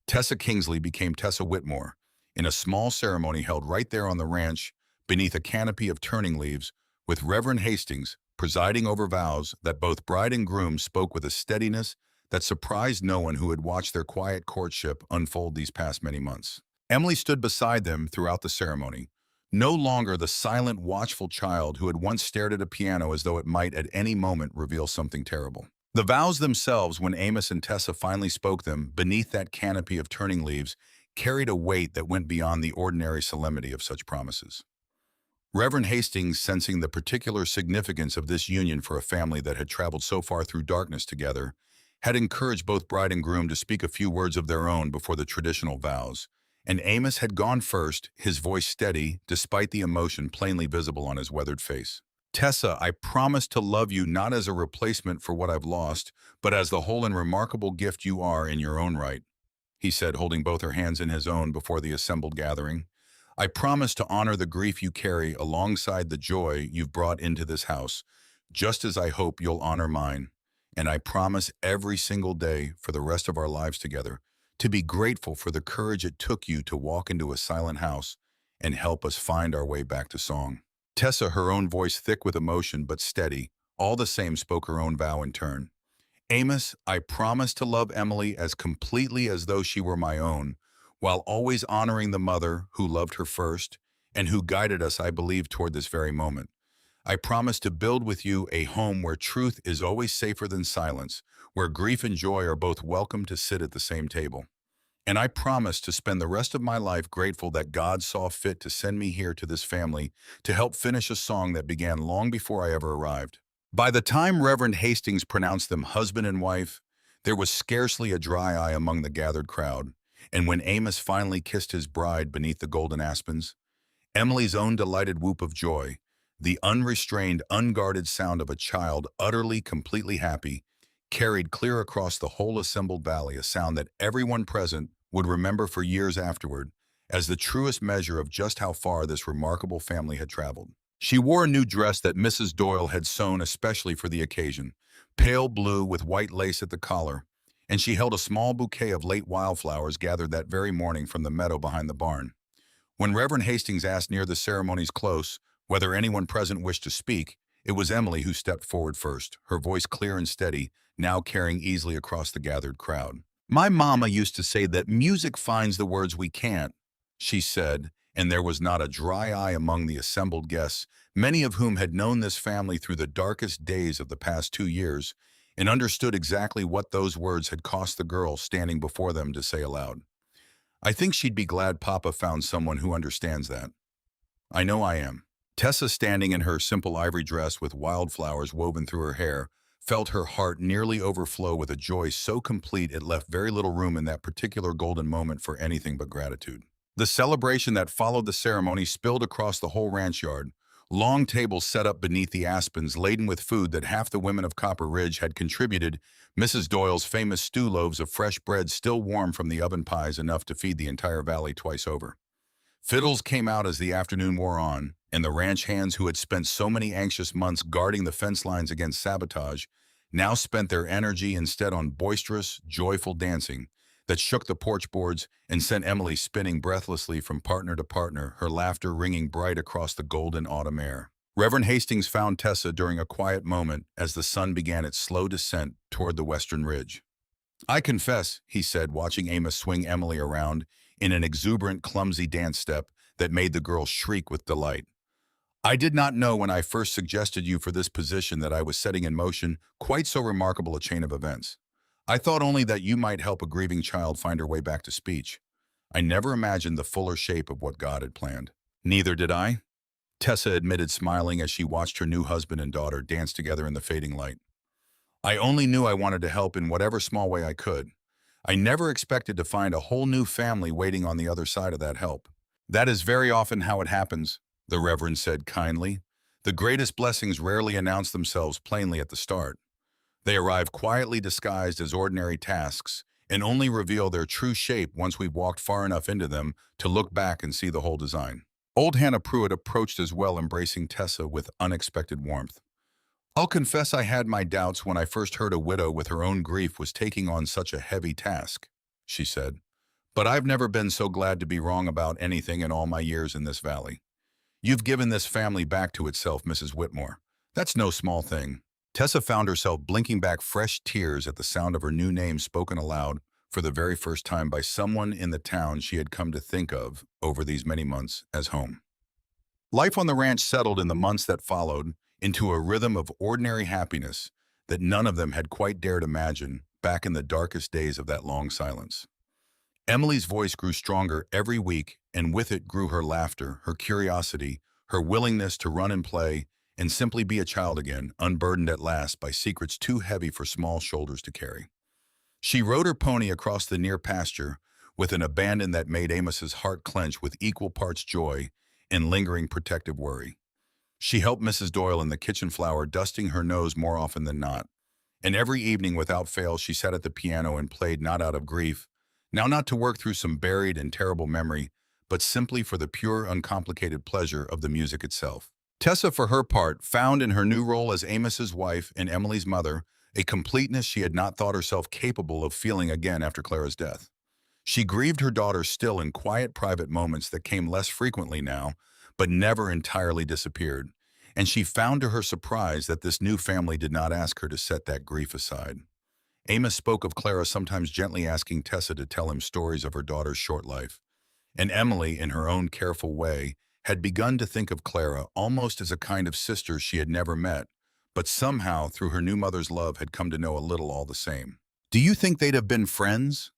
Tessa Kingsley became Tessa Whitmore, in a small ceremony held right there on the ranch beneath a canopy of turning leaves, with Reverend Hastings presiding over vows that both bride and groom spoke with a steadiness that surprised no one who had watched their quiet courtship unfold these past many months. Emily stood beside them throughout the ceremony, no longer the silent, watchful child who had once stared at a piano as though it might at any moment reveal something terrible. The vows themselves, when Amos and Tessa finally spoke them beneath that canopy of turning leaves, carried a weight that went beyond the ordinary solemnity of such promises. Reverend Hastings, sensing the particular significance of this union for a family that had traveled so far through darkness together, had encouraged both bride and groom to speak a few words of their own before the traditional vows, and Amos had gone first, his voice steady despite the emotion plainly visible on his weathered face. "Tessa, I promise to love you not as a replacement for what I've lost, but as the whole and remarkable gift you are in your own right," he said, holding both her hands in his own before the assembled gathering. "I promise to honor the grief you carry alongside the joy you've brought into this house, just as I hope you'll honor mine. And I promise every single day for the rest of our lives together to be grateful for the courage it took you to walk into a silent house and help us find our way back to song." Tessa, her own voice thick with emotion but steady, all the same spoke her own vow in turn. "Amos, I promise to love Emily as completely as though she were my own, while always honoring the mother who loved her first and who guided us, I believe, toward this very moment. I promise to build with you a home where truth is always safer than silence, where grief and joy are both welcome to sit at the same table. And I promise to spend the rest of my life grateful that God saw fit to send me here to this family to help finish a song that began long before I ever arrived." By the time Reverend Hastings pronounced them husband and wife, there was scarcely a dry eye among the gathered crowd, and when Amos finally kissed his bride beneath the golden aspens, Emily's own delighted whoop of joy, the unrestrained, unguarded sound of a child utterly, completely happy, carried clear across the whole assembled valley, a sound that everyone present would remember for years afterward as the truest measure of just how far this remarkable family had traveled. She wore a new dress that Mrs. Doyle had sewn especially for the occasion, pale blue with white lace at the collar, and she held a small bouquet of late wildflowers gathered that very morning from the meadow behind the barn. When Reverend Hastings asked near the ceremony's close whether anyone present wished to speak, it was Emily who stepped forward first, her voice clear and steady, now carrying easily across the gathered crowd. My mama used to say that music finds the words we can't, she said, and there was not a dry eye among the assembled guests, many of whom had known this family through the darkest days of the past 2 years and understood exactly what those words had cost the girl standing before them to say aloud. I think she'd be glad Papa found someone who understands that. I know I am. Tessa, standing in her simple ivory dress with wildflowers woven through her hair, felt her heart nearly overflow with a joy so complete it left very little room in that particular golden moment for anything but gratitude. The celebration that followed the ceremony spilled across the whole ranch yard. Long tables set up beneath the aspens, laden with food that half the women of Copper Ridge had contributed, Mrs. Doyle's famous stew loaves of fresh bread still warm from the oven pies enough to feed the entire valley twice over. Fiddles came out as the afternoon wore on, and the ranch hands who had spent so many anxious months guarding the fence lines against sabotage now spent their energy instead on boisterous, joyful dancing that shook the porch boards and sent Emily spinning breathlessly from partner to partner, her laughter ringing bright across the golden autumn air. Reverend Hastings found Tessa during a quiet moment as the sun began its slow descent toward the western ridge. I confess, he said, watching Amos swing Emily around in an exuberant, clumsy dance step that made the girl shriek with delight. I did not know when I first suggested you for this position that I was setting in motion quite so remarkable a chain of events. I thought only that you might help a grieving child find her way back to speech. I never imagined the fuller shape of what God had planned. Neither did I, Tessa admitted, smiling as she watched her new husband and daughter dance together in the fading light. I only knew I wanted to help in whatever small way I could. I never expected to find a whole new family waiting on the other side of that help. That is very often how it happens, the Reverend said kindly. The greatest blessings rarely announce themselves plainly at the start. They arrive quietly disguised as ordinary tasks and only reveal their true shape once we've walked far enough into them to look back and see the whole design. Old Hannah Pruitt approached as well, embracing Tessa with unexpected warmth. I'll confess I had my doubts when I first heard a widow with her own grief was taking on such a heavy task, she said. But I've never been so glad to be wrong about anything in all my years in this valley. You've given this family back to itself, Mrs. Whitmore. That's no small thing. Tessa found herself blinking back fresh tears at the sound of her new name spoken aloud for the very first time by someone in the town she had come to think of over these many months as home. Life on the ranch settled in the months that followed into a rhythm of ordinary happiness that none of them had quite dared imagine back in the darkest days of that long silence. Emily's voice grew stronger every week, and with it grew her laughter, her curiosity, her willingness to run and play and simply be a child again, unburdened at last by secrets too heavy for small shoulders to carry. She rode her pony across the near pasture with an abandon that made Amos's heart clench with equal parts joy and lingering protective worry. She helped Mrs. Doyle in the kitchen floor, dusting her nose more often than not. And every evening, without fail, she sat at the piano and played not out of grief, now not to work through some buried and terrible memory, but simply for the pure, uncomplicated pleasure of the music itself. Tessa, for her part, found in her new role as Amos's wife and Emily's mother a completeness she had not thought herself capable of feeling again after Clara's death. She grieved her daughter still in quiet, private moments that came less frequently now, but never entirely disappeared, and she found to her surprise that this new family did not ask her to set that grief aside. Amos spoke of Clara sometimes gently asking Tessa to tell him stories of her daughter's short life, and Emily, in her own careful way, had begun to think of Clara almost as a kind of sister she had never met, but somehow, through her new mother's love, had come to know a little all the same. "Do you think they'd have been friends?"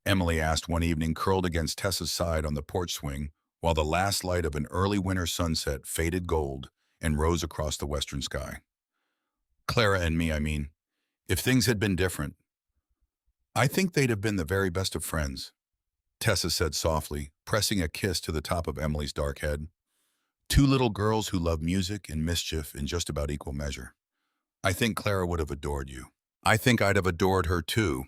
Emily asked one evening, curled against Tessa's side on the porch swing, while the last light of an early winter sunset faded gold and rose across the western sky. "Clara and me, I mean. If things had been different, I think they'd have been the very best of friends," Tessa said softly, pressing a kiss to the top of Emily's dark head. "Two little girls who love music and mischief in just about equal measure. I think Clara would have adored you." "I think I'd have adored her too,"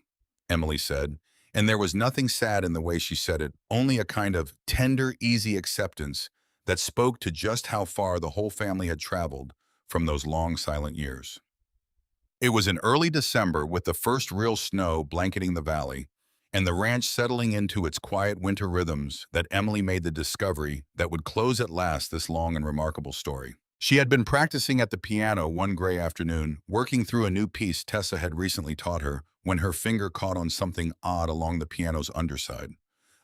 Emily said, and there was nothing sad in the way she said it, only a kind of tender, easy acceptance that spoke to just how far the whole family had traveled from those long, silent years. It was in early December, with the first real snow blanketing the valley, and the ranch settling into its quiet winter rhythms, that Emily made the discovery that would close at last this long and remarkable story. She had been practicing at the piano one gray afternoon, working through a new piece Tessa had recently taught her, when her finger caught on something odd along the piano's underside.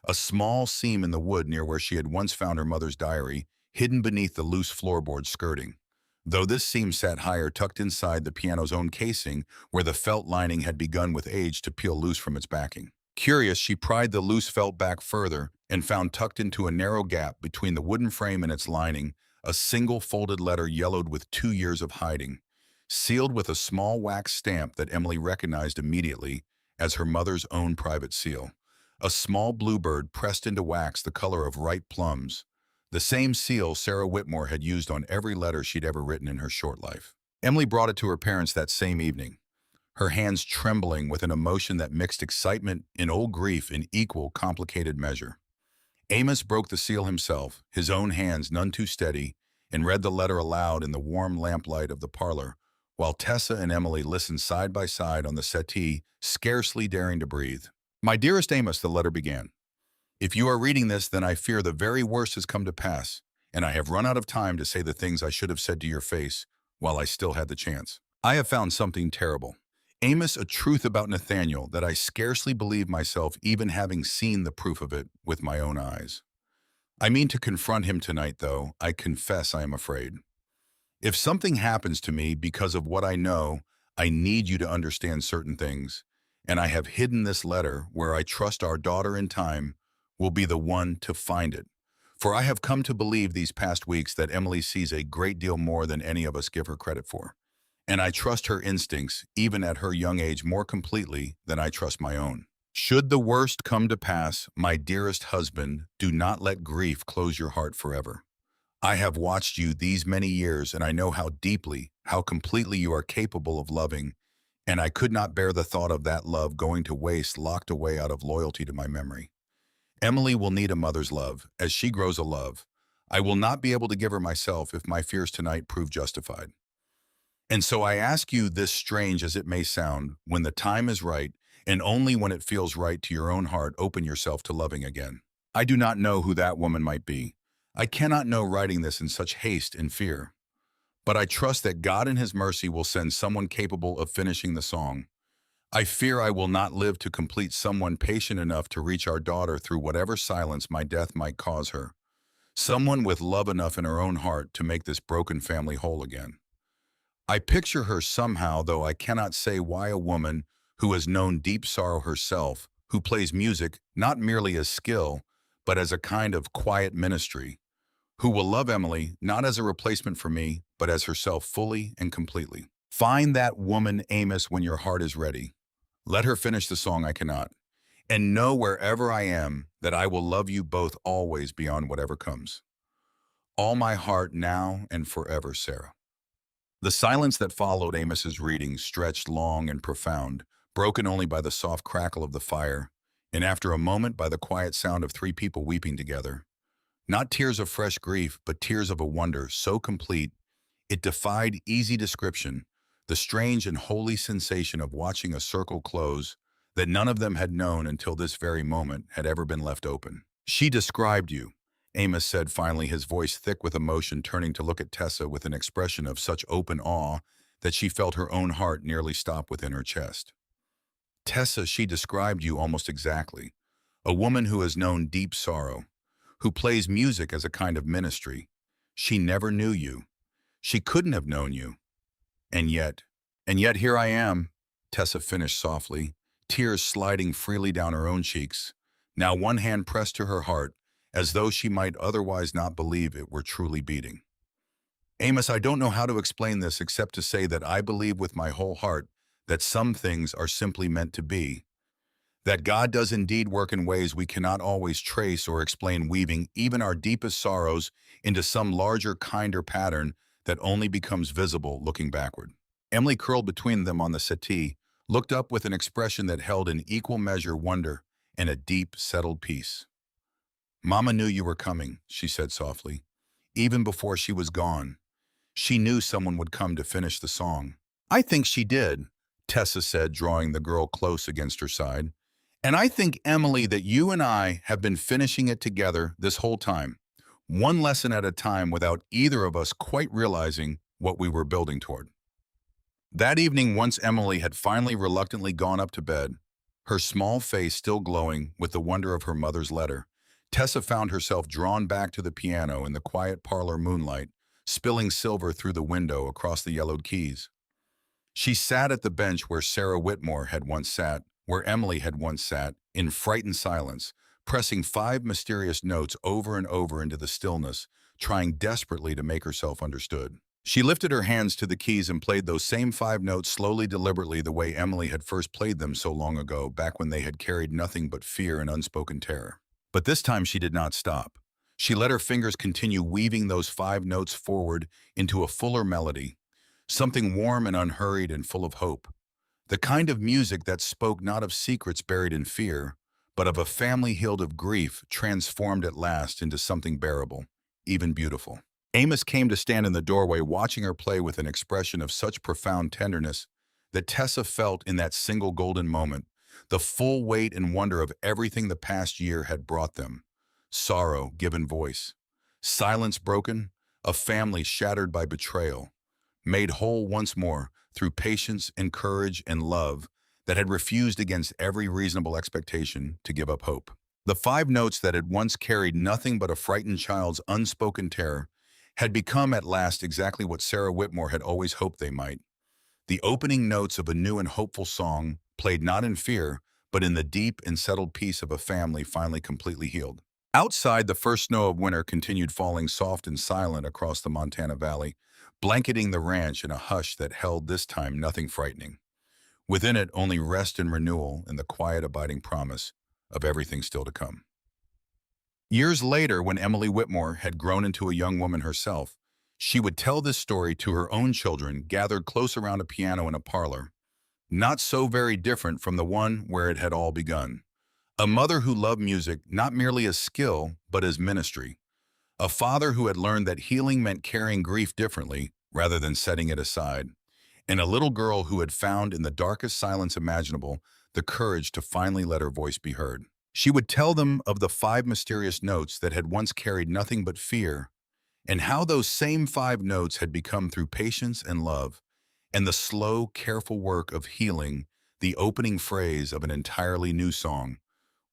A small seam in the wood near where she had once found her mother's diary, hidden beneath the loose floorboard skirting. Though this seam sat higher, tucked inside the piano's own casing, where the felt lining had begun with age to peel loose from its backing. Curious, she pried the loose felt back further and found tucked into a narrow gap between the wooden frame and its lining a single folded letter yellowed with 2 years of hiding, sealed with a small wax stamp that Emily recognized immediately as her mother's own private seal. A small bluebird pressed into wax the color of ripe plums, the same seal Sarah Whitmore had used on every letter she'd ever written in her short life. Emily brought it to her parents that same evening, her hands trembling with an emotion that mixed excitement and old grief in equal, complicated measure. Amos broke the seal himself, his own hands none too steady, and read the letter aloud in the warm lamplight of the parlor, while Tessa and Emily listened side by side on the settee, scarcely daring to breathe. "My dearest Amos," the letter began, "if you are reading this, then I fear the very worst has come to pass, and I have run out of time to say the things I should have said to your face while I still had the chance. I have found something terrible. Amos, a truth about Nathaniel that I scarcely believe myself even having seen the proof of it with my own eyes. I mean to confront him tonight, though I confess I am afraid. If something happens to me because of what I know, I need you to understand certain things, and I have hidden this letter where I trust our daughter in time will be the one to find it. For I have come to believe these past weeks that Emily sees a great deal more than any of us give her credit for. And I trust her instincts, even at her young age, more completely than I trust my own. Should the worst come to pass, my dearest husband, do not let grief close your heart forever. I have watched you these many years, and I know how deeply, how completely you are capable of loving, and I could not bear the thought of that love going to waste locked away out of loyalty to my memory. Emily will need a mother's love, as she grows a love. I will not be able to give her myself if my fears tonight prove justified. And so I ask you this, strange as it may sound, when the time is right, and only when it feels right to your own heart, open yourself to loving again. I do not know who that woman might be. I cannot know writing this in such haste and fear. But I trust that God in His mercy will send someone capable of finishing the song. I fear I will not live to complete someone patient enough to reach our daughter through whatever silence my death might cause her. Someone with love enough in her own heart to make this broken family whole again. I picture her somehow, though I cannot say why, a woman who has known deep sorrow herself, who plays music not merely as skill, but as a kind of quiet ministry, who will love Emily not as a replacement for me, but as herself fully and completely. Find that woman, Amos, when your heart is ready. Let her finish the song I cannot. And know wherever I am that I will love you both always beyond whatever comes. All my heart now and forever, Sarah." The silence that followed Amos's reading stretched long and profound, broken only by the soft crackle of the fire, and after a moment by the quiet sound of three people weeping together. Not tears of fresh grief, but tears of a wonder so complete it defied easy description, the strange and holy sensation of watching a circle close that none of them had known until this very moment had ever been left open. "She described you," Amos said finally, his voice thick with emotion, turning to look at Tessa with an expression of such open awe that she felt her own heart nearly stop within her chest. "Tessa, she described you almost exactly. A woman who has known deep sorrow, who plays music as a kind of ministry. She never knew you. She couldn't have known you. And yet here I am," Tessa finished softly, tears sliding freely down her own cheeks, now one hand pressed to her heart, as though she might otherwise not believe it were truly beating. "Amos, I don't know how to explain this except to say that I believe with my whole heart that some things are simply meant to be, that God does indeed work in ways we cannot always trace or explain, weaving even our deepest sorrows into some larger, kinder pattern that only becomes visible looking backward." Emily curled between them on the settee, looked up with an expression that held in equal measure wonder and a deep, settled peace. "Mama knew you were coming," she said softly. "Even before she was gone, she knew someone would come to finish the song." "I think she did," Tessa said, drawing the girl close against her side. "And I think, Emily, that you and I have been finishing it together this whole time. one lesson at a time without either of us quite realizing what we were building toward. That evening, once Emily had finally reluctantly gone up to bed, her small face still glowing with the wonder of her mother's letter, Tessa found herself drawn back to the piano in the quiet parlor moonlight, spilling silver through the window across the yellowed keys. She sat at the bench where Sarah Whitmore had once sat, where Emily had once sat, in frightened silence, pressing 5 mysterious notes over and over into the stillness, trying desperately to make herself understood. She lifted her hands to the keys and played those same 5 notes slowly, deliberately, the way Emily had first played them so long ago, back when they had carried nothing but fear and unspoken terror. But this time she did not stop. She let her fingers continue weaving those 5 notes forward into a fuller melody, something warm and unhurried and full of hope. The kind of music that spoke not of secrets buried in fear, but of a family healed of grief, transformed at last into something bearable, even beautiful. Amos came to stand in the doorway, watching her play with an expression of such profound tenderness that Tessa felt in that single golden moment the full weight and wonder of everything the past year had brought them. Sorrow given voice, silence broken, a family shattered by betrayal, made whole once more through patience and courage and love that had refused against every reasonable expectation to give up hope. The 5 notes that had once carried nothing but a frightened child's unspoken terror had become at last exactly what Sarah Whitmore had always hoped they might. The opening notes of a new and hopeful song, played not in fear, but in the deep and settled peace of a family finally completely healed. Outside, the first snow of winter continued falling soft and silent across the Montana Valley, blanketing the ranch in a hush that held this time nothing frightening. Within it, only rest and renewal and the quiet abiding promise of everything still to come. Years later, when Emily Whitmore had grown into a young woman herself, she would tell this story to her own children gathered close around a piano in a parlor, not so very different from the one where it had all begun. A mother who loved music not merely as skill, but as ministry. A father who had learned that healing meant carrying grief differently rather than setting it aside. And a little girl who had found in the darkest silence imaginable the courage to finally let her voice be heard. She would tell them of the 5 mysterious notes that had once carried nothing but fear, and how those same 5 notes had become, through patience and love, and the slow, careful work of healing, the opening phrase of an entirely new song,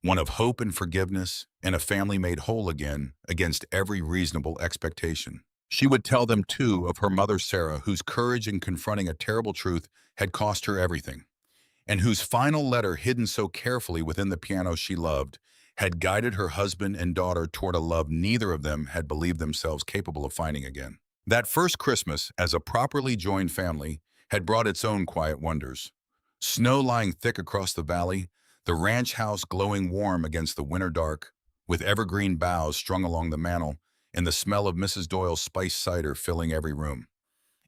one of hope and forgiveness, and a family made whole again against every reasonable expectation. She would tell them, too, of her mother Sarah, whose courage in confronting a terrible truth had cost her everything, and whose final letter, hidden so carefully within the piano she loved, had guided her husband and daughter toward a love neither of them had believed themselves capable of finding again. That first Christmas, as a properly joined family, had brought its own quiet wonders. Snow lying thick across the valley, the ranch house glowing warm against the winter dark, with evergreen boughs strung along the mantel, and the smell of Mrs. Doyle's spiced cider filling every room.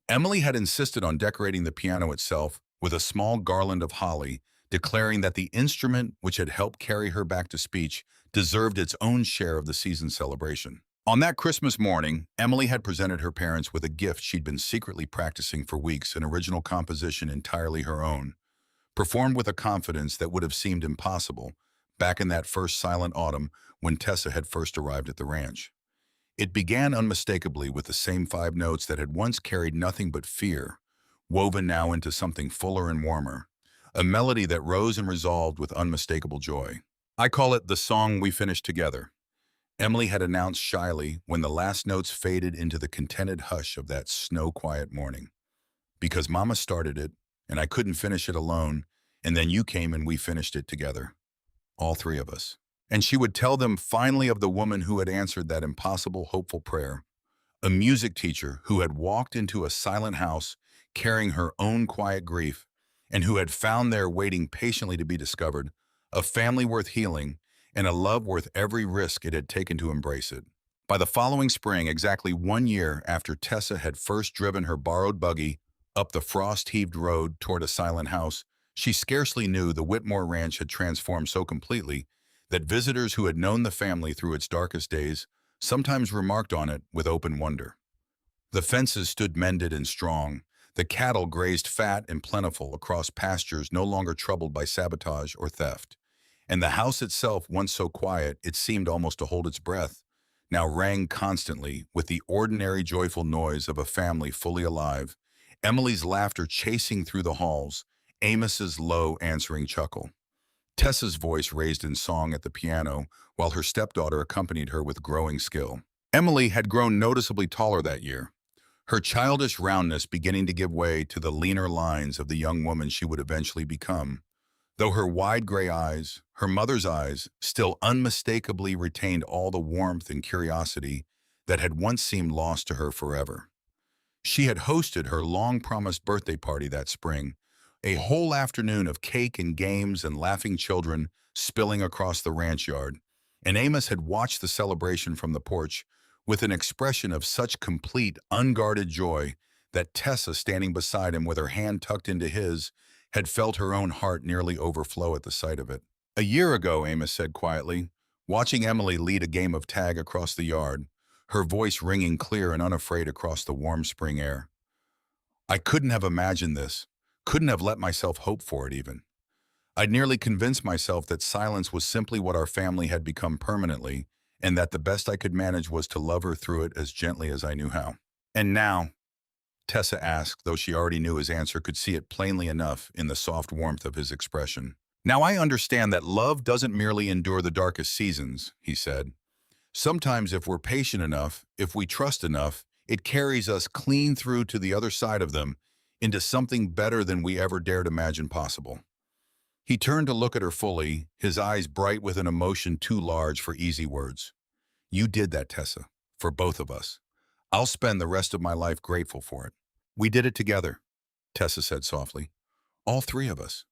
Emily had insisted on decorating the piano itself with a small garland of holly, declaring that the instrument which had helped carry her back to speech deserved its own share of the season's celebration. On that Christmas morning, Emily had presented her parents with a gift she'd been secretly practicing for weeks, an original composition entirely her own, performed with a confidence that would have seemed impossible back in that first silent autumn when Tessa had first arrived at the ranch. It began unmistakably with the same 5 notes that had once carried nothing but fear, woven now into something fuller and warmer, a melody that rose and resolved with unmistakable joy. "I call it the song we finished together," Emily had announced shyly when the last notes faded into the contented hush of that snow-quiet morning. "Because Mama started it, and I couldn't finish it alone, and then you came and we finished it together. All 3 of us." And she would tell them finally of the woman who had answered that impossible, hopeful prayer, a music teacher who had walked into a silent house carrying her own quiet grief, and who had found there, waiting patiently to be discovered, a family worth healing and a love worth every risk it had taken to embrace it. By the following spring, exactly 1 year after Tessa had first driven her borrowed buggy up the frost-heaved road toward a silent house, she scarcely knew the Whitmore Ranch had transformed so completely that visitors who had known the family through its darkest days sometimes remarked on it with open wonder. The fences stood mended and strong, the cattle grazed fat and plentiful across pastures no longer troubled by sabotage or theft, and the house itself, once so quiet it seemed almost to hold its breath, now rang constantly with the ordinary joyful noise of a family fully alive, Emily's laughter chasing through the halls, Amos's low answering chuckle. Tessa's voice raised in song at the piano, while her stepdaughter accompanied her with growing skill. Emily had grown noticeably taller that year, her childish roundness beginning to give way to the leaner lines of the young woman she would eventually become, though her wide gray eyes, her mother's eyes, still unmistakably retained all the warmth and curiosity that had once seemed lost to her forever. She had hosted her long-promised birthday party that spring, a whole afternoon of cake and games and laughing children spilling across the ranch yard, and Amos had watched the celebration from the porch with an expression of such complete, unguarded joy that Tessa, standing beside him with her hand tucked into his, had felt her own heart nearly overflow at the sight of it. "A year ago," Amos said quietly, watching Emily lead a game of tag across the yard, her voice ringing clear and unafraid across the warm spring air. "I couldn't have imagined this, couldn't have let myself hope for it even. I'd nearly convinced myself that silence was simply what our family had become permanently, and that the best I could manage was to love her through it as gently as I knew how." "And now?" Tessa asked, though she already knew his answer, could see it plainly enough in the soft warmth of his expression. "Now I understand that love doesn't merely endure the darkest seasons," he said. "Sometimes if we're patient enough, if we trust enough, it carries us clean through to the other side of them, into something better than we ever dared imagine possible." He turned to look at her fully, his eyes bright with an emotion too large for easy words. "You did that, Tessa, for both of us. I'll spend the rest of my life grateful for it. We did it together," Tessa said softly. "All three of us.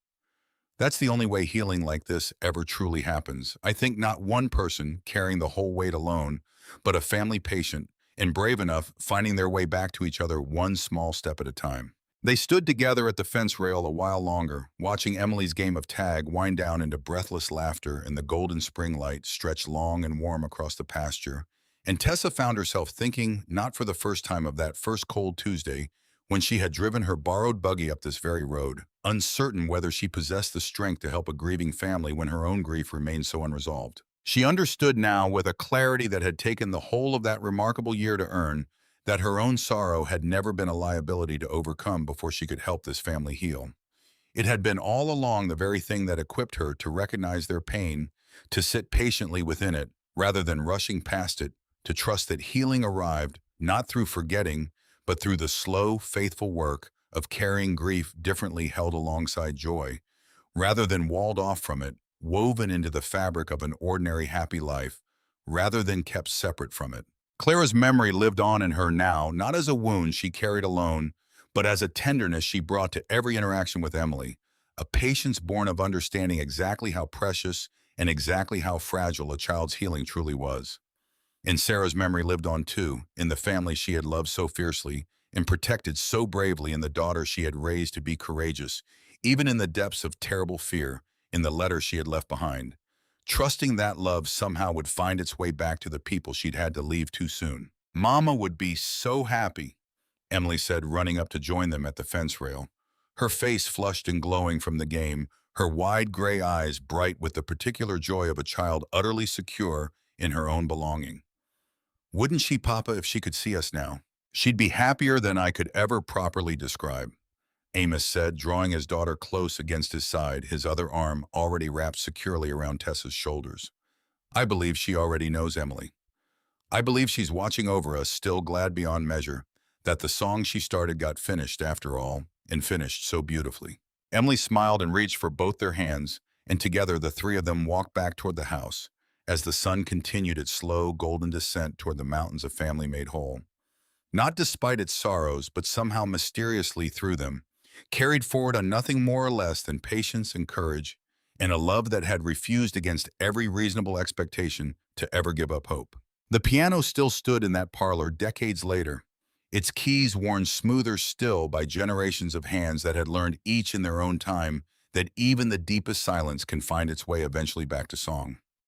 That's the only way healing like this ever truly happens. I think not one person carrying the whole weight alone, but a family patient and brave enough finding their way back to each other one small step at a time." They stood together at the fence rail a while longer, watching Emily's game of tag wind down into breathless laughter and the golden spring light stretch long and warm across the pasture. And Tessa found herself thinking, not for the first time, of that first cold Tuesday when she had driven her borrowed buggy up this very road, uncertain whether she possessed the strength to help a grieving family when her own grief remained so unresolved. She understood now, with a clarity that had taken the whole of that remarkable year to earn, that her own sorrow had never been a liability to overcome before she could help this family heal. It had been all along the very thing that equipped her to recognize their pain, to sit patiently within it, rather than rushing past it, to trust that healing arrived, not through forgetting, but through the slow, faithful work of carrying grief differently held alongside joy, rather than walled off from it, woven into the fabric of an ordinary happy life, rather than kept separate from it. Clara's memory lived on in her now, not as a wound she carried alone, but as a tenderness she brought to every interaction with Emily, a patience born of understanding exactly how precious and exactly how fragile a child's healing truly was. And Sarah's memory lived on too, in the family she had loved so fiercely and protected so bravely, in the daughter she had raised to be courageous, even in the depths of terrible fear, in the letter she had left behind, trusting that love somehow would find its way back to the people she'd had to leave too soon. "Mama would be so happy," Emily said, running up to join them at the fence rail, her face flushed and glowing from the game, her wide gray eyes bright with the particular joy of a child utterly secure in her own belonging. "Wouldn't she, Papa, if she could see us now? She'd be happier than I could ever properly describe," Amos said, drawing his daughter close against his side, his other arm already wrapped securely around Tessa's shoulders. "I believe she already knows, Emily. I believe she's watching over us, still glad beyond measure that the song she started got finished after all, and finished so beautifully." Emily smiled and reached for both their hands, and together the three of them walked back toward the house, as the sun continued its slow, golden descent toward the mountains of family made whole. Not despite its sorrows, but somehow mysteriously through them, carried forward on nothing more or less than patience and courage, and a love that had refused against every reasonable expectation to ever give up hope. The piano still stood in that parlor decades later, its keys worn smoother still by generations of hands that had learned each in their own time that even the deepest silence can find its way eventually back to song.